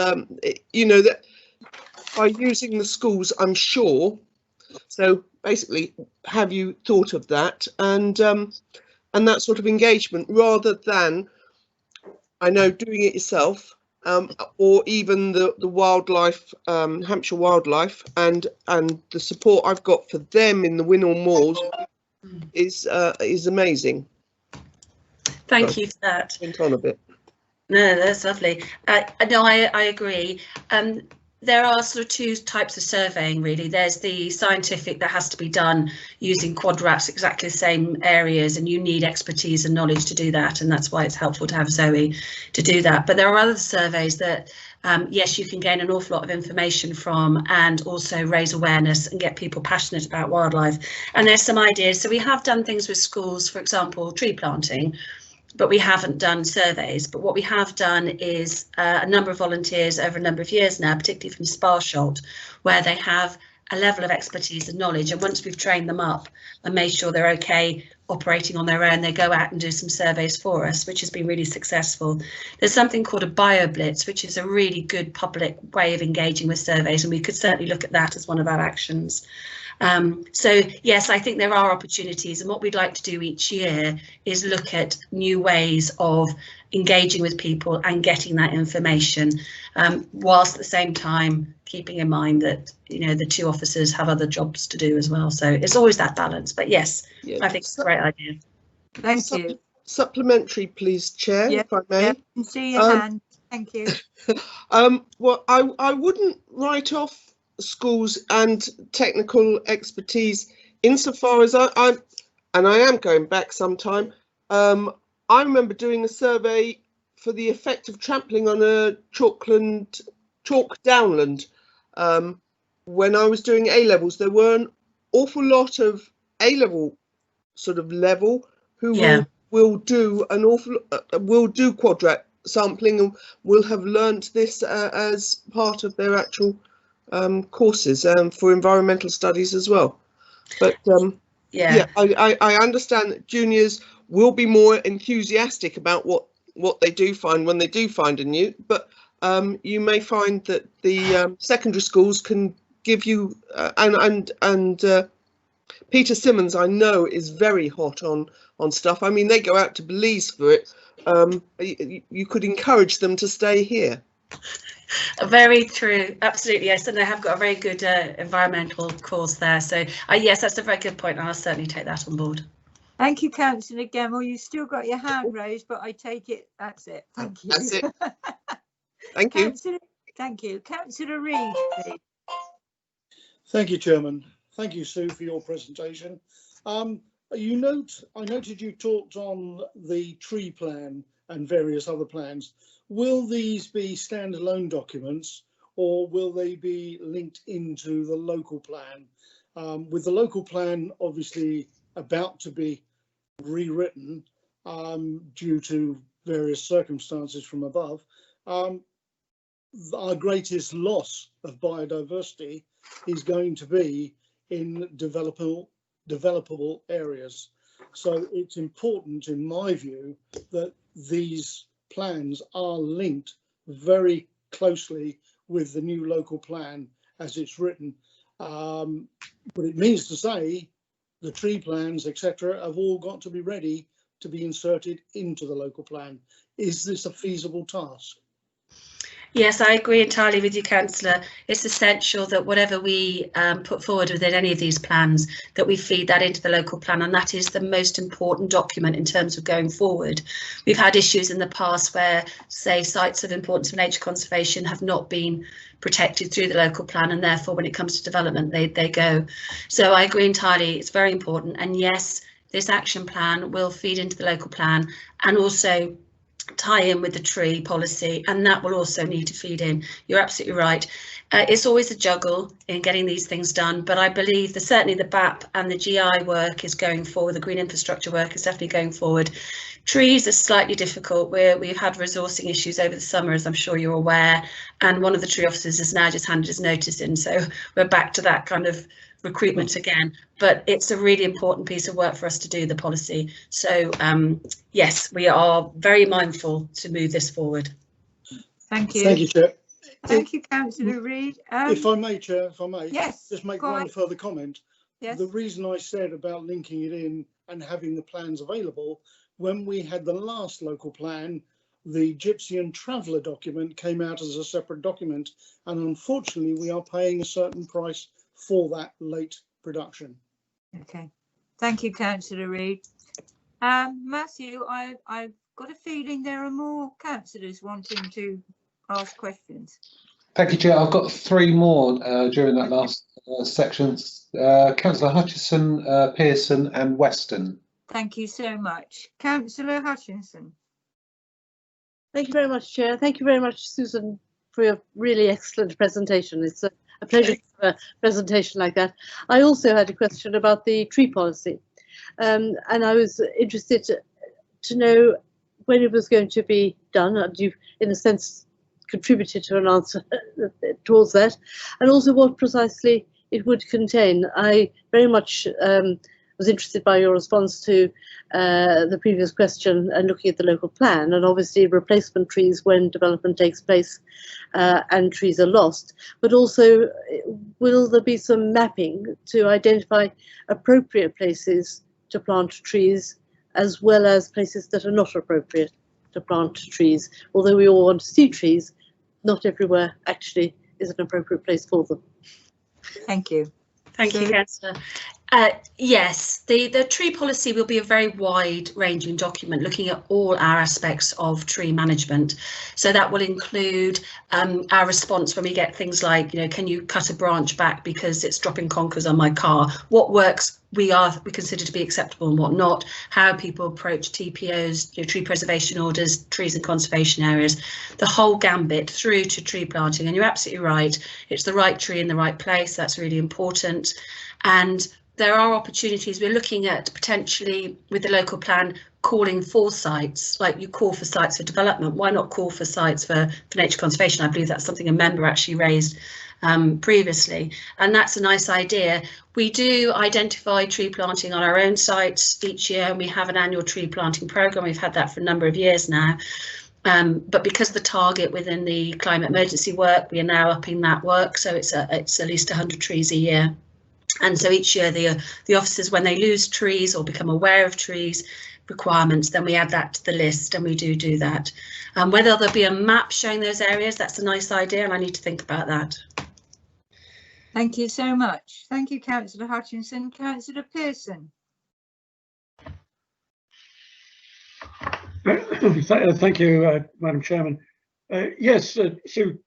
you know, that by using the schools, I'm sure. So basically, have you thought of that and that sort of engagement, rather than, I know, doing it yourself, or even the wildlife, Hampshire Wildlife, and the support I've got for them in the Winnall Moors is amazing.
Thank you for that.
Went on a bit.
No, that's lovely. No, I agree. There are sort of 2 types of surveying, really. There's the scientific that has to be done using quadrats, exactly the same areas, and you need expertise and knowledge to do that, and that's why it's helpful to have Zoe to do that. But there are other surveys that, yes, you can gain an awful lot of information from, and also raise awareness and get people passionate about wildlife. And there's some ideas. So we have done things with schools, for example, tree planting, but we haven't done surveys. But what we have done is a number of volunteers over a number of years now, particularly from Sparsholt, where they have a level of expertise and knowledge. And once we've trained them up and made sure they're okay operating on their own. They go out and do some surveys for us, which has been really successful. There's something called a BioBlitz, which is a really good public way of engaging with surveys, and we could certainly look at that as one of our actions. So yes, I think there are opportunities, and what we'd like to do each year is look at new ways of engaging with people and getting that information, whilst at the same time keeping in mind that, you know, the two officers have other jobs to do as well. So it's always that balance. But yes, I think it's a great idea.
Thank you.
Supplementary, please, Chair, if I may.
I can see your hand. Thank you.
Well, I wouldn't write off schools and technical expertise insofar as I am going back some time. I remember doing a survey for the effect of trampling on a chalk downland when I was doing A-levels. There were an awful lot of A-level sort of level who will do an awful will do quadrat sampling and will have learnt this as part of their actual courses for environmental studies as well. But I understand that juniors will be more enthusiastic about what they do find when they do find a newt, but you may find that the secondary schools can give you and Peter Simmons, I know, is very hot on stuff. I mean, they go out to Belize for it. You could encourage them to stay here.
Very true, absolutely, yes, and they have got a very good environmental course there. So yes, that's a very good point, and I'll certainly take that on board.
Thank you, Councillor Gemmell. You still got your hand raised, but I take it that's it. Thank you.
That's it. Thank you.
Thank you. Councillor Reid, please.
Thank you, Chairman. Thank you, Sue, for your presentation. I noted you talked on the tree plan and various other plans. Will these be standalone documents, or will they be linked into the local plan? With the local plan obviously about to be rewritten due to various circumstances from above, our greatest loss of biodiversity is going to be in developable areas. So it's important, in my view, that these plans are linked very closely with the new local plan as it's written. But it means to say the tree plans, etc., have all got to be ready to be inserted into the local plan. Is this a feasible task?
Yes, I agree entirely with you, Councillor. It's essential that whatever we put forward within any of these plans, that we feed that into the local plan, and that is the most important document in terms of going forward. We've had issues in the past where, say, sites of importance for nature conservation have not been protected through the local plan, and therefore when it comes to development they go. So I agree entirely, it's very important, and yes, this action plan will feed into the local plan and also tie in with the tree policy, and that will also need to feed in. You're absolutely right. It's always a juggle in getting these things done, but I believe that certainly the BAP and the GI work is going forward, the green infrastructure work is definitely going forward. Trees are slightly difficult. We've had resourcing issues over the summer, as I'm sure you're aware, and one of the tree officers has now just handed his notice in, so we're back to that kind of recruitment again, but it's a really important piece of work for us to do, the policy. So yes, we are very mindful to move this forward.
Thank you.
Thank you, Chair.
Thank you, Councillor Reid.
If I may, Chair, if I may,
yes,
just make one further comment.
Yes.
The reason I said about linking it in and having the plans available, when we had the last local plan, the Gypsy and Traveller document came out as a separate document, and unfortunately we are paying a certain price for that late production.
Okay, thank you, Councillor Reid. Matthew, I've got a feeling there are more councillors wanting to ask questions.
Thank you, Chair. I've got three more during that last section. Councillor Hutchinson, Pearson and Weston.
Thank you so much. Councillor Hutchinson.
Thank you very much, Chair. Thank you very much, Susan, for your really excellent presentation. It's a pleasure to have a presentation like that. I also had a question about the tree policy, and I was interested to know when it was going to be done, and you've, in a sense, contributed to an answer towards that, and also what precisely it would contain. I very much was interested by your response to the previous question and looking at the local plan, and obviously replacement trees when development takes place and trees are lost, but also will there be some mapping to identify appropriate places to plant trees as well as places that are not appropriate to plant trees? Although we all want to see trees, not everywhere actually is an appropriate place for them.
Thank you.
Thank you, Councillor. Yes, the tree policy will be a very wide-ranging document looking at all our aspects of tree management. So that will include our response when we get things like, can you cut a branch back because it's dropping conkers on my car? What works we consider to be acceptable and what not? How people approach TPOs, tree preservation orders, trees and conservation areas, the whole gambit through to tree planting. And you're absolutely right, it's the right tree in the right place. That's really important. And there are opportunities. We're looking at potentially with the local plan calling for sites, like you call for sites for development. Why not call for sites for nature conservation? I believe that's something a member actually raised previously, and that's a nice idea. We do identify tree planting on our own sites each year, and we have an annual tree planting programme. We've had that for a number of years now. But because of the target within the climate emergency work, we are now upping that work, so it's at least 100 trees a year. And so each year the officers, when they lose trees or become aware of trees requirements, then we add that to the list, and we do that. Whether there'll be a map showing those areas, that's a nice idea, and I need to think about that.
Thank you so much. Thank you, Councillor Hutchinson. Councillor Pearson.
Thank you, Madam Chairman. Yes, Sue,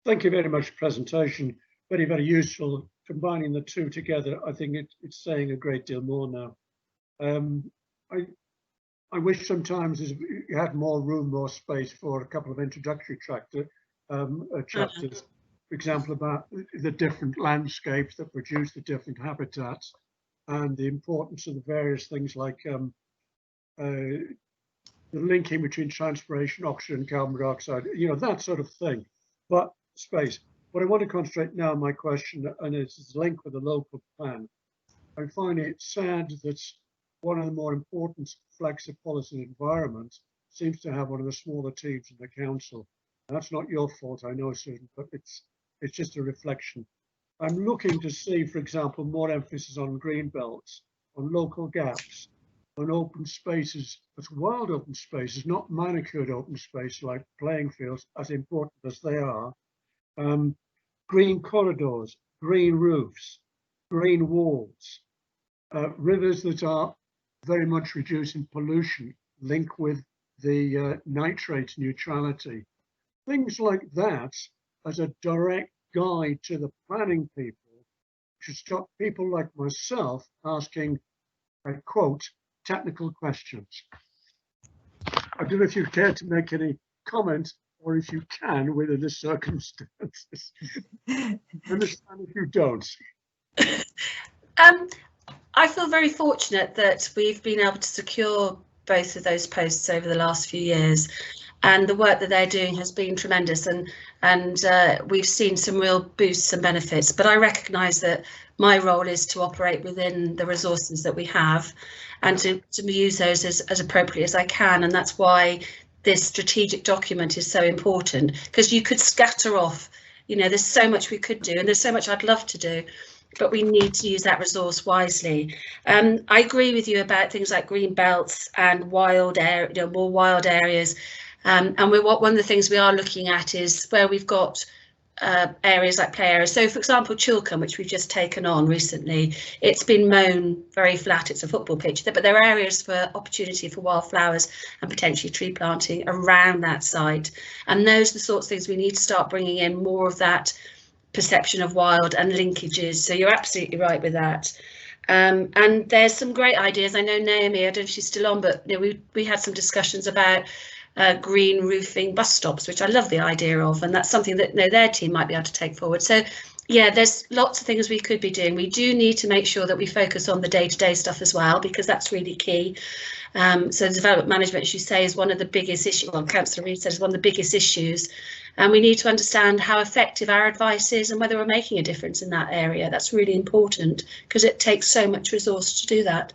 thank you very much for the presentation. Very, very useful. Combining the two together, I think it's saying a great deal more now. I wish sometimes you had more room, more space for a couple of introductory chapters, for example, about the different landscapes that produce the different habitats and the importance of the various things like the linking between transpiration, oxygen, carbon dioxide, that sort of thing. But space. What I want to concentrate now on my question, and it's linked with the local plan. I find it sad that one of the more important flags of policy and environment seems to have one of the smaller teams in the council. And that's not your fault, I know, Susan, but it's just a reflection. I'm looking to see, for example, more emphasis on green belts, on local gaps, on open spaces, but wild open spaces, not manicured open space like playing fields, as important as they are. Green corridors, green roofs, green walls, rivers that are very much reducing pollution, link with the nitrate neutrality. Things like that as a direct guide to the planning people should stop people like myself asking, I quote, technical questions. I don't know if you care to make any comment, or if you can within the circumstances. Understand if you don't.
I feel very fortunate that we've been able to secure both of those posts over the last few years, and the work that they're doing has been tremendous, and we've seen some real boosts and benefits. But I recognise that my role is to operate within the resources that we have and to use those as appropriately as I can, and that's why this strategic document is so important, because you could scatter off, there's so much we could do and there's so much I'd love to do, but we need to use that resource wisely. I agree with you about things like green belts and wild more wild areas. And one of the things we are looking at is where we've got areas like play areas. So, for example, Chilcombe, which we've just taken on recently, it's been mown very flat. It's a football pitch, but there are areas for opportunity for wildflowers and potentially tree planting around that site. And those are the sorts of things we need to start bringing in more of that perception of wild and linkages. So you're absolutely right with that. And there's some great ideas. I know Naomi, I don't know if she's still on, but we had some discussions about green roofing bus stops, which I love the idea of, and that's something that their team might be able to take forward. So yeah, there's lots of things we could be doing. We do need to make sure that we focus on the day-to-day stuff as well, because that's really key. So development management, as you say, is one of the biggest issues. Well, Councillor Reid says one of the biggest issues, and we need to understand how effective our advice is and whether we're making a difference in that area. That's really important because it takes so much resource to do that.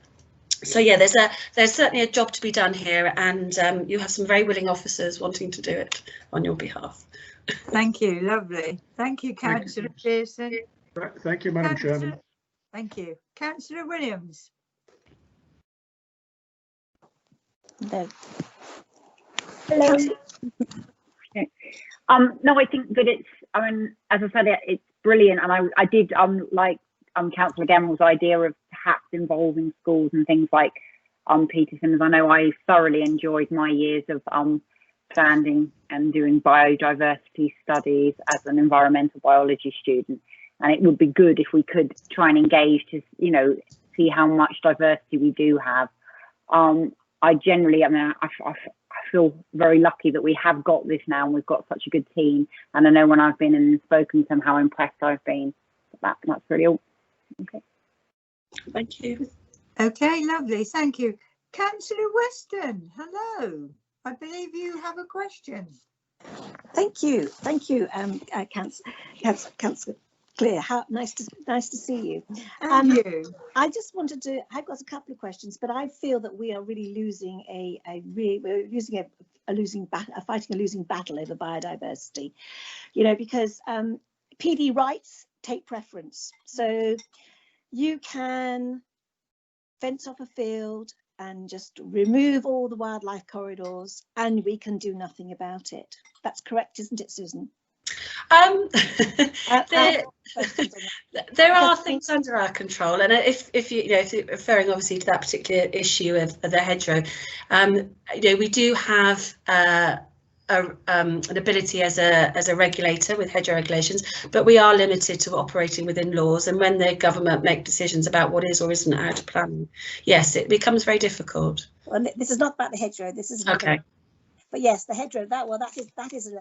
So yeah, there's certainly a job to be done here, and you have some very willing officers wanting to do it on your behalf.
Thank you, lovely. Thank you, Councillor Pearson.
Thank you, Madam Chairman.
Thank you. Councillor Williams.
No. Hello. No, I think that it's, I mean, as I said, it's brilliant. And I did, like Councillor Gemmell's idea of perhaps involving schools and things like Peterson's. I know I thoroughly enjoyed my years of planning and doing biodiversity studies as an environmental biology student. And it would be good if we could try and engage to, you know, see how much diversity we do have. I generally, I mean, I feel very lucky that we have got this now, and we've got such a good team. And I know when I've been and spoken to them, how impressed I've been. That's really all. Okay.
Thank you.
Okay, lovely. Thank you. Councillor Weston, hello. I believe you have a question.
Thank you, Councillor Clear. How nice to see you.
Thank you.
I just wanted to. I've got a couple of questions, but I feel that we are really losing fighting a losing battle over biodiversity. You know, because PD rights take preference. So you can fence off a field and just remove all the wildlife corridors, and we can do nothing about it. That's correct, isn't it, Susan?
There are things under our control, and if you're referring obviously to that particular issue of the hedgerow, we do have an ability as a regulator with hedgerow regulations, but we are limited to operating within laws. And when the government make decisions about what is or isn't out of planning, yes, it becomes very difficult.
Well, this is not about the hedgerow. This is
okay.
But yes, the hedgerow. That is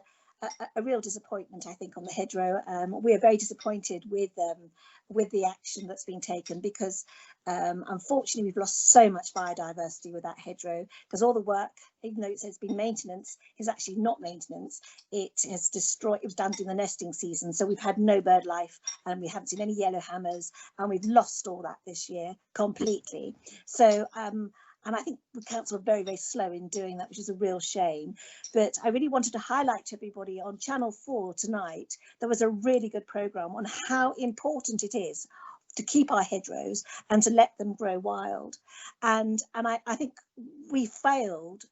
a real disappointment, I think, on the hedgerow. We are very disappointed with the action that's been taken, because unfortunately we've lost so much biodiversity with that hedgerow, because all the work, even though it says it's been maintenance, is actually not maintenance. It has destroyed. It was done during the nesting season, so we've had no bird life, and we haven't seen any yellowhammers, and we've lost all that this year completely. So and I think the council are very, very slow in doing that, which is a real shame. But I really wanted to highlight to everybody on Channel 4 tonight, there was a really good programme on how important it is to keep our hedgerows and to let them grow wild. And I think we failed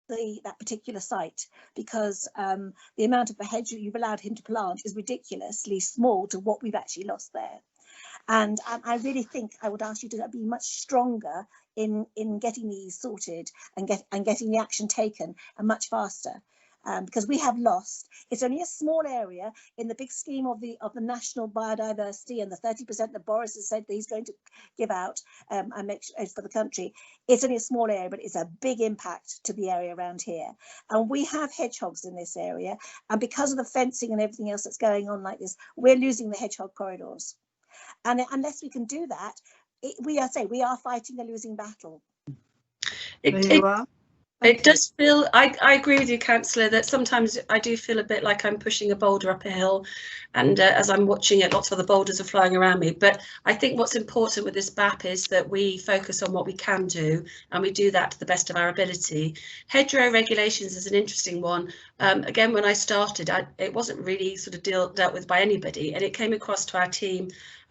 that particular site, because the amount of a hedgerow you've allowed him to plant is ridiculously small to what we've actually lost there. And I really think I would ask you to be much stronger in getting these sorted and getting the action taken, and much faster, because we have lost. It's only a small area in the big scheme of the national biodiversity and the 30% that Boris has said that he's going to give out and make for the country. It's only a small area, but it's a big impact to the area around here. And we have hedgehogs in this area, and because of the fencing and everything else that's going on like this, we're losing the hedgehog corridors. And unless we can do that, we are fighting a losing battle.
It does feel, I agree with you, Councillor, that sometimes I do feel a bit like I'm pushing a boulder up a hill, and as I'm watching it, lots of the boulders are flying around me. But I think what's important with this BAP is that we focus on what we can do, and we do that to the best of our ability. Hedgerow regulations is an interesting one. Again, when I started, it wasn't really sort of dealt with by anybody, and it came across to our team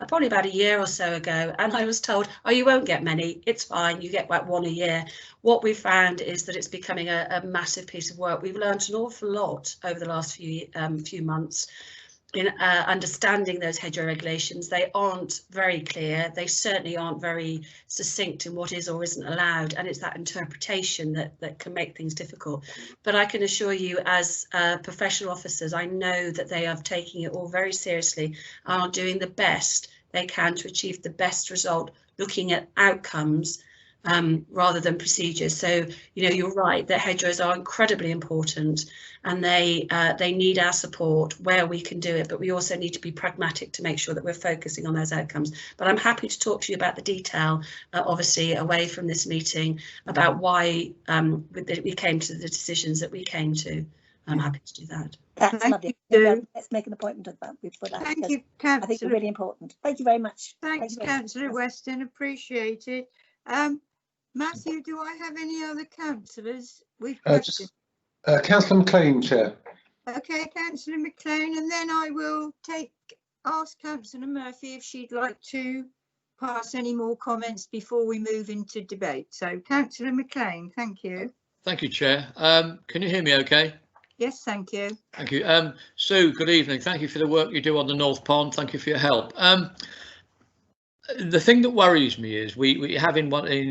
probably about a year or so ago, and I was told, oh, you won't get many, it's fine, you get like one a year. What we found is that it's becoming a massive piece of work. We've learned an awful lot over the last few months in understanding those hedgerow regulations. They aren't very clear, they certainly aren't very succinct in what is or isn't allowed, and it's that interpretation that can make things difficult. But I can assure you, as professional officers, I know that they are taking it all very seriously and are doing the best they can to achieve the best result, looking at outcomes rather than procedures. So, you're right that hedgerows are incredibly important, and they need our support where we can do it, but we also need to be pragmatic to make sure that we're focusing on those outcomes. But I'm happy to talk to you about the detail, obviously away from this meeting, about why we came to the decisions that we came to. I'm happy to do that.
That's lovely. Let's make an appointment of that.
Thank you, Councillor.
I think it's really important. Thank you very much.
Thanks, Councillor Weston. Appreciate it. Matthew, do I have any other councillors with
Just
questions?
Councillor McLean, Chair.
Okay, Councillor McLean, and then I will ask Councillor Murphy if she'd like to pass any more comments before we move into debate. So, Councillor McLean, thank you.
Thank you, Chair. Can you hear me okay?
Yes, thank you.
Thank you. Sue, good evening. Thank you for the work you do on the North Pond. Thank you for your help. The thing that worries me is we have in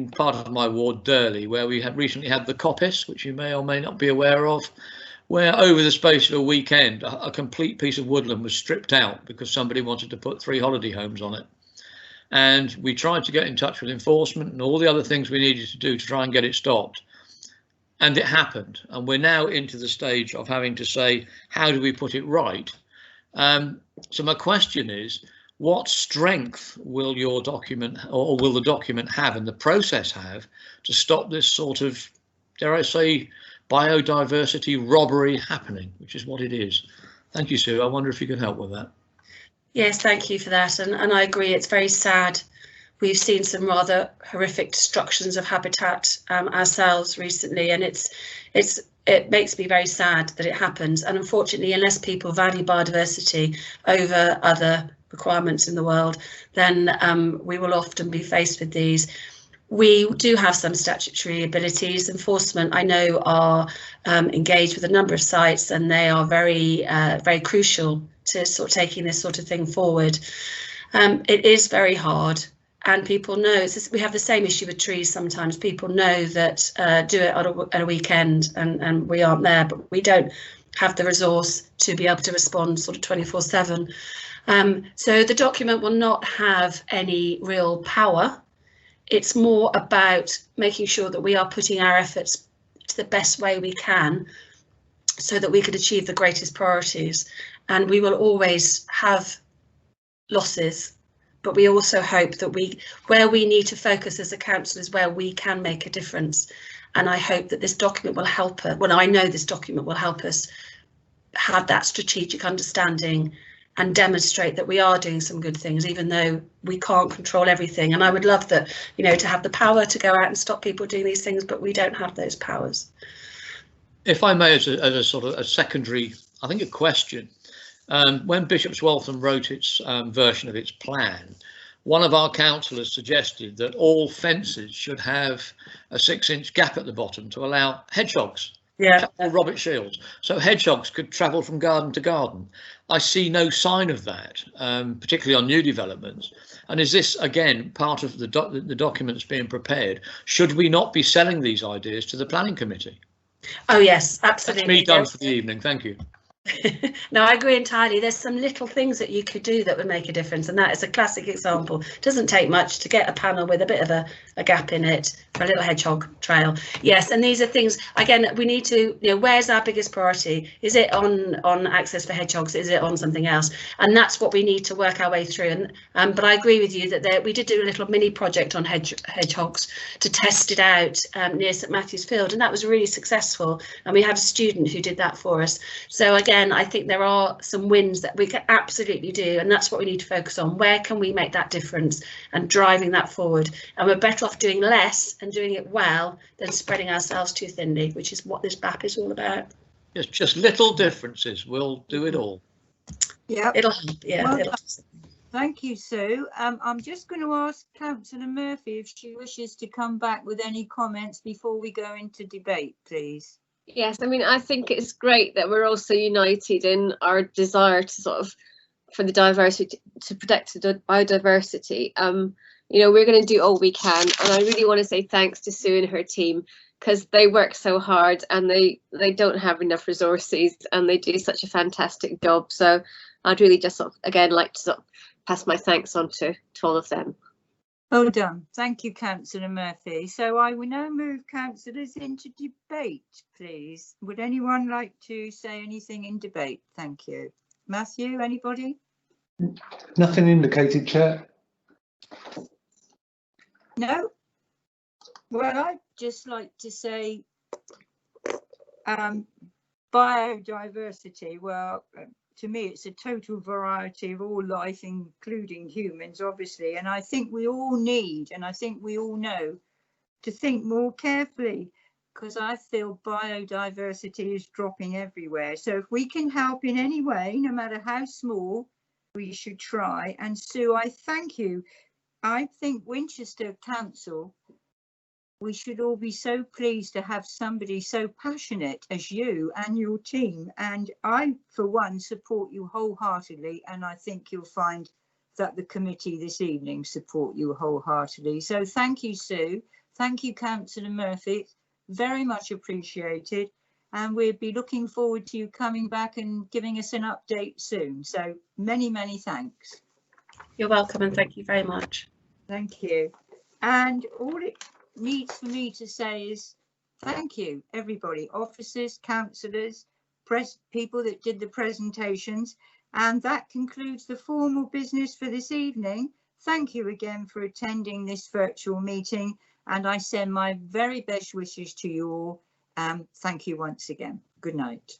part of my ward, Durley, where we had recently had the coppice, which you may or may not be aware of, where over the space of a weekend, a complete piece of woodland was stripped out because somebody wanted to put 3 holiday homes on it. And we tried to get in touch with enforcement and all the other things we needed to do to try and get it stopped. And it happened. And we're now into the stage of having to say, how do we put it right? So my question is, what strength will your document or will the document have and the process have to stop this sort of, dare I say, biodiversity robbery happening, which is what it is? Thank you, Sue. I wonder if you can help with that.
Yes, thank you for that. And I agree, it's very sad. We've seen some rather horrific destructions of habitat ourselves recently, and it makes me very sad that it happens. And unfortunately, unless people value biodiversity over other requirements in the world, then we will often be faced with these. We do have some statutory abilities. Enforcement, I know, are engaged with a number of sites, and they are very, very crucial to sort of taking this sort of thing forward. It is very hard, and people know we have the same issue with trees. Sometimes people know that do it on a weekend, and we aren't there, but we don't have the resource to be able to respond sort of 24/7. So the document will not have any real power. It's more about making sure that we are putting our efforts to the best way we can so that we could achieve the greatest priorities. And we will always have losses, but we also hope that where we need to focus as a council is where we can make a difference. And I hope that this document will help us. Well, I know this document will help us have that strategic understanding and demonstrate that we are doing some good things, even though we can't control everything. And I would love that, to have the power to go out and stop people doing these things, but we don't have those powers.
If I may, as a sort of a secondary, I think, a question. When Bishop's Waltham wrote its version of its plan, one of our councillors suggested that all fences should have a 6-inch gap at the bottom to allow hedgehogs.
Yeah.
Or Robert Shields. So hedgehogs could travel from garden to garden. I see no sign of that, particularly on new developments. And is this, again, part of the documents being prepared? Should we not be selling these ideas to the planning committee?
Oh, yes, absolutely.
That's me done for the evening. Thank you.
No, I agree entirely. There's some little things that you could do that would make a difference, and that is a classic example. It doesn't take much to get a panel with a bit of a gap in it for a little hedgehog trail. Yes, and these are things, again, we need to, where's our biggest priority? Is it on access for hedgehogs? Is it on something else? And that's what we need to work our way through. And but I agree with you that we did do a little mini project on hedgehogs to test it out near St Matthew's Field, and that was really successful. And we had a student who did that for us. So again, I think there are some wins that we can absolutely do, and that's what we need to focus on. Where can we make that difference and driving that forward? And we're better off doing less and doing it well than spreading ourselves too thinly, which is what this BAP is all about.
Yes, just little differences will do it all.
Yeah,
it'll help. Yeah,
well,
it'll.
Thank you, Sue. I'm just going to ask Councillor Murphy if she wishes to come back with any comments before we go into debate, please.
Yes, I mean, I think it's great that we're also united in our desire to for the diversity, to protect the biodiversity. We're going to do all we can, and I really want to say thanks to Sue and her team, because they work so hard and they don't have enough resources, and they do such a fantastic job. So I'd really just again like to pass my thanks on to all of them.
Well done. Thank you, Councillor Murphy. So I will now move councillors into debate, please. Would anyone like to say anything in debate? Thank you. Matthew, anybody?
Nothing indicated, Chair.
No? Well, I'd just like to say biodiversity, well, to me, it's a total variety of all life, including humans, obviously. And I think we all need, and I think we all know to think more carefully, because I feel biodiversity is dropping everywhere. So if we can help in any way, no matter how small, we should try. And Sue, I thank you. I think Winchester Council, we should all be so pleased to have somebody so passionate as you and your team. And I, for one, support you wholeheartedly. And I think you'll find that the committee this evening support you wholeheartedly. So thank you, Sue. Thank you, Councillor Murphy. Very much appreciated. And we'll be looking forward to you coming back and giving us an update soon. So many, many thanks.
You're welcome, and thank you very much.
Thank you. And all it needs for me to say is thank you, everybody, officers, councillors, people that did the presentations. And that concludes the formal business for this evening. Thank you again for attending this virtual meeting. And I send my very best wishes to you all. Thank you once again. Good night.